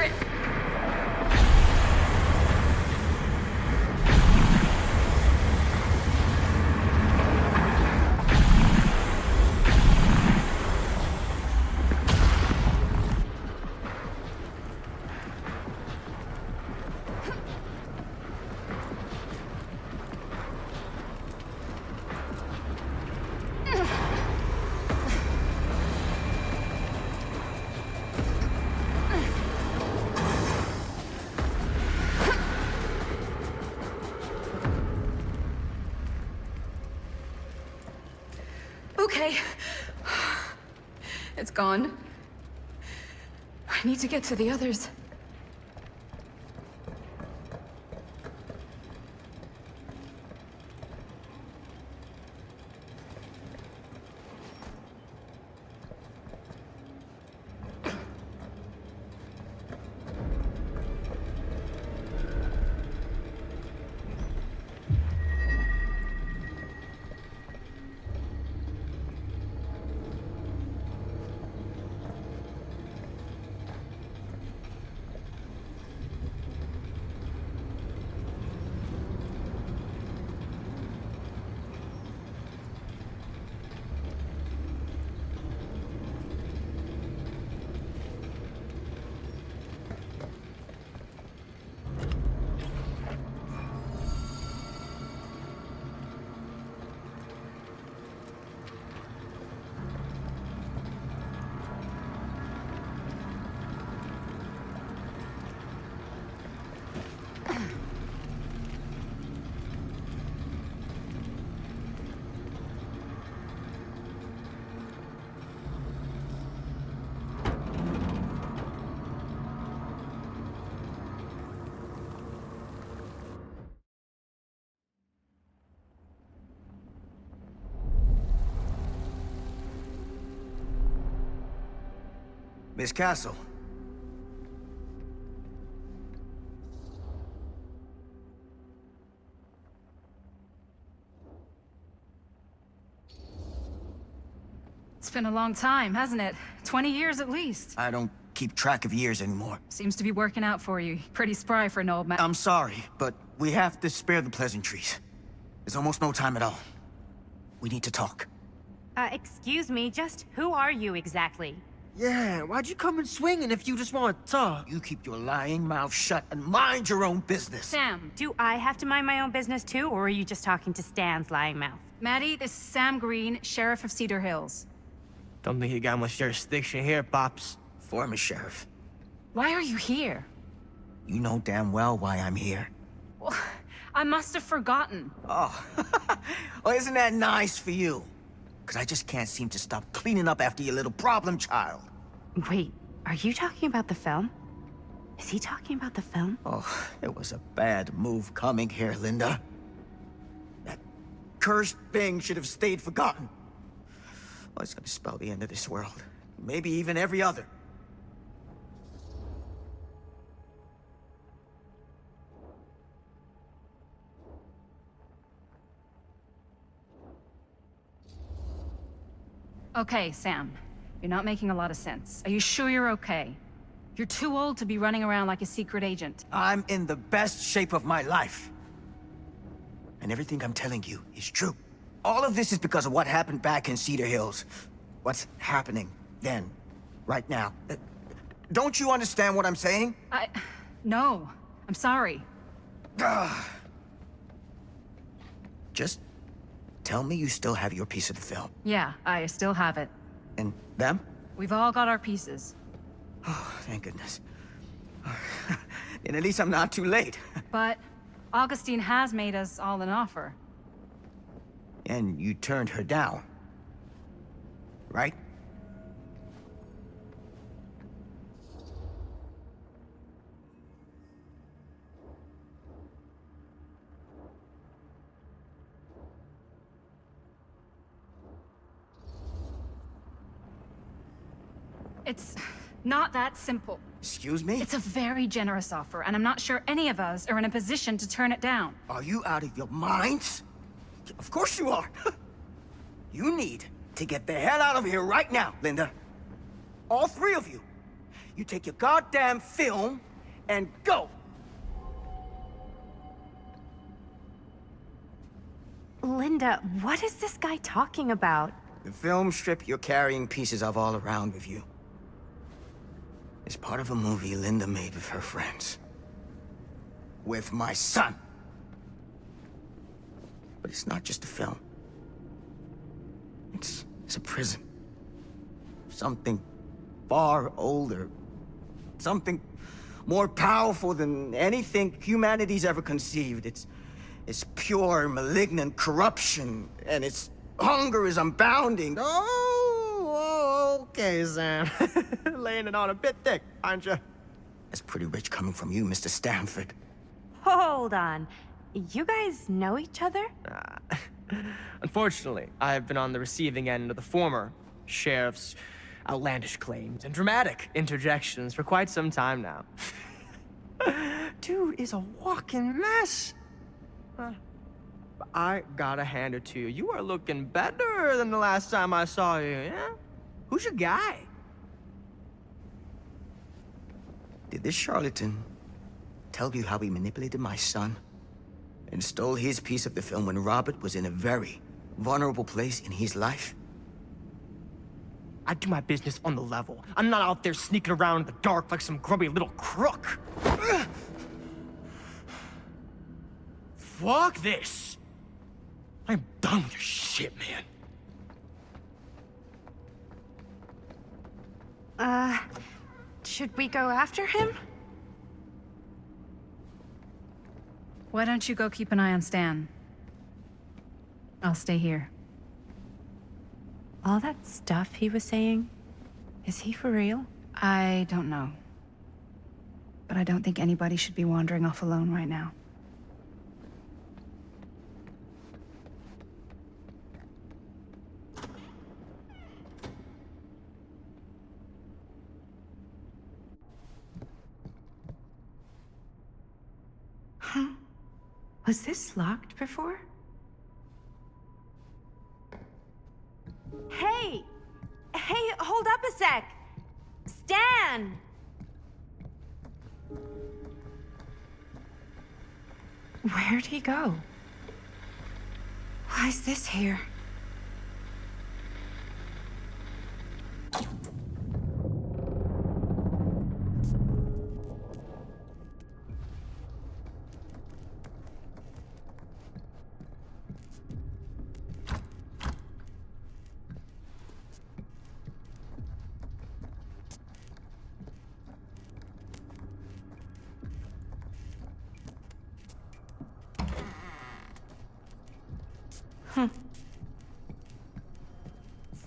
it! Okay. It's gone. I need to get to the others. Miss Castle. It's been a long time, hasn't it? 20 years at least. I don't keep track of years anymore. Seems to be working out for you. Pretty spry for an old man. I'm sorry, but we have to spare the pleasantries. There's almost no time at all. We need to talk. Excuse me, just who are you exactly? Yeah, why'd you come in swinging if you just want to talk? You keep your lying mouth shut and mind your own business. Sam. Do I have to mind my own business too, or are you just talking to Stan's lying mouth? Maddie, this is Sam Green, Sheriff of Cedar Hills. Don't think you got much jurisdiction here, Pops. Former sheriff. Why are you here? You know damn well why I'm here. Well, I must have forgotten. Oh, well, isn't that nice for you? Because I just can't seem to stop cleaning up after your little problem child. Wait, are you talking about the film? Is he talking about the film? Oh, it was a bad move coming here, Linda. That cursed thing should have stayed forgotten. Well, it's gonna spell the end of this world. Maybe even every other. Okay, Sam. You're not making a lot of sense. Are you sure you're okay? You're too old to be running around like a secret agent. I'm in the best shape of my life. And everything I'm telling you is true. All of this is because of what happened back in Cedar Hills. What's happening then, right now. Don't you understand what I'm saying? No. I'm sorry. Just tell me you still have your piece of the film. Yeah, I still have it. And them? We've all got our pieces. Oh, thank goodness. And at least I'm not too late. But Augustine has made us all an offer. And you turned her down, right? It's not that simple. Excuse me? It's a very generous offer, and I'm not sure any of us are in a position to turn it down. Are you out of your minds? Of course you are. You need to get the hell out of here right now, Linda. All three of you. you take your goddamn film and go. Linda, what is this guy talking about? The film strip you're carrying pieces of all around with you is part of a movie Linda made with her friends. With my son. But it's not just a film. It's a prison. Something far older. Something more powerful than anything humanity's ever conceived. It's pure, malignant corruption, and its hunger is unbounding. Oh, okay, Sam. Laying it on a bit thick, aren't you? That's pretty rich coming from you, Mr. Stanford. Hold on. You guys know each other? Unfortunately, I've been on the receiving end of the former sheriff's outlandish claims and dramatic interjections for quite some time now. Dude is a walking mess. I gotta hand it to you. You are looking better than the last time I saw you, yeah? Who's your guy? Did this charlatan tell you how he manipulated my son and stole his piece of the film when Robert was in a very vulnerable place in his life? I do my business on the level. I'm not out there sneaking around in the dark like some grubby little crook. Fuck this. I'm done with your shit, man. Should we go after him? Why don't you go keep an eye on Stan? I'll stay here. All that stuff he was saying, is he for real? I don't know. But I don't think anybody should be wandering off alone right now. Huh? Was this locked before? Hey! Hey, hold up a sec! Stan! Where'd he go? Why is this here?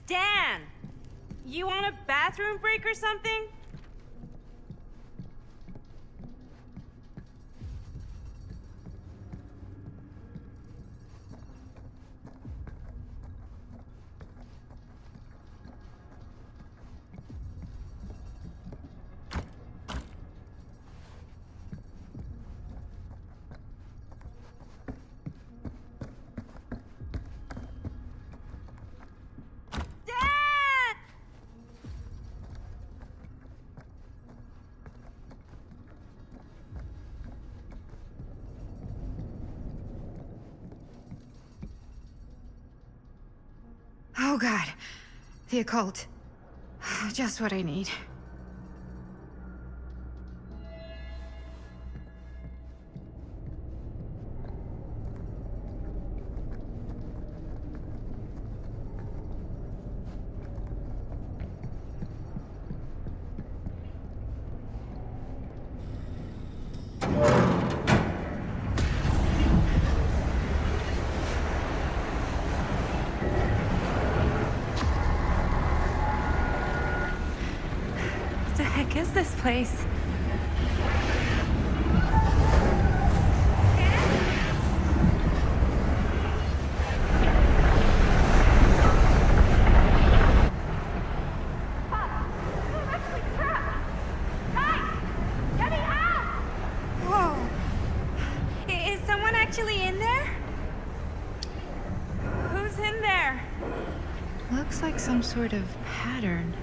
Stan! You want a bathroom break or something? Oh god. The occult. Just what I need. What the heck is this place? Whoa. Is someone actually in there? Who's in there? Looks like some sort of pattern.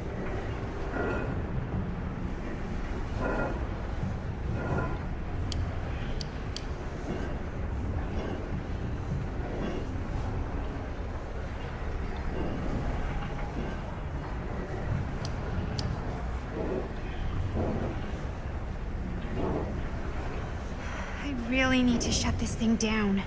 really need to shut this thing down.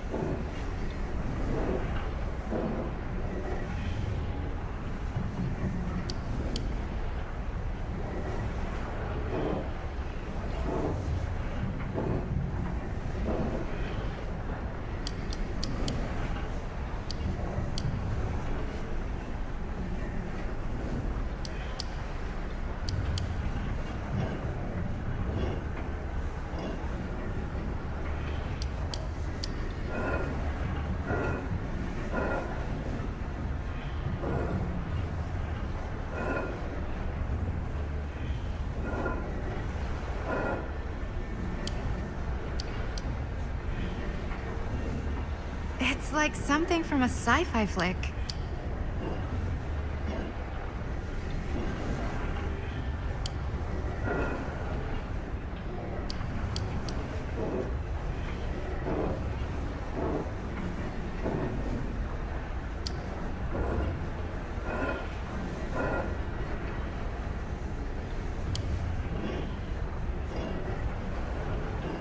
It's like something from a sci-fi flick.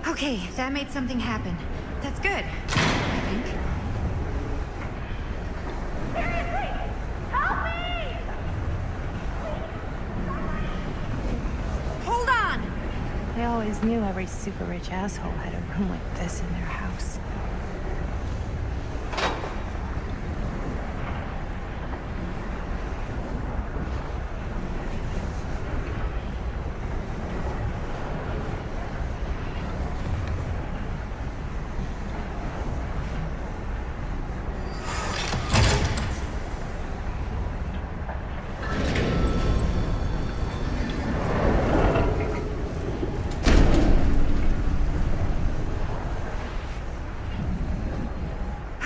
Okay, that made something happen. That's good, I think. Hold on! I always knew every super rich asshole had a room like this in their house.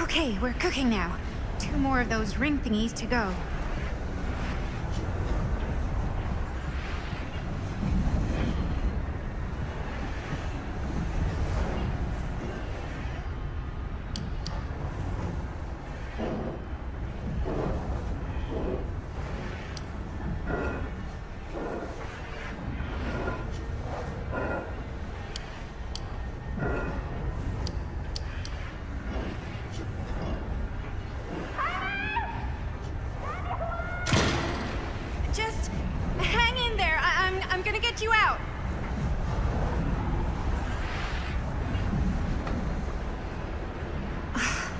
Okay, we're cooking now. 2 more of those ring thingies to go. Just hang in there. I'm gonna get you out.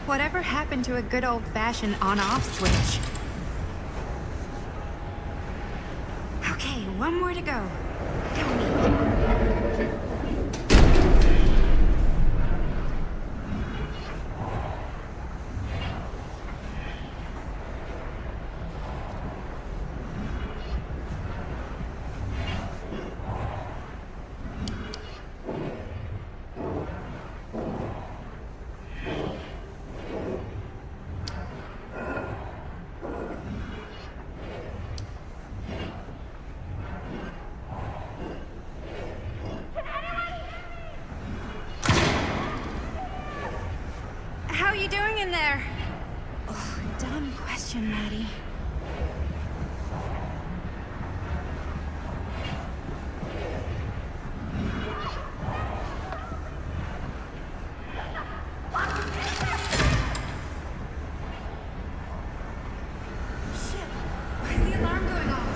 Whatever happened to a good old-fashioned on-off switch? Okay, 1 more to go. Go me. How you doing in there? Oh, dumb question, Maddie. Shit, why is the alarm going off?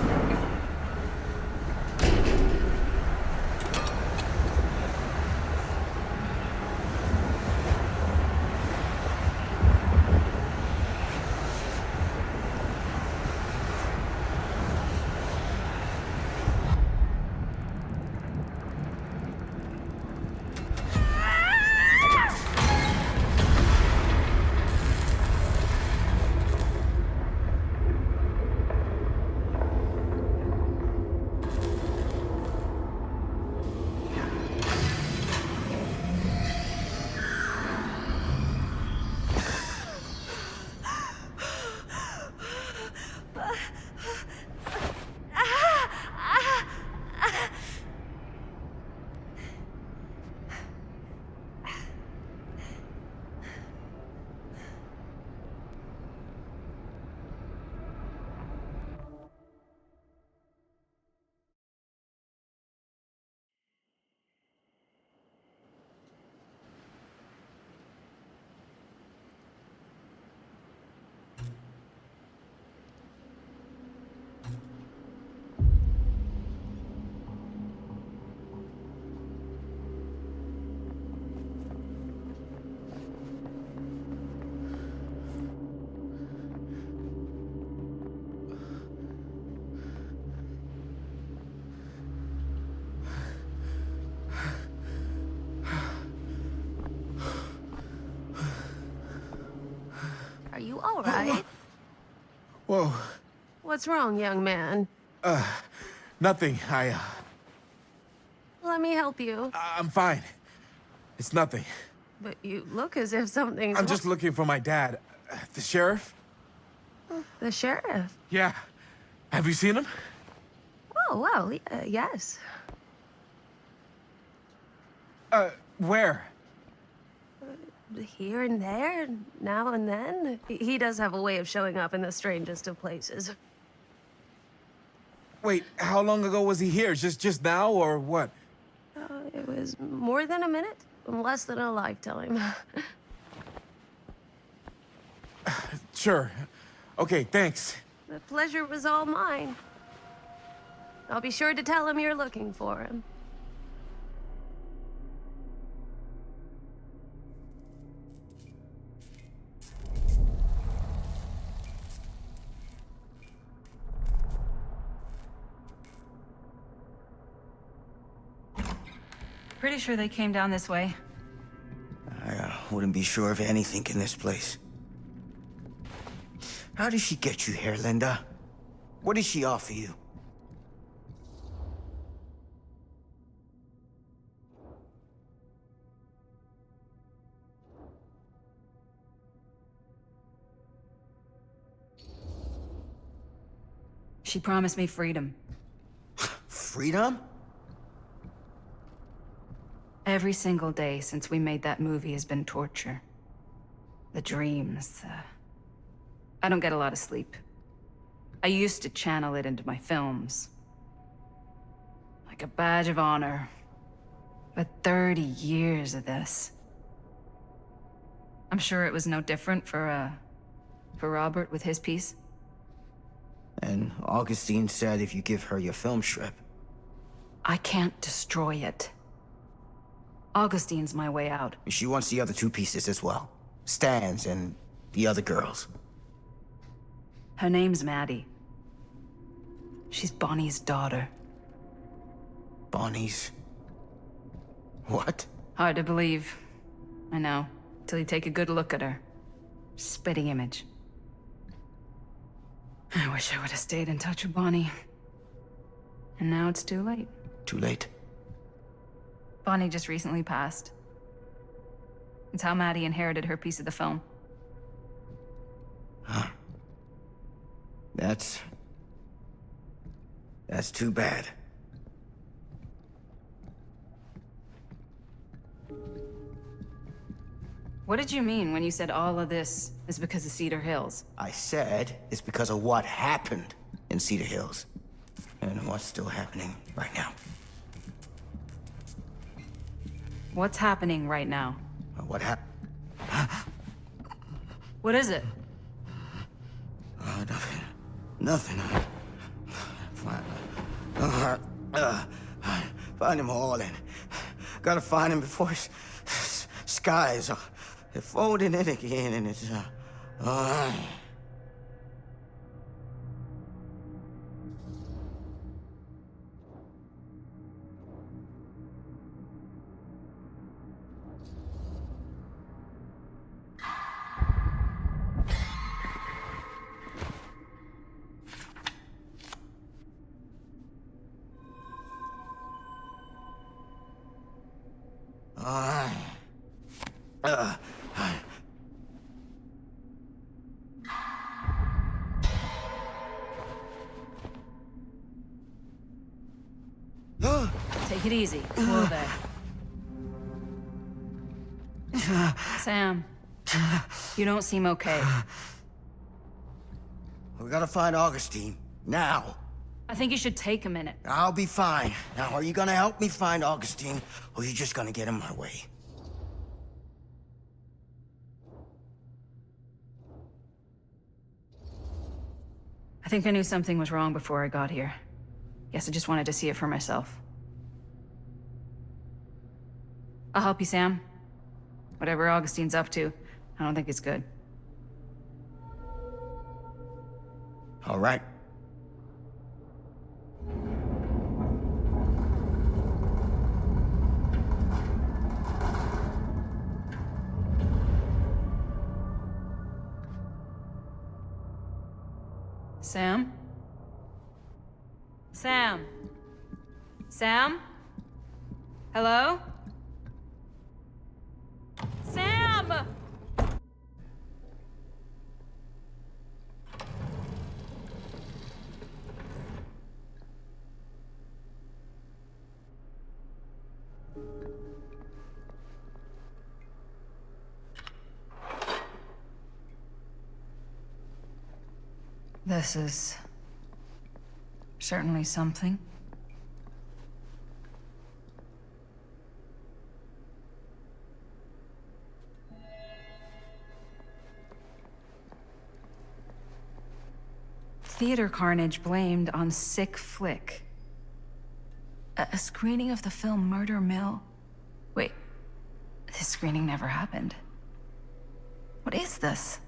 all right. Whoa. What's wrong, young man? Nothing. Let me help you. I'm fine. It's nothing. But you look as if something's I'm just looking for my dad. The sheriff? The sheriff? Yeah. Have you seen him? Oh, well, yes. Where? Here and there, now and then. He does have a way of showing up in the strangest of places. Wait, how long ago was he here? Just now, or what? It was more than a minute, less than a lifetime. Sure. Okay, thanks. The pleasure was all mine. I'll be sure to tell him you're looking for him. Pretty sure they came down this way. I wouldn't be sure of anything in this place. How did she get you here, Linda? What did she offer you? She promised me freedom. Freedom? Every single day since we made that movie has been torture. The dreams, I don't get a lot of sleep. I used to channel it into my films. Like a badge of honor. But 30 years of this. I'm sure it was no different for Robert with his piece. And Augustine said if you give her your film strip. I can't destroy it. Augustine's my way out. She wants the other two pieces as well. Stan's and the other girls. Her name's Maddie. She's Bonnie's daughter. Bonnie's... what? Hard to believe. I know. Till you take a good look at her. Spitting image. I wish I would have stayed in touch with Bonnie. And now it's too late. Too late? Bonnie just recently passed. It's how Maddie inherited her piece of the film. Huh. That's too bad. What did you mean when you said all of this is because of Cedar Hills? I said it's because of what happened in Cedar Hills. And what's still happening right now. What's happening right now? What happened? What is it? Nothing. Nothing. Find him all and gotta find him before his skies are folding in again and it's Take it easy. Whoa there. Sam, you don't seem okay. We gotta find Augustine. Now. I think you should take a minute. I'll be fine. Now, are you gonna help me find Augustine, or are you just gonna get in my way? I think I knew something was wrong before I got here. Guess I just wanted to see it for myself. I'll help you, Sam. Whatever Augustine's up to, I don't think it's good. All right. Sam? Sam? Sam? Hello? Sam! This is certainly something. Theater carnage blamed on sick flick. A screening of the film Murder Mill? Wait, this screening never happened. What is this?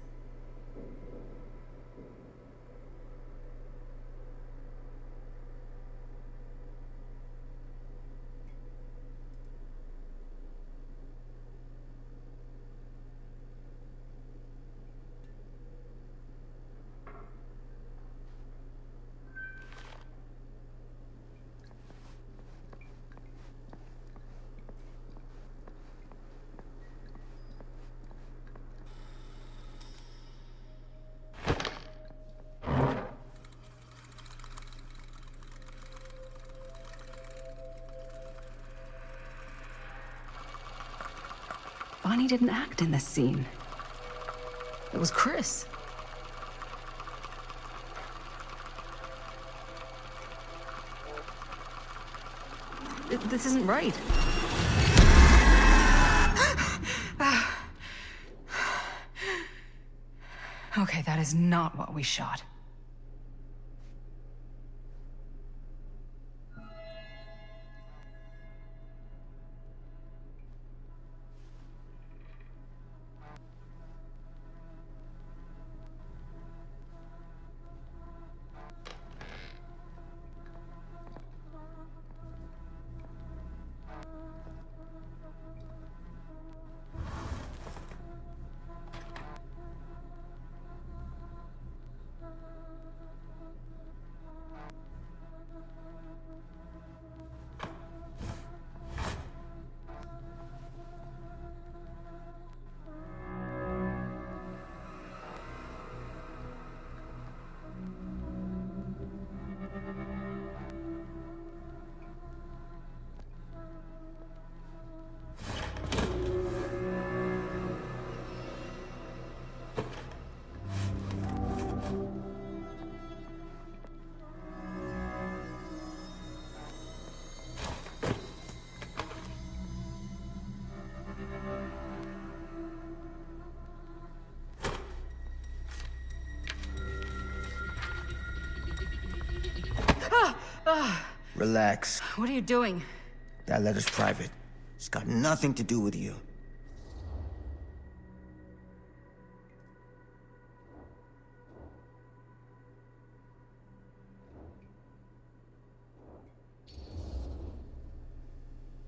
Bonnie didn't act in this scene. It was Chris. This isn't right. Okay, that is not what we shot. Relax. What are you doing? That letter's private. It's got nothing to do with you.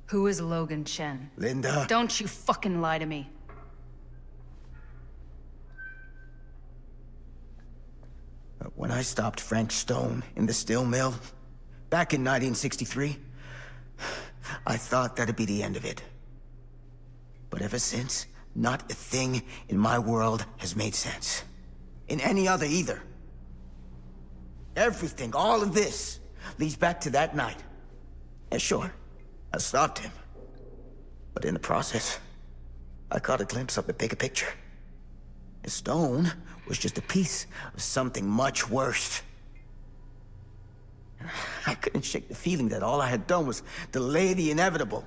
Who is Logan Chen? Linda. Don't you fucking lie to me. When I stopped Frank Stone in the steel mill, back in 1963, I thought that'd be the end of it. But ever since, not a thing in my world has made sense. In any other either. Everything, all of this, leads back to that night. And sure, I stopped him. But in the process, I caught a glimpse of the bigger picture. The stone was just a piece of something much worse. I couldn't shake the feeling that all I had done was delay the inevitable.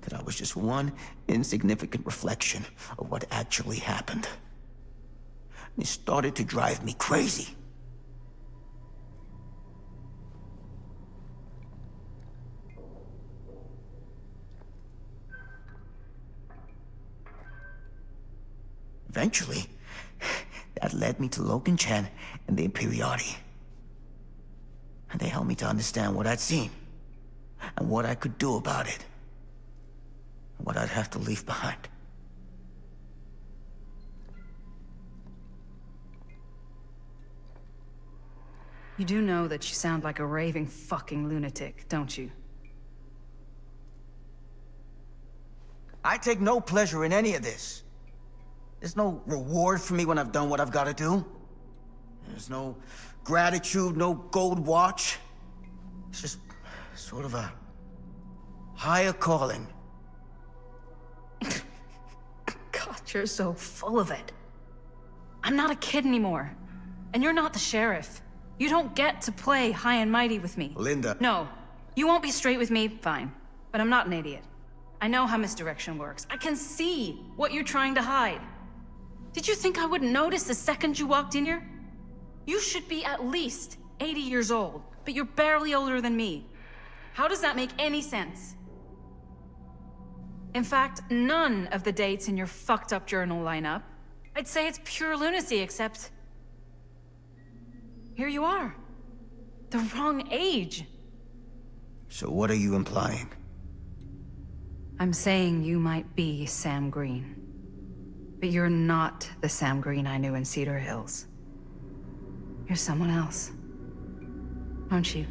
That I was just one insignificant reflection of what actually happened. And it started to drive me crazy. Eventually, that led me to Logan Chen and the Imperiati. And they helped me to understand what I'd seen, and what I could do about it, and what I'd have to leave behind. You do know that you sound like a raving fucking lunatic, don't you? I take no pleasure in any of this. There's no reward for me when I've done what I've got to do. There's no gratitude, no gold watch. It's just sort of a higher calling. God, you're so full of it. I'm not a kid anymore. And you're not the sheriff. You don't get to play high and mighty with me. Linda. No. You won't be straight with me, fine. But I'm not an idiot. I know how misdirection works. I can see what you're trying to hide. Did you think I wouldn't notice the second you walked in here? You should be at least 80 years old, but you're barely older than me. How does that make any sense? In fact, none of the dates in your fucked up journal line up. I'd say it's pure lunacy, except... here you are. The wrong age. So what are you implying? I'm saying you might be Sam Green. But you're not the Sam Green I knew in Cedar Hills. You're someone else. Aren't you?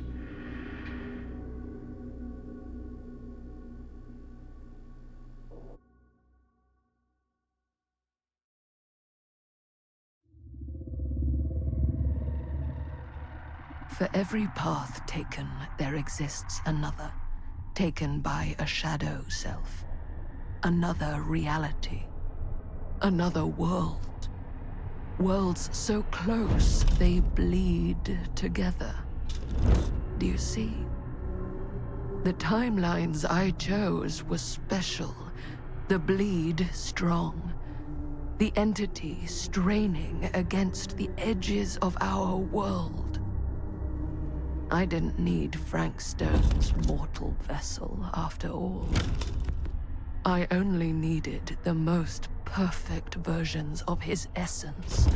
For every path taken, there exists another, taken by a shadow self. Another reality. Another world. Worlds so close, they bleed together. Do you see? The timelines I chose were special. The bleed strong. The entity straining against the edges of our world. I didn't need Frank Stone's mortal vessel, after all. I only needed the most perfect versions of his essence,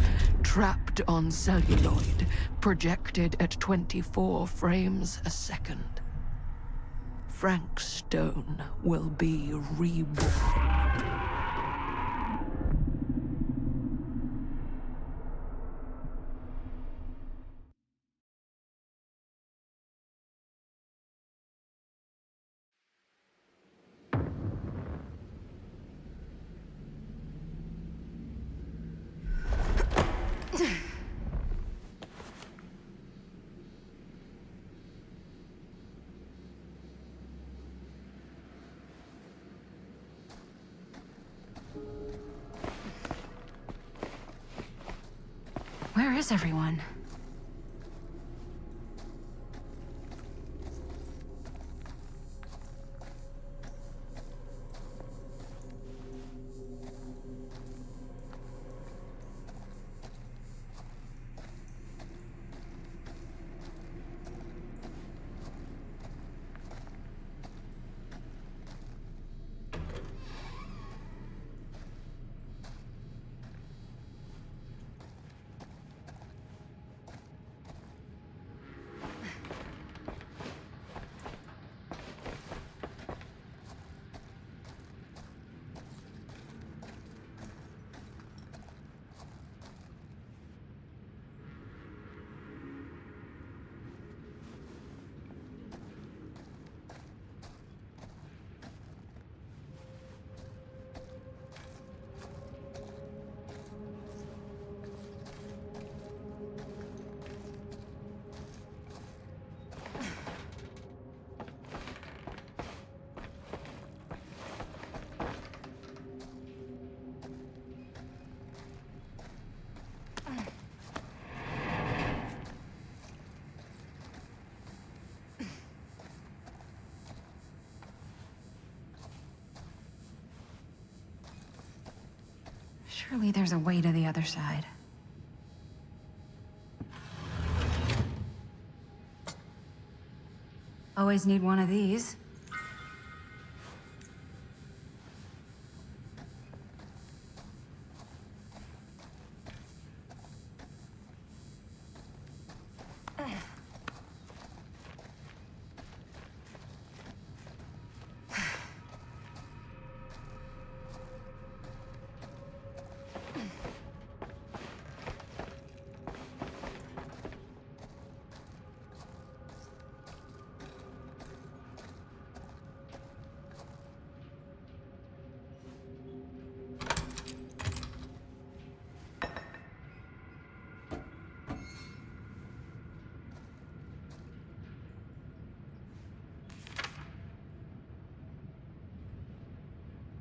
trapped on celluloid, projected at 24 frames a second. Frank Stone will be reborn. Where is everyone? Surely there's a way to the other side. Always need one of these.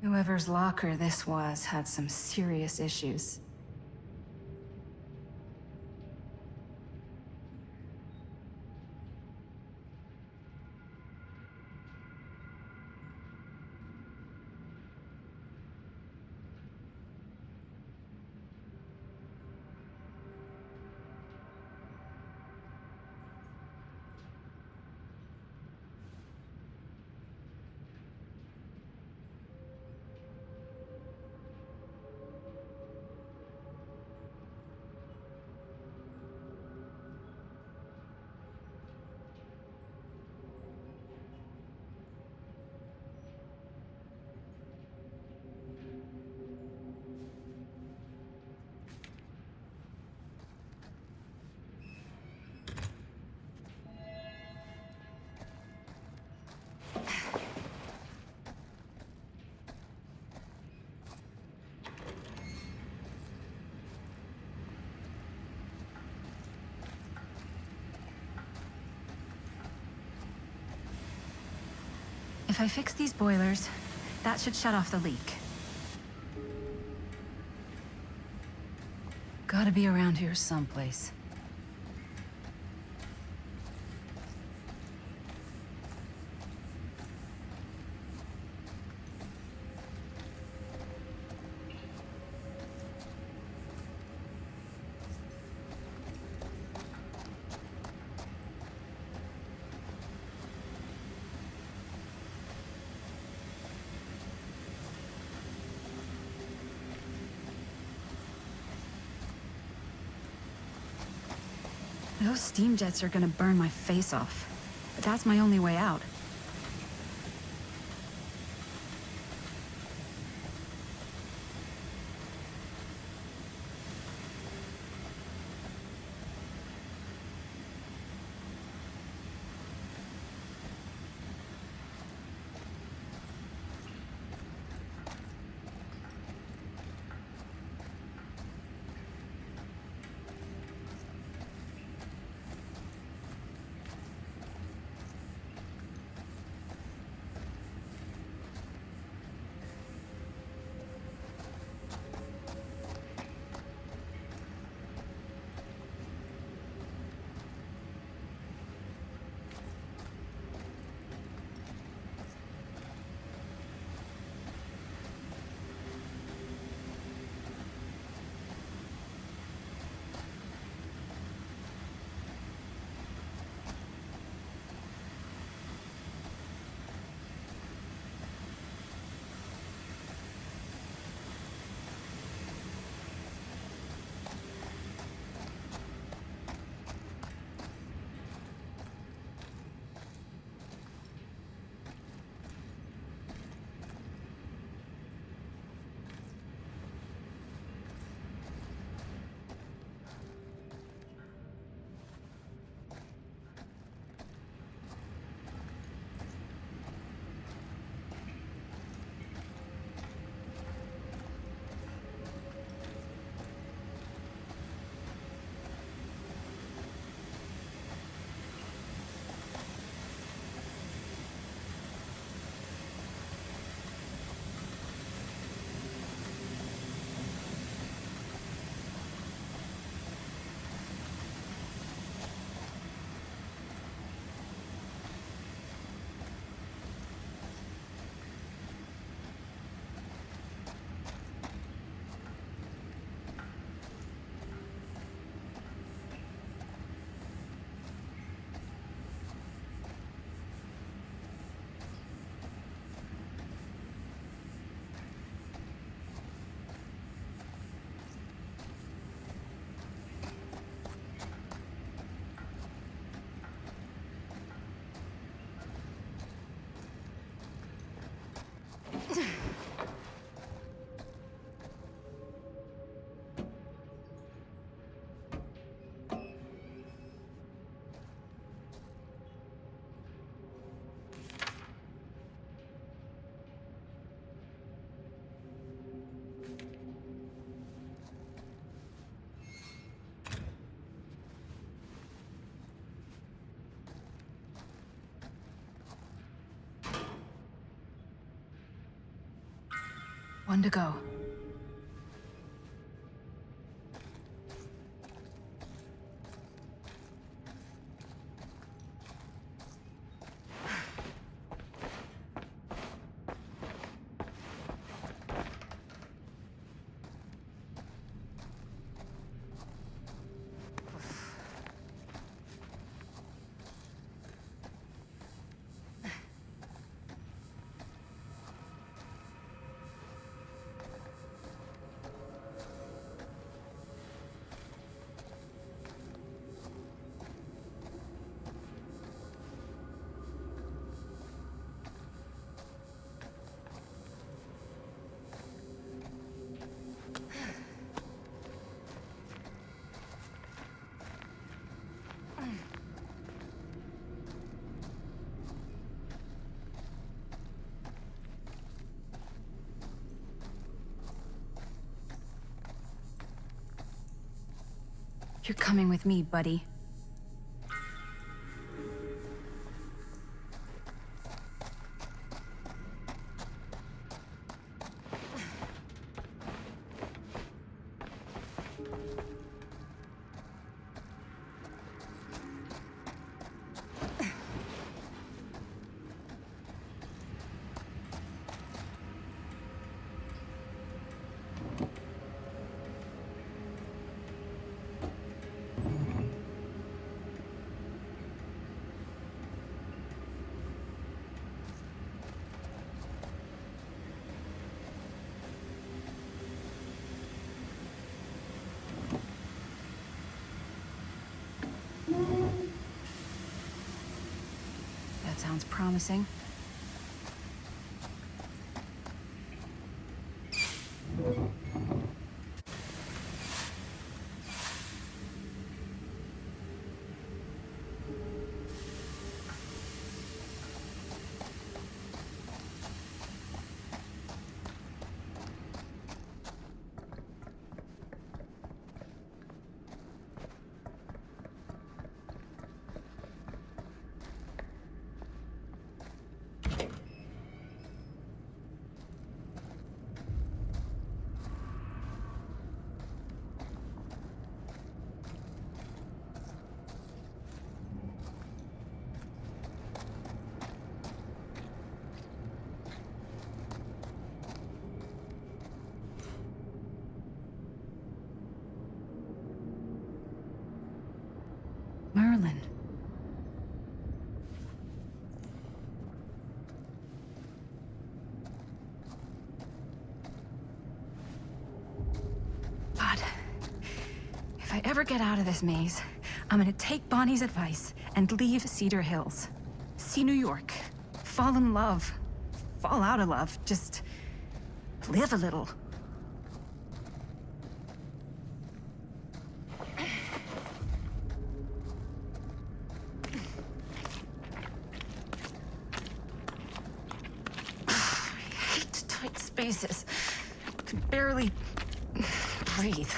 Whoever's locker this was had some serious issues. If I fix these boilers, that should shut off the leak. Gotta be around here someplace. Those steam jets are gonna burn my face off. But that's my only way out. One to go. You're coming with me, buddy. That sounds promising. Merlin. God, if I ever get out of this maze, I'm gonna take Bonnie's advice and leave Cedar Hills. See New York. Fall in love. Fall out of love. Just live a little. Spaces. Can barely breathe.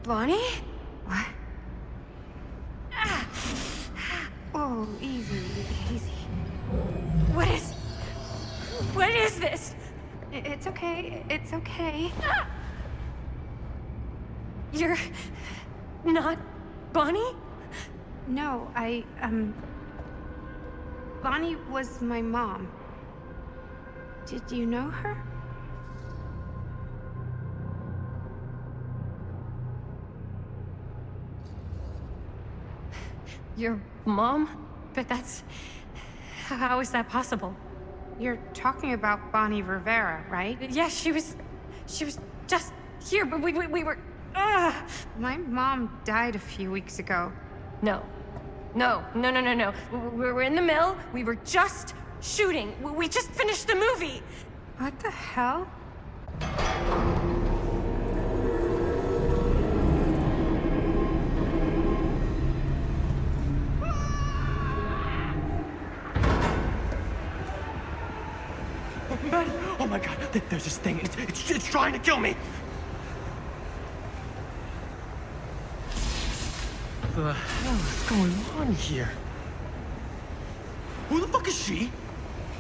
Bonnie? What? Ah. Oh, easy, easy. What is this? It's okay. It's okay. Ah. You're not Bonnie? No, Bonnie was my mom. Did you know her? Your mom? But how is that possible? You're talking about Bonnie Rivera, right? Yes, she was just here, but we were, My mom died a few weeks ago. No. We were in the mill, we were just shooting. We just finished the movie. What the hell? Oh my god, there's this thing. It's trying to kill me. What the hell is going on here? Who the fuck is she?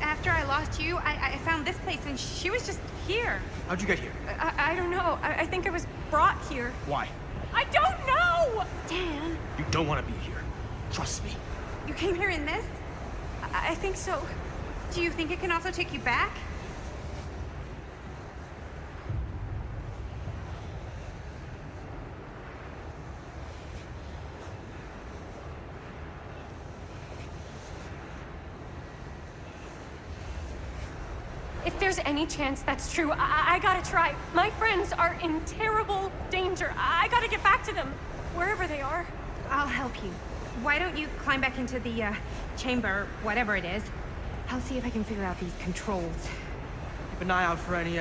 After I lost you, I found this place and she was just here. How'd you get here? I don't know. I think I was brought here. Why? I don't know! Dan. You don't want to be here. Trust me. You came here in this? I think so. Do you think it can also take you back? If there's any chance that's true, I gotta try. My friends are in terrible danger. I gotta get back to them, wherever they are. I'll help you. Why don't you climb back into the, chamber, whatever it is? I'll see if I can figure out these controls. Keep an eye out for any,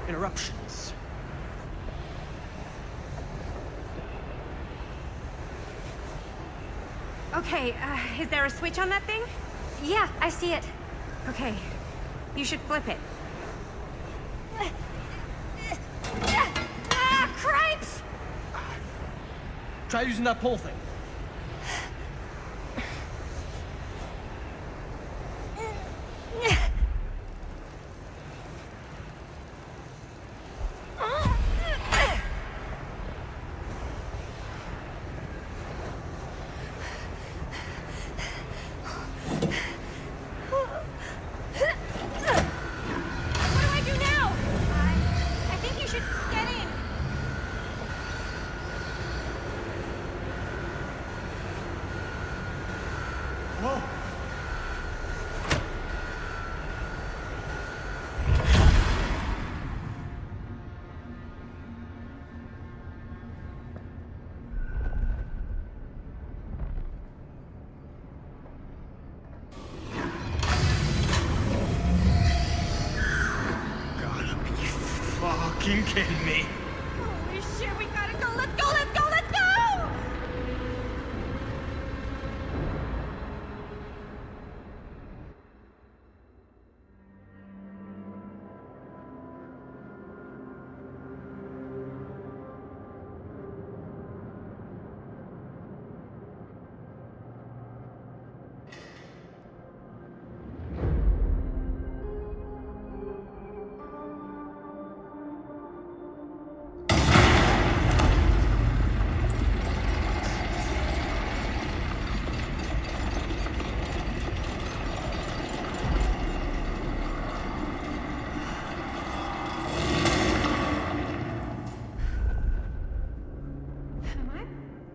interruptions. Okay, is there a switch on that thing? Yeah, I see it. Okay, you should flip it. Cripes! Try using that pole thing. You kidding me? Holy shit, we gotta go! Let's go! Let's go! Let's go!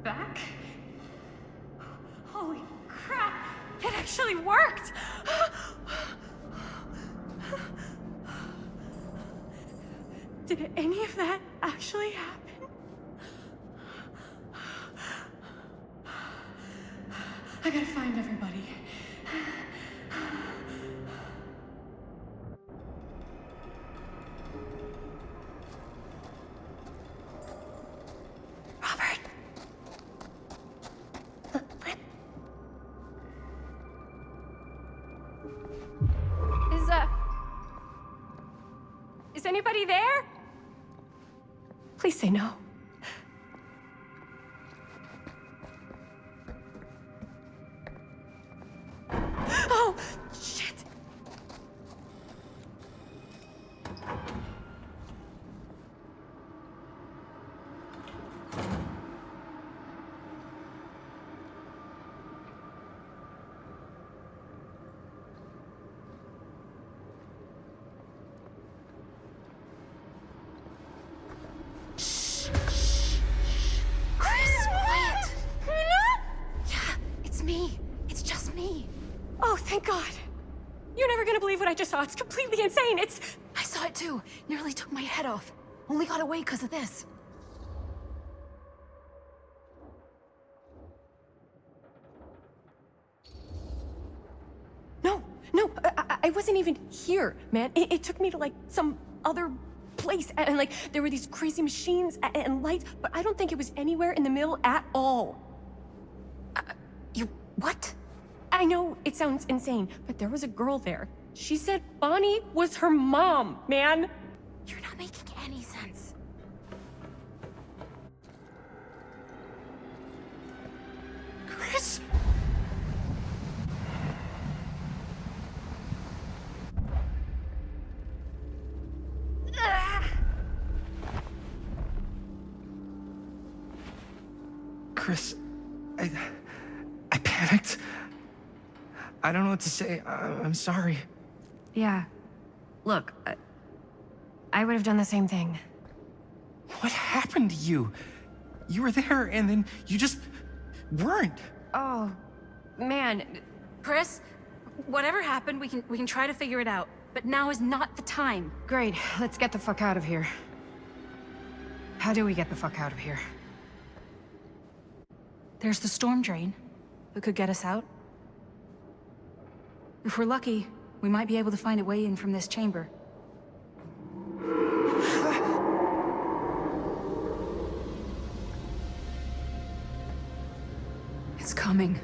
Back? Holy crap! It actually worked! Did any of that actually happen? I gotta find everybody. Is anybody there? Please say no. Thank God. You're never gonna believe what I just saw. It's completely insane. I saw it too. Nearly took my head off. Only got away because of this. No, I wasn't even here, man. It took me to like some other place, and like there were these crazy machines and lights, but I don't think it was anywhere in the mill at all. What? I know it sounds insane, but there was a girl there. She said Bonnie was her mom, man. You're not making any sense. Chris! Chris, I panicked. I don't know what to say. I'm sorry. Yeah. Look, I would have done the same thing. What happened to you? You were there and then you just weren't. Oh, man. Chris, whatever happened, we can try to figure it out. But now is not the time. Great, let's get the fuck out of here. How do we get the fuck out of here? There's the storm drain that could get us out. If we're lucky, we might be able to find a way in from this chamber. It's coming.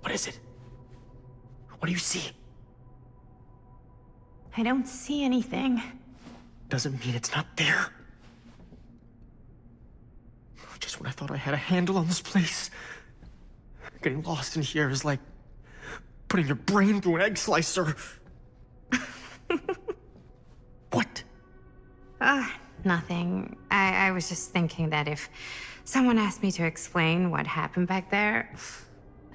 What is it? What do you see? I don't see anything. Doesn't mean it's not there. Just when I thought I had a handle on this place. Getting lost in here is like putting your brain through an egg slicer. What? Nothing. I was just thinking that if someone asked me to explain what happened back there,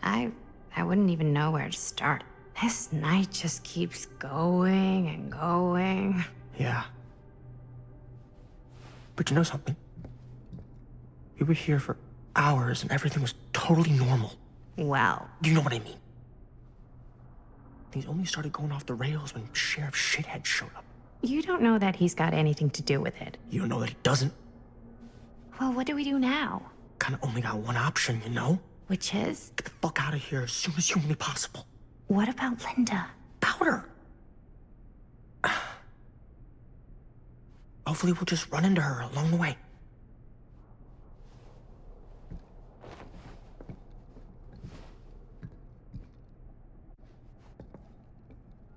I wouldn't even know where to start. This night just keeps going and going. Yeah. But you know something? We were here for hours and everything was totally normal. Well, You know what I mean? Things only started going off the rails when Sheriff Shithead showed up. you don't know that he's got anything to do with it. You don't know that he doesn't. Well, what do we do now? Kinda only got one option, you know? Which is? Get the fuck out of here as soon as humanly possible. What about Linda? Powder! Hopefully we'll just run into her along the way.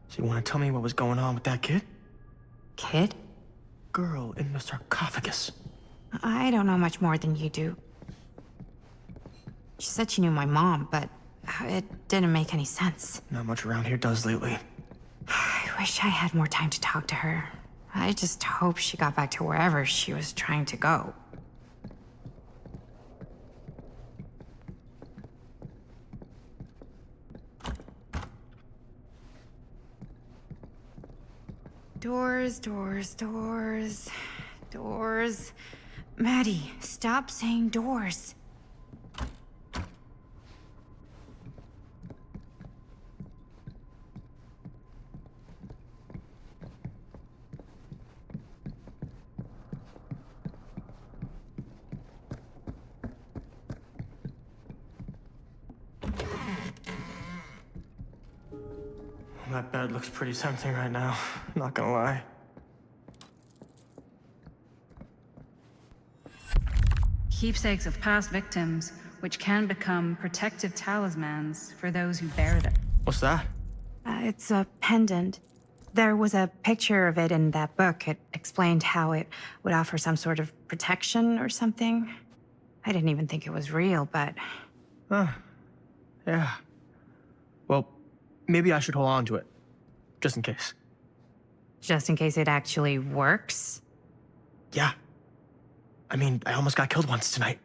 So you want to tell me what was going on with that kid? Kid? Girl in the sarcophagus. I don't know much more than you do. She said she knew my mom, but it didn't make any sense. Not much around here does lately. I wish I had more time to talk to her. I just hope she got back to wherever she was trying to go. Doors, doors, doors, doors. Maddie, stop saying doors. That bed looks pretty tempting right now, not gonna lie. Keepsakes of past victims, which can become protective talismans for those who bear them. What's that? It's a pendant. There was a picture of it in that book. It explained how it would offer some sort of protection or something. I didn't even think it was real, but... Yeah. Well, maybe I should hold on to it. Just in case. Just in case it actually works? Yeah. I mean, I almost got killed once tonight.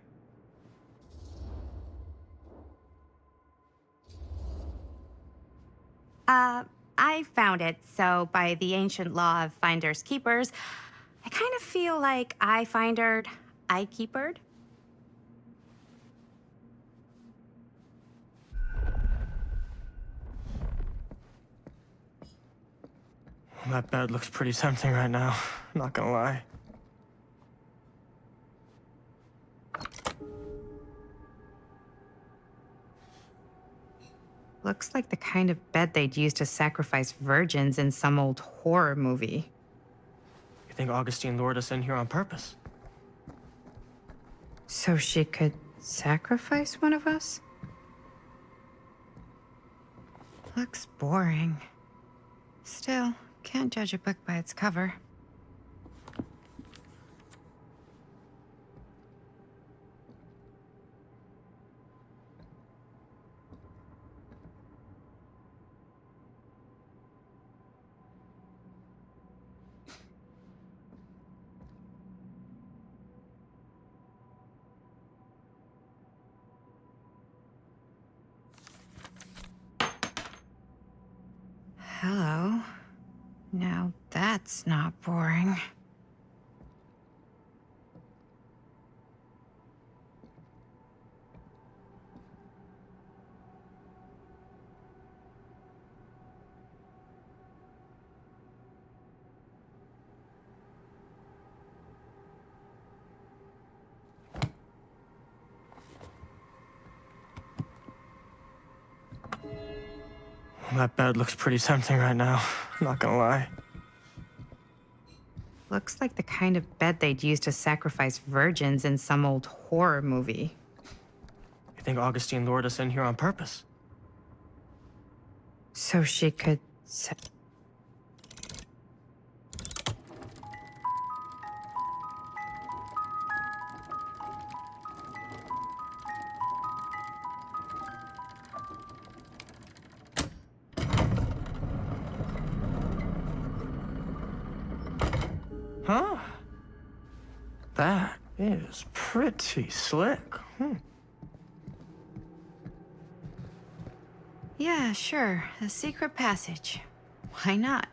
I found it, so by the ancient law of finders keepers, I kind of feel like I findered, I keepered. That bed looks pretty tempting right now, not gonna lie. Looks like the kind of bed they'd use to sacrifice virgins in some old horror movie. You think Augustine lured us in here on purpose? So she could sacrifice one of us? Looks boring. Still, can't judge a book by its cover. Hello. Now that's not boring. That bed looks pretty tempting right now, not gonna lie. Looks like the kind of bed they'd use to sacrifice virgins in some old horror movie. You think Augustine lured us in here on purpose? So she could Huh? That is pretty slick. Yeah, sure. A secret passage. Why not?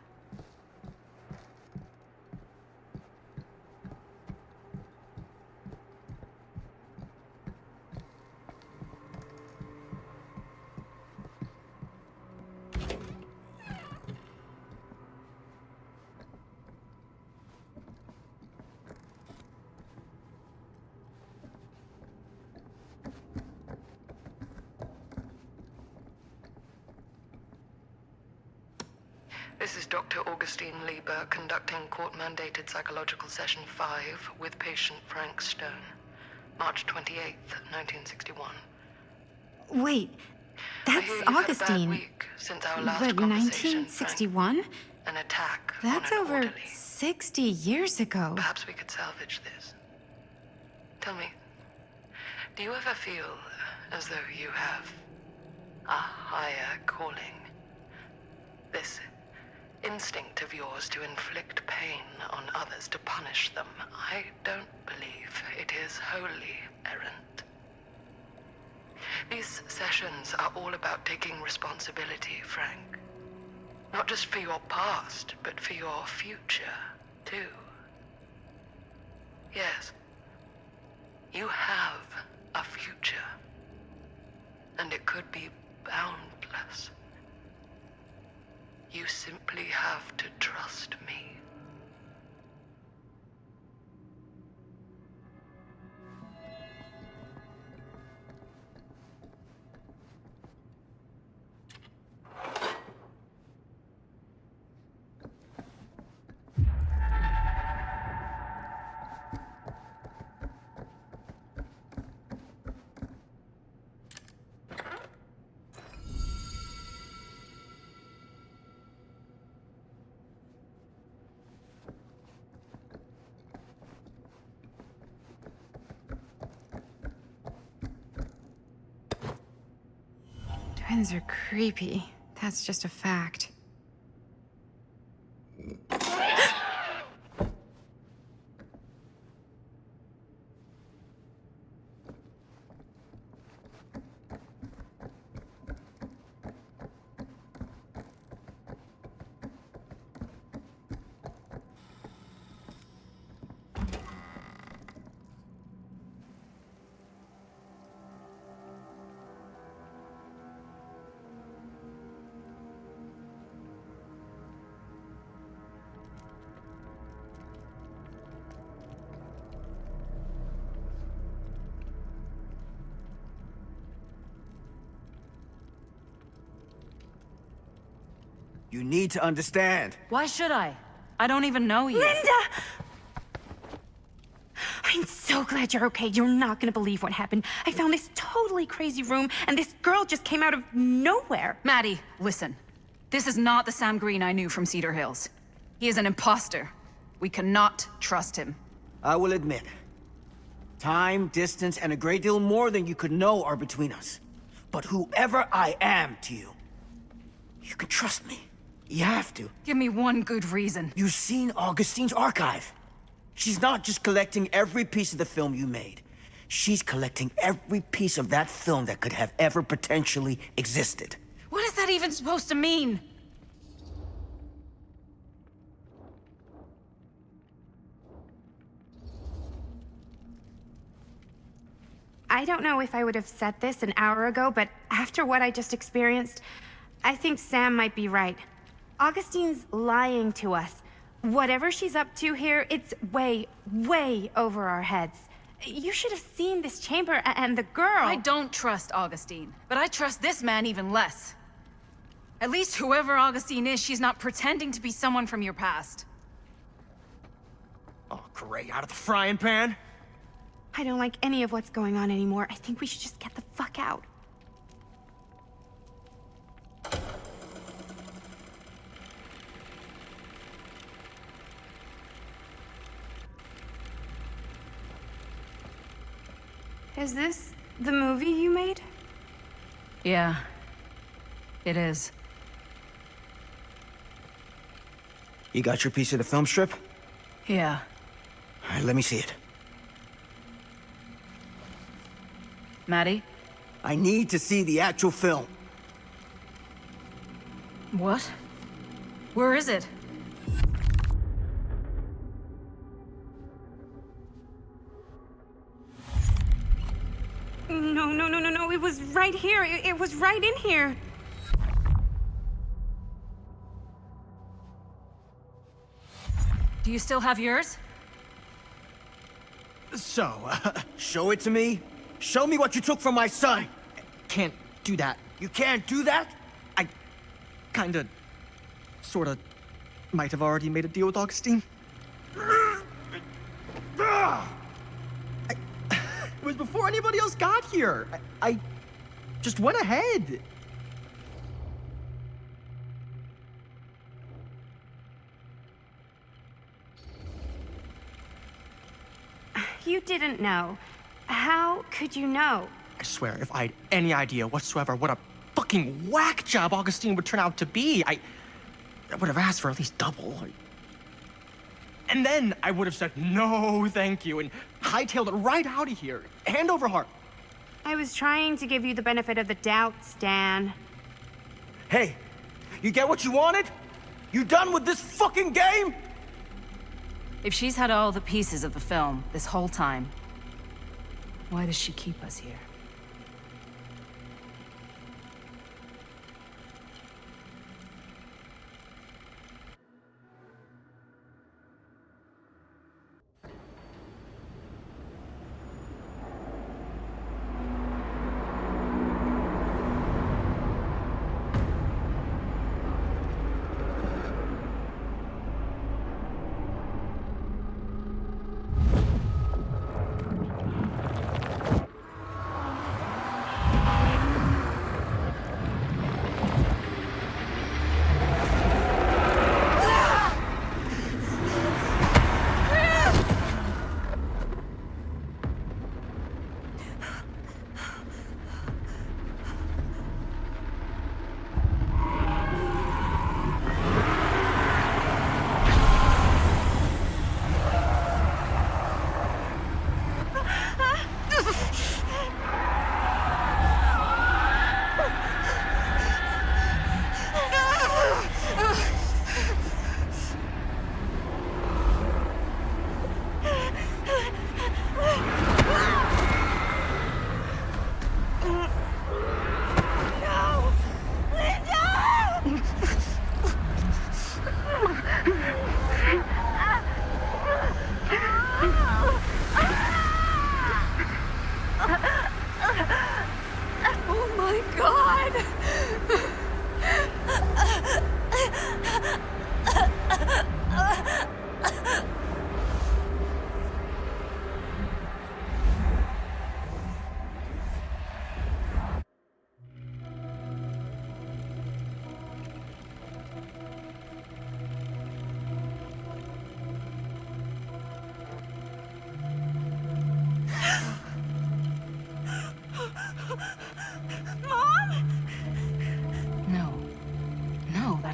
This is Dr. Augustine Lieber conducting court-mandated psychological session 5 with patient Frank Stone. March 28th, 1961. Wait, that's Augustine. Week since our last But conversation, 1961? Frank. An attack That's on an over orderly. 60 years ago. Perhaps we could salvage this. Tell me, do you ever feel as though you have a higher calling? This instinct of yours to inflict pain on others, to punish them, I don't believe it is wholly errant. These sessions are all about taking responsibility, Frank. Not just for your past, but for your future, too. Yes, you have a future, and it could be boundless. You simply have to trust me. Twins are creepy. That's just a fact. You need to understand. Why should I? I don't even know you. Linda! I'm so glad you're okay. You're not gonna believe what happened. I found this totally crazy room, and this girl just came out of nowhere. Maddie, listen. This is not the Sam Green I knew from Cedar Hills. He is an imposter. We cannot trust him. I will admit, time, distance, and a great deal more than you could know are between us. But whoever I am to you, you can trust me. You have to. Give me one good reason. You've seen Augustine's archive. She's not just collecting every piece of the film you made. She's collecting every piece of that film that could have ever potentially existed. What is that even supposed to mean? I don't know if I would have said this an hour ago, but after what I just experienced, I think Sam might be right. Augustine's lying to us. Whatever she's up to here, it's way, way over our heads. You should have seen this chamber and the girl. I don't trust Augustine, but I trust this man even less. At least whoever Augustine is, she's not pretending to be someone from your past. Oh, great. Out of the frying pan? I don't like any of what's going on anymore. I think we should just get the fuck out. Is this the movie you made? Yeah, it is. You got your piece of the film strip? Yeah. All right, let me see it. Maddie? I need to see the actual film. What? Where is it? No. It was right here. It was right in here. Do you still have yours? So, show it to me. Show me what you took from my son. Can't do that. You can't do that? I kinda, sorta, might have already made a deal with Augustine. It was before anybody else got here. I just went ahead. You didn't know. How could you know? I swear, if I had any idea whatsoever what a fucking whack job Augustine would turn out to be, I would have asked for at least double. And then I would have said, no, thank you, and hightailed it right out of here, hand over heart. I was trying to give you the benefit of the doubt, Stan. Hey, you get what you wanted? You done with this fucking game? If she's had all the pieces of the film this whole time, why does she keep us here?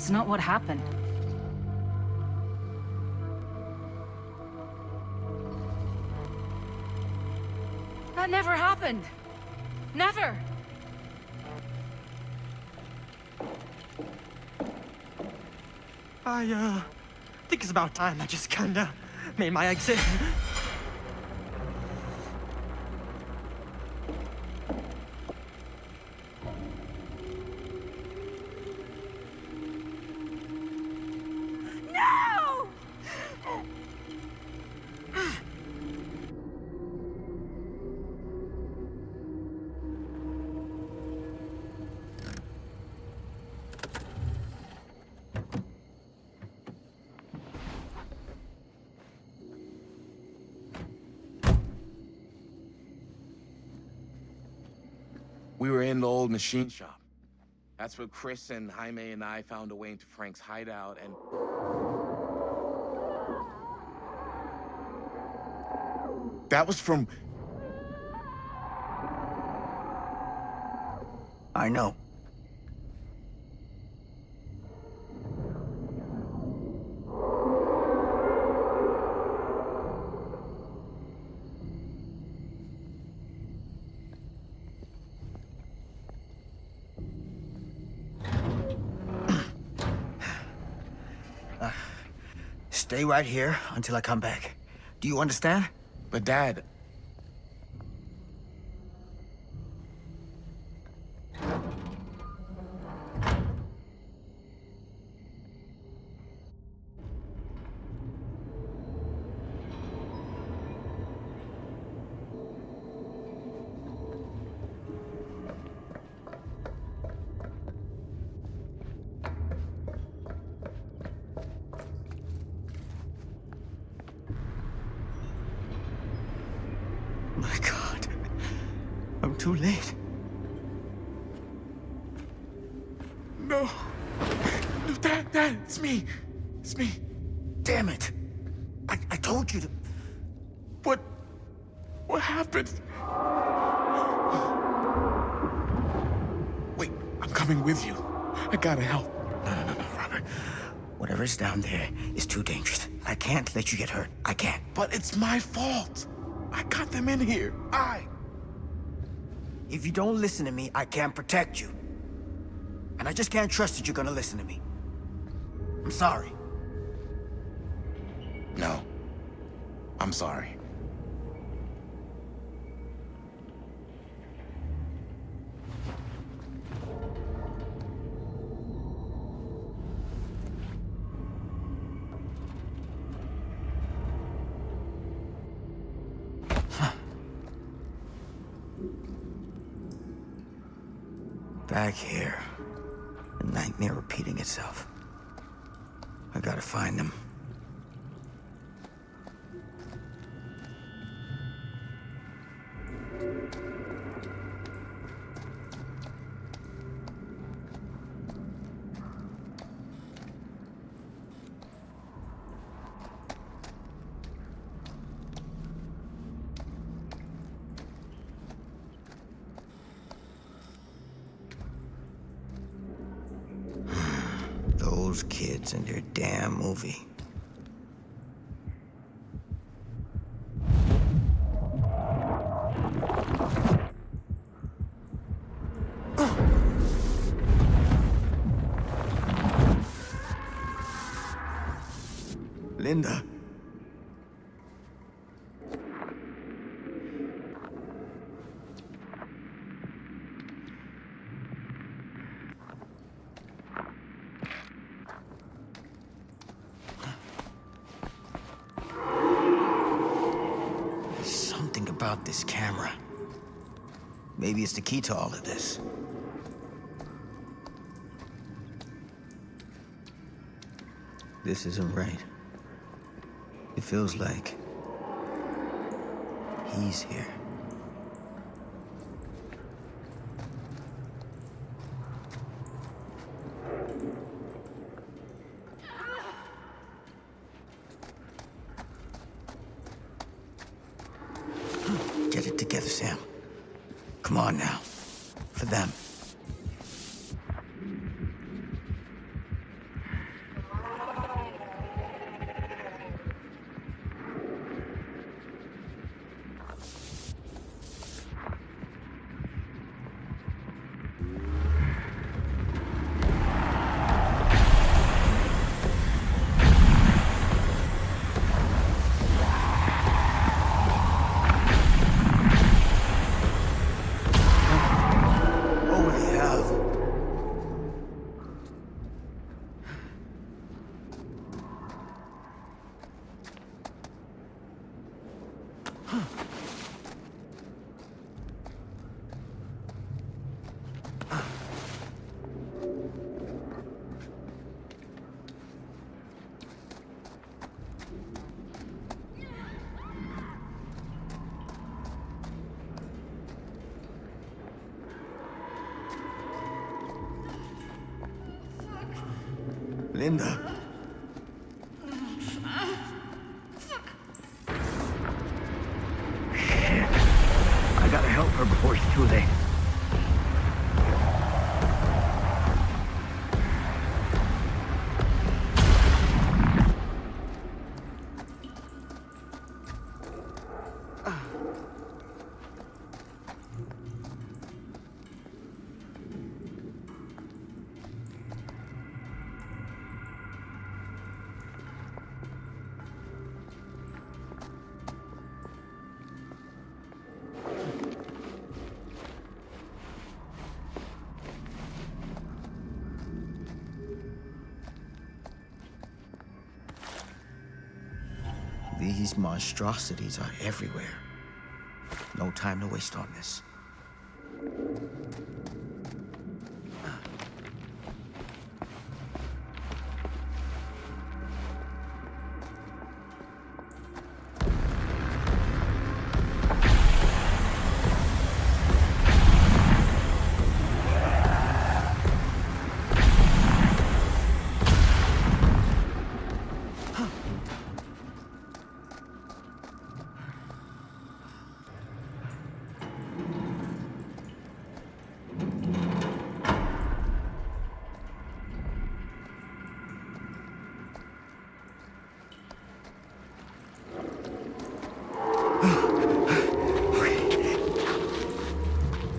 That's not what happened. That never happened. Never. I think it's about time I just kinda made my exit. No! We were in the old machine shop. That's where Chris and Jaime and I found a way into Frank's hideout and... That was from... I know. Stay right here until I come back. Do you understand? But Dad... My God. I'm too late. No. No, Dad, it's me. It's me. Damn it. I told you to... What happened? Wait, I'm coming with you. I gotta help. No, Robert. Whatever's down there is too dangerous. I can't let you get hurt. I can't. But it's my fault. I got them in here. If you don't listen to me, I can't protect you. And I just can't trust that you're gonna listen to me. I'm sorry. No. I'm sorry. Back here. A nightmare repeating itself. I gotta find them. Those kids and their damn movie. Linda. About this camera. Maybe it's the key to all of this. This isn't right. It feels like he's here. Get it together, Sam. Come on now. For them. in the... Shit. I gotta help her before it's too late. These monstrosities are everywhere. No time to waste on this.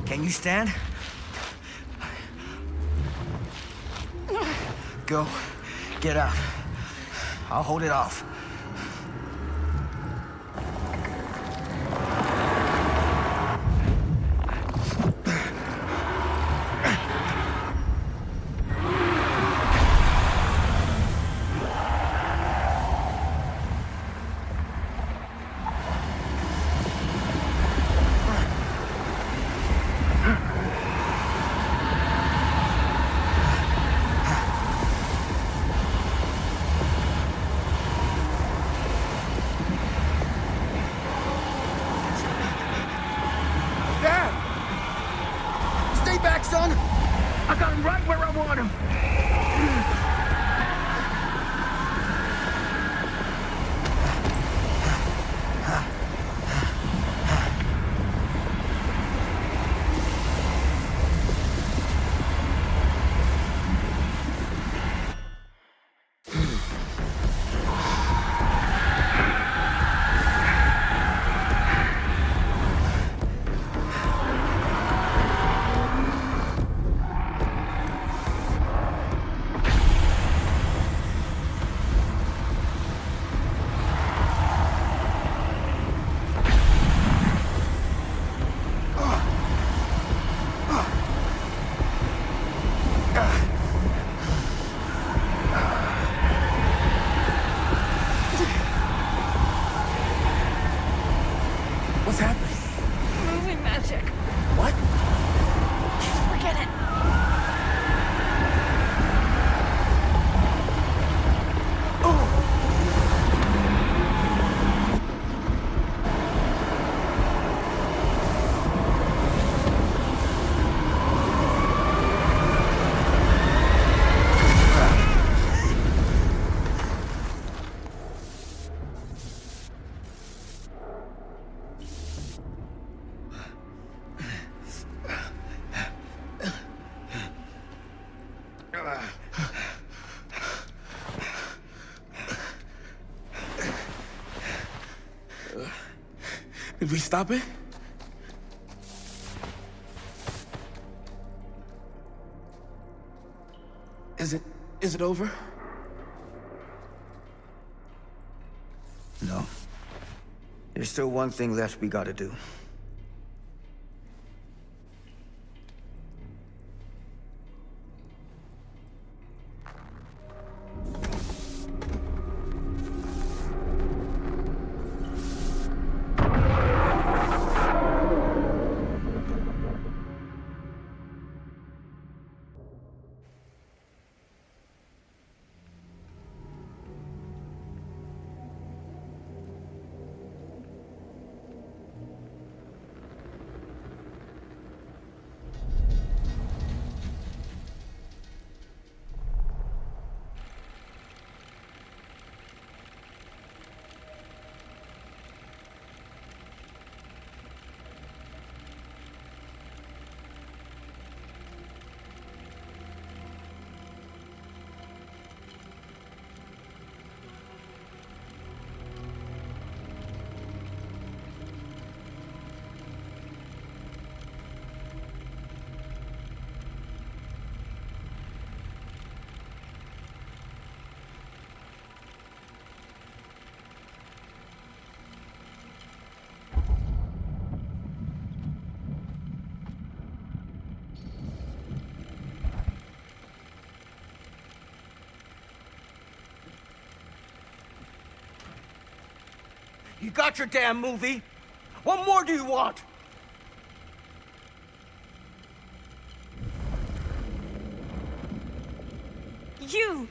Can you stand? Go. Get out. I'll hold it off. Son! I got him right where I want him! What's happening? Moving magic. What? Forget it. Did we stop it? Is it over? No. There's still one thing left we gotta do. You got your damn movie. What more do you want? You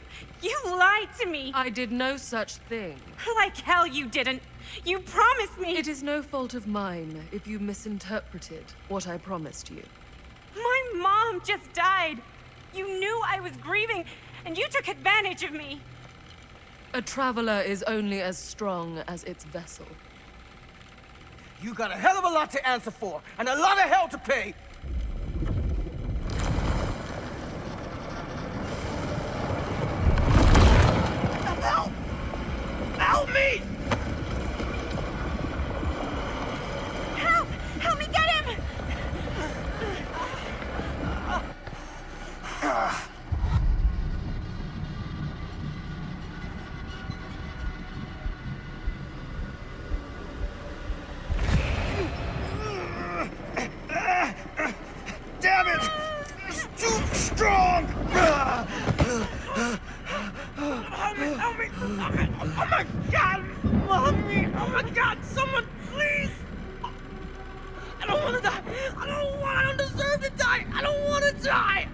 lied to me. I did no such thing. Like hell you didn't. You promised me. It is no fault of mine if you misinterpreted what I promised you. My mom just died. You knew I was grieving, and you took advantage of me. A traveler is only as strong as its vessel. You got a hell of a lot to answer for, and a lot of hell to pay. Help! Help me! Help! Help me get him! Damn it! It's too strong! Help me! Oh my God! Mommy! Oh my God! Someone, please! I don't want to die! I don't deserve to die! I don't want to die!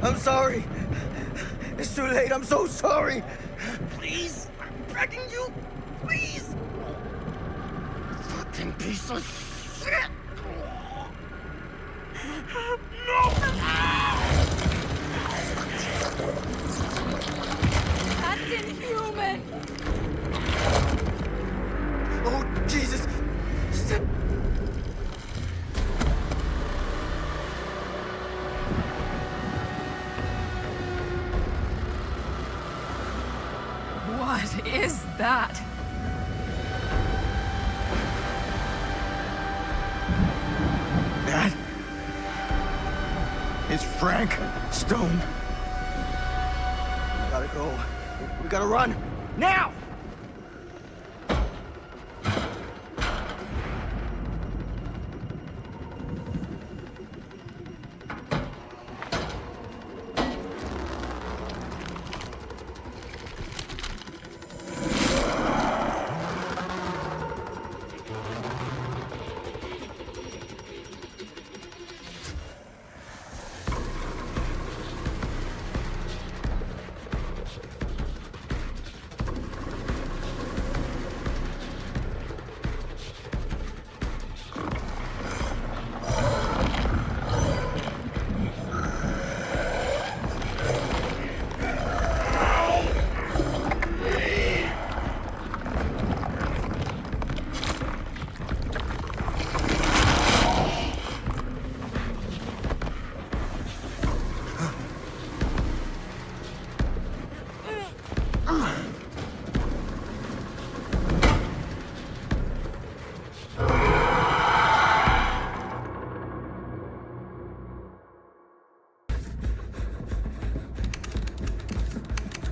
I'm sorry. It's too late. I'm so sorry. Please, I'm begging you. Please. Fucking piece of shit. No. That's inhuman. Oh, Jesus. What is that? That is Frank Stone. We gotta go. We gotta run. Now!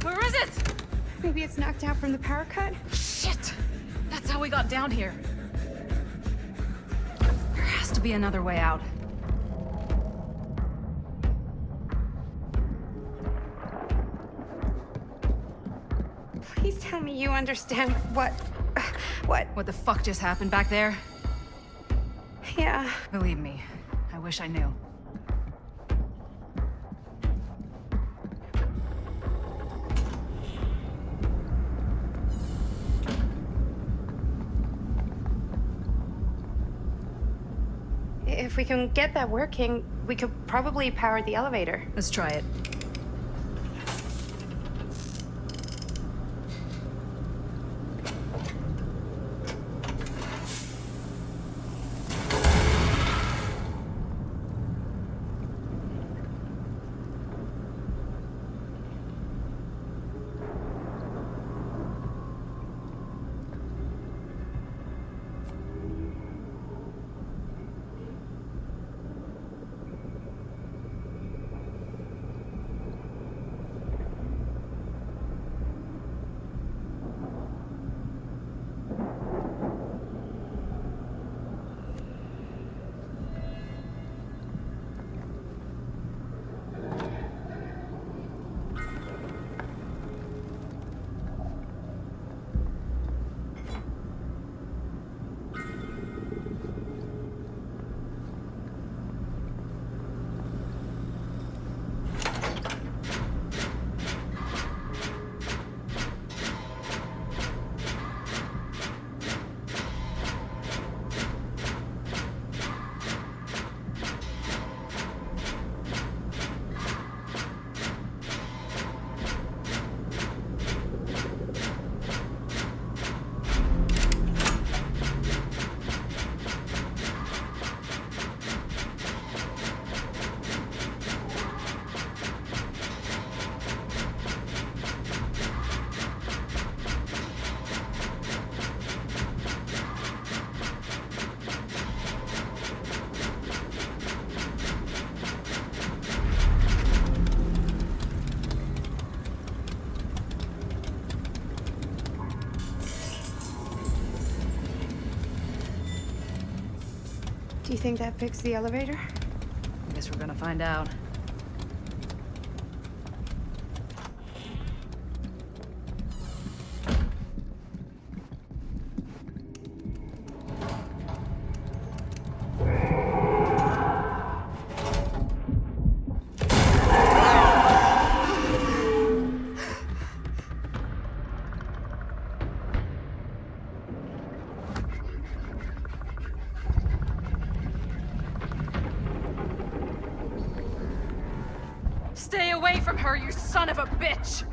Where is it? Maybe it's knocked out from the power cut? Shit! That's how we got down here. There has to be another way out. Please tell me you understand what the fuck just happened back there? Yeah. Believe me, I wish I knew. If we can get that working, we could probably power the elevator. Let's try it. Do you think that fixed the elevator? I guess we're gonna find out. Stay away from her, you son of a bitch!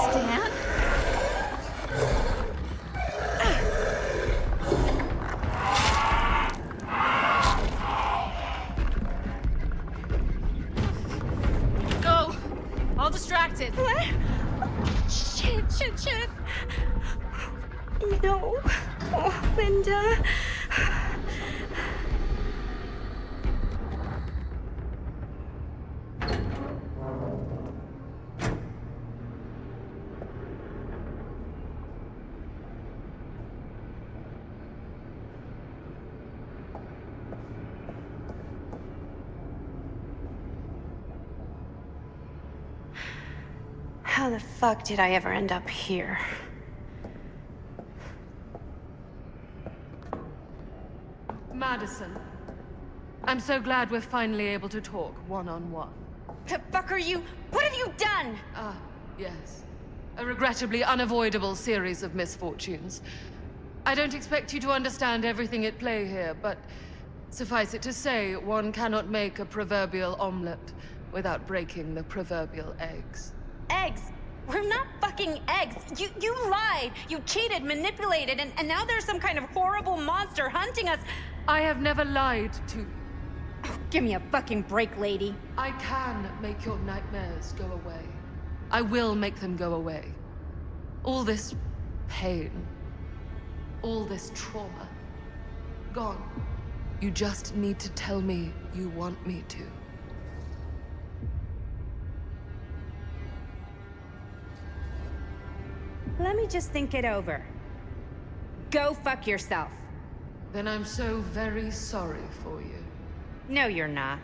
Stan? Go! All distracted. What? Shit. No. Oh, Linda. How the fuck did I ever end up here? Madison, I'm so glad we're finally able to talk one-on-one. The fuck are you? What have you done? Ah, yes. A regrettably unavoidable series of misfortunes. I don't expect you to understand everything at play here, but suffice it to say, one cannot make a proverbial omelet without breaking the proverbial eggs. Eggs? We're not fucking eggs. You lied. You cheated, manipulated, and now there's some kind of horrible monster hunting us. I have never lied to you. Oh, give me a fucking break, lady. I can make your nightmares go away. I will make them go away. All this pain, all this trauma, gone. You just need to tell me you want me to. Let me just think it over. Go fuck yourself. Then I'm so very sorry for you. No, you're not.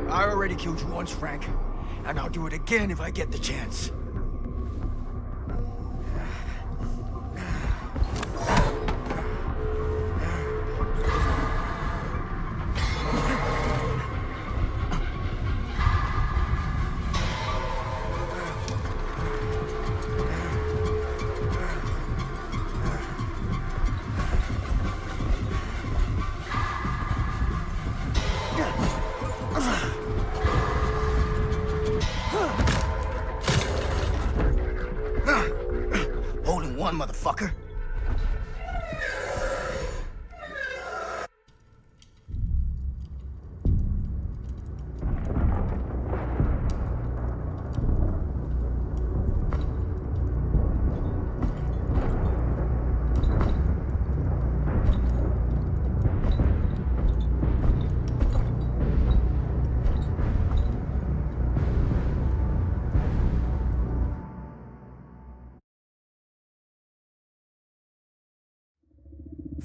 I already killed you once, Frank. And I'll do it again if I get the chance.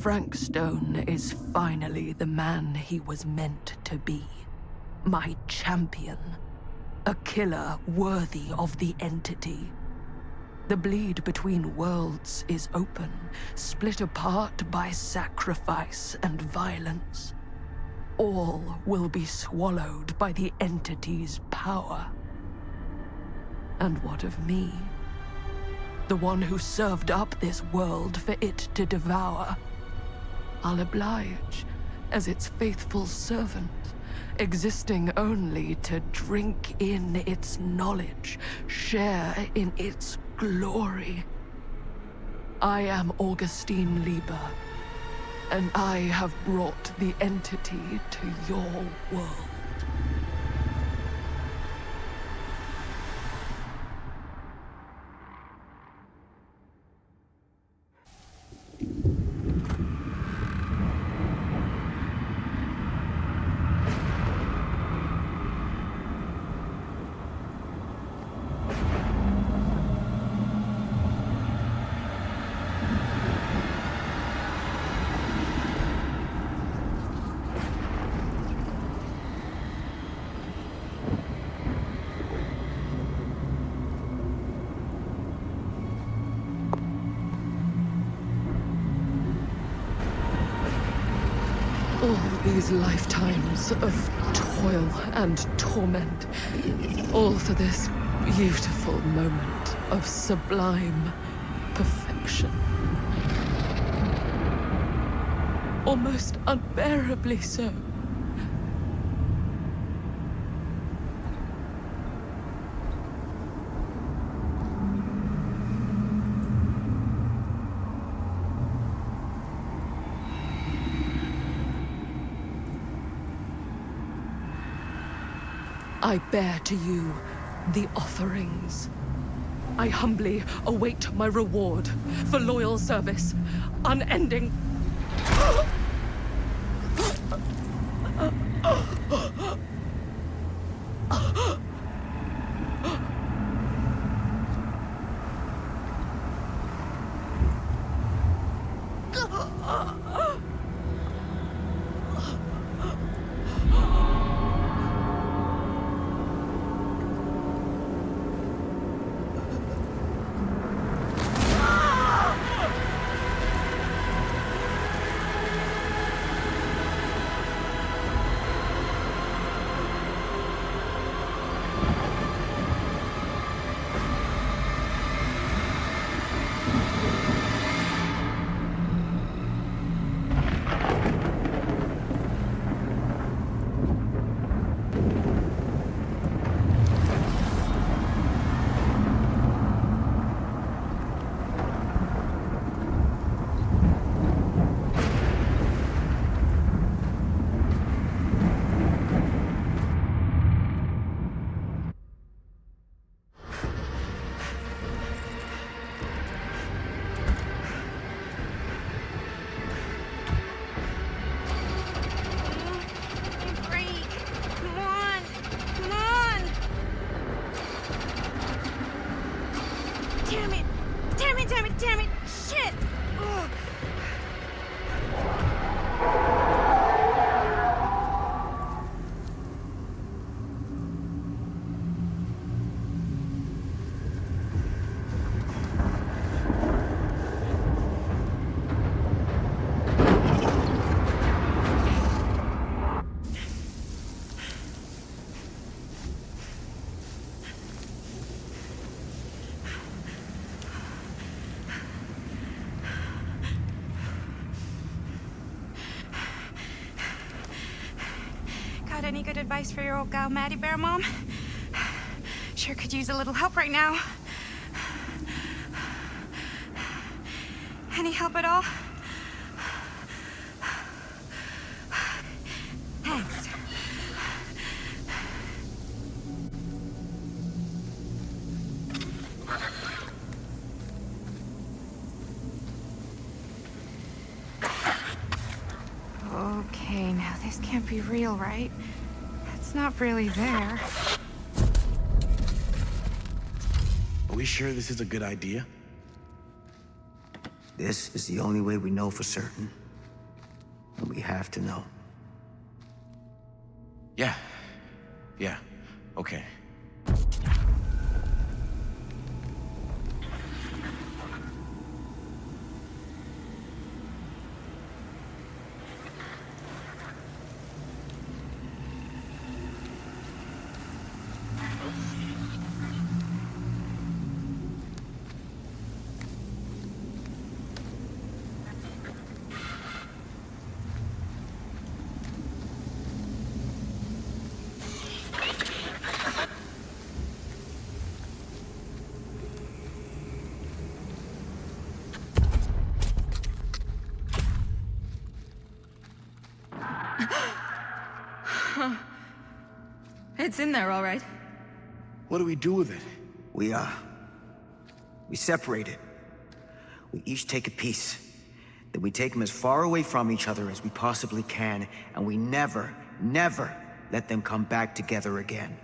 Frank Stone is finally the man he was meant to be. My champion. A killer worthy of the entity. The bleed between worlds is open, split apart by sacrifice and violence. All will be swallowed by the entity's power. And what of me? The one who served up this world for it to devour. I'll oblige as its faithful servant, existing only to drink in its knowledge, share in its glory. I am Augustine Lieber, and I have brought the entity to your world. All these lifetimes of toil and torment, all for this beautiful moment of sublime perfection. Almost unbearably so. I bear to you the offerings. I humbly await my reward for loyal service, unending. Damn it! Shit! Ugh. Got any good advice for your old gal Maddie Bear, Mom? Sure could use a little help right now. Any help at all? Thanks. Okay, now this can't be real, right? It's not really there. Are we sure this is a good idea? This is the only way we know for certain. have to know. Yeah. Yeah. Okay. It's in there, all right. What do we do with it? We separate it. We each take a piece. Then we take them as far away from each other as we possibly can, and we never, never let them come back together again.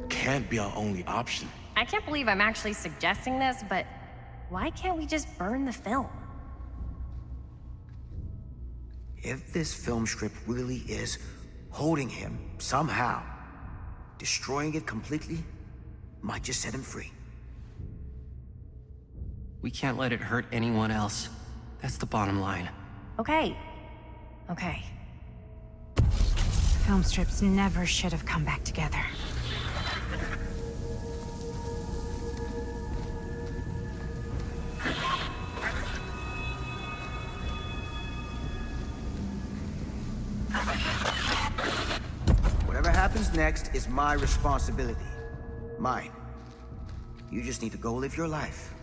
Can't be our only option. I can't believe I'm actually suggesting this, but why can't we just burn the film? If this film strip really is holding him somehow, destroying it completely might just set him free. We can't let it hurt anyone else. That's the bottom line. Okay. Okay. Film strips never should have come back together. Whatever happens next is my responsibility. Mine. You just need to go live your life.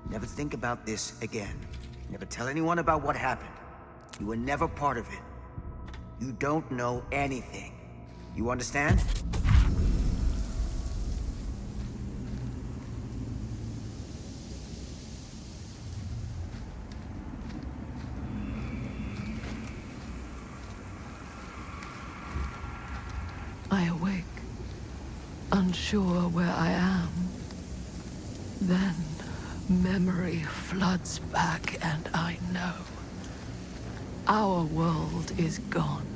Never think about this again. Never tell anyone about what happened. You were never part of it. You don't know anything. You understand? I awake, unsure where I am. Then memory floods back and I know. Our world is gone,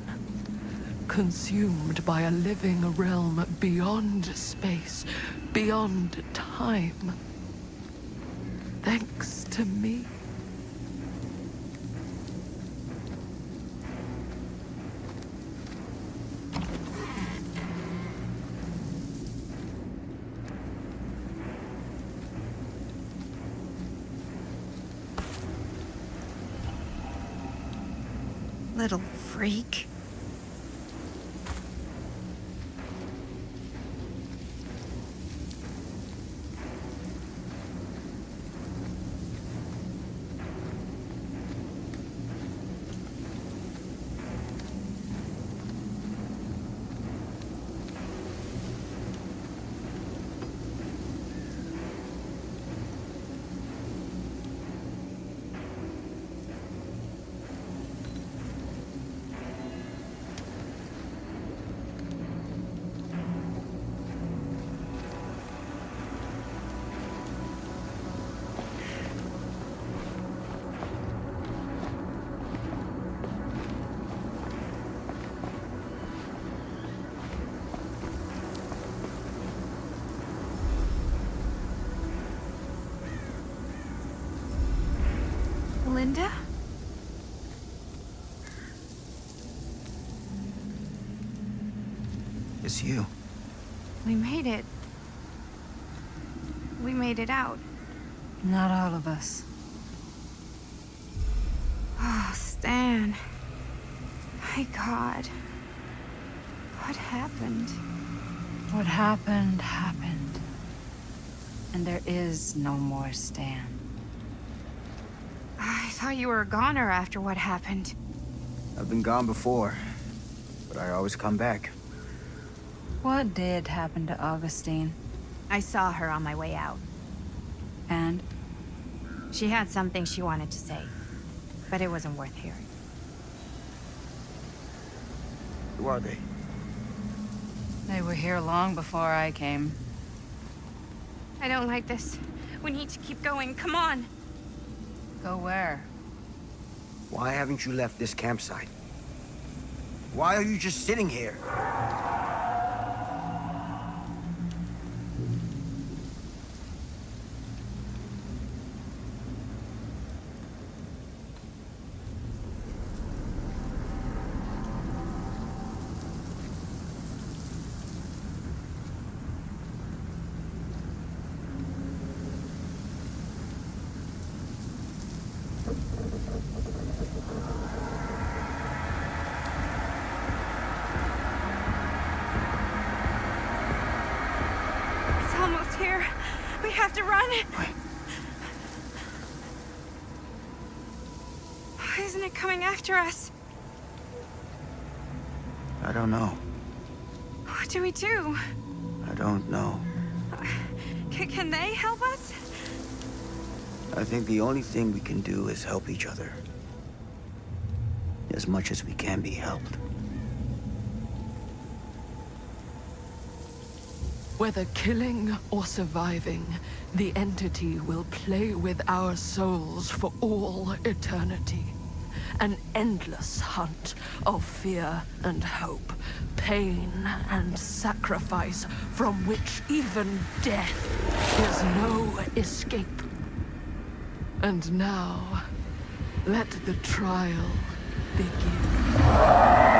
consumed by a living realm beyond space, beyond time. Thanks to me. Little freak. Linda? It's you. We made it. We made it out. Not all of us. Oh, Stan. My God. What happened? What happened, happened. And there is no more Stan. I thought you were a goner after what happened. I've been gone before, but I always come back. What did happen to Augustine? I saw her on my way out. And? She had something she wanted to say, but it wasn't worth hearing. Who are they? They were here long before I came. I don't like this. We need to keep going. Come on. Go where? Why haven't you left this campsite? Why are you just sitting here? It's almost here. We have to run. Why isn't it coming after us? I don't know. What do we do? I don't know. Can they help us? I think the only thing we can do is help each other. As much as we can be helped. Whether killing or surviving, the entity will play with our souls for all eternity. An endless hunt of fear and hope, pain and sacrifice, from which even death is no escape. And now, let the trial begin.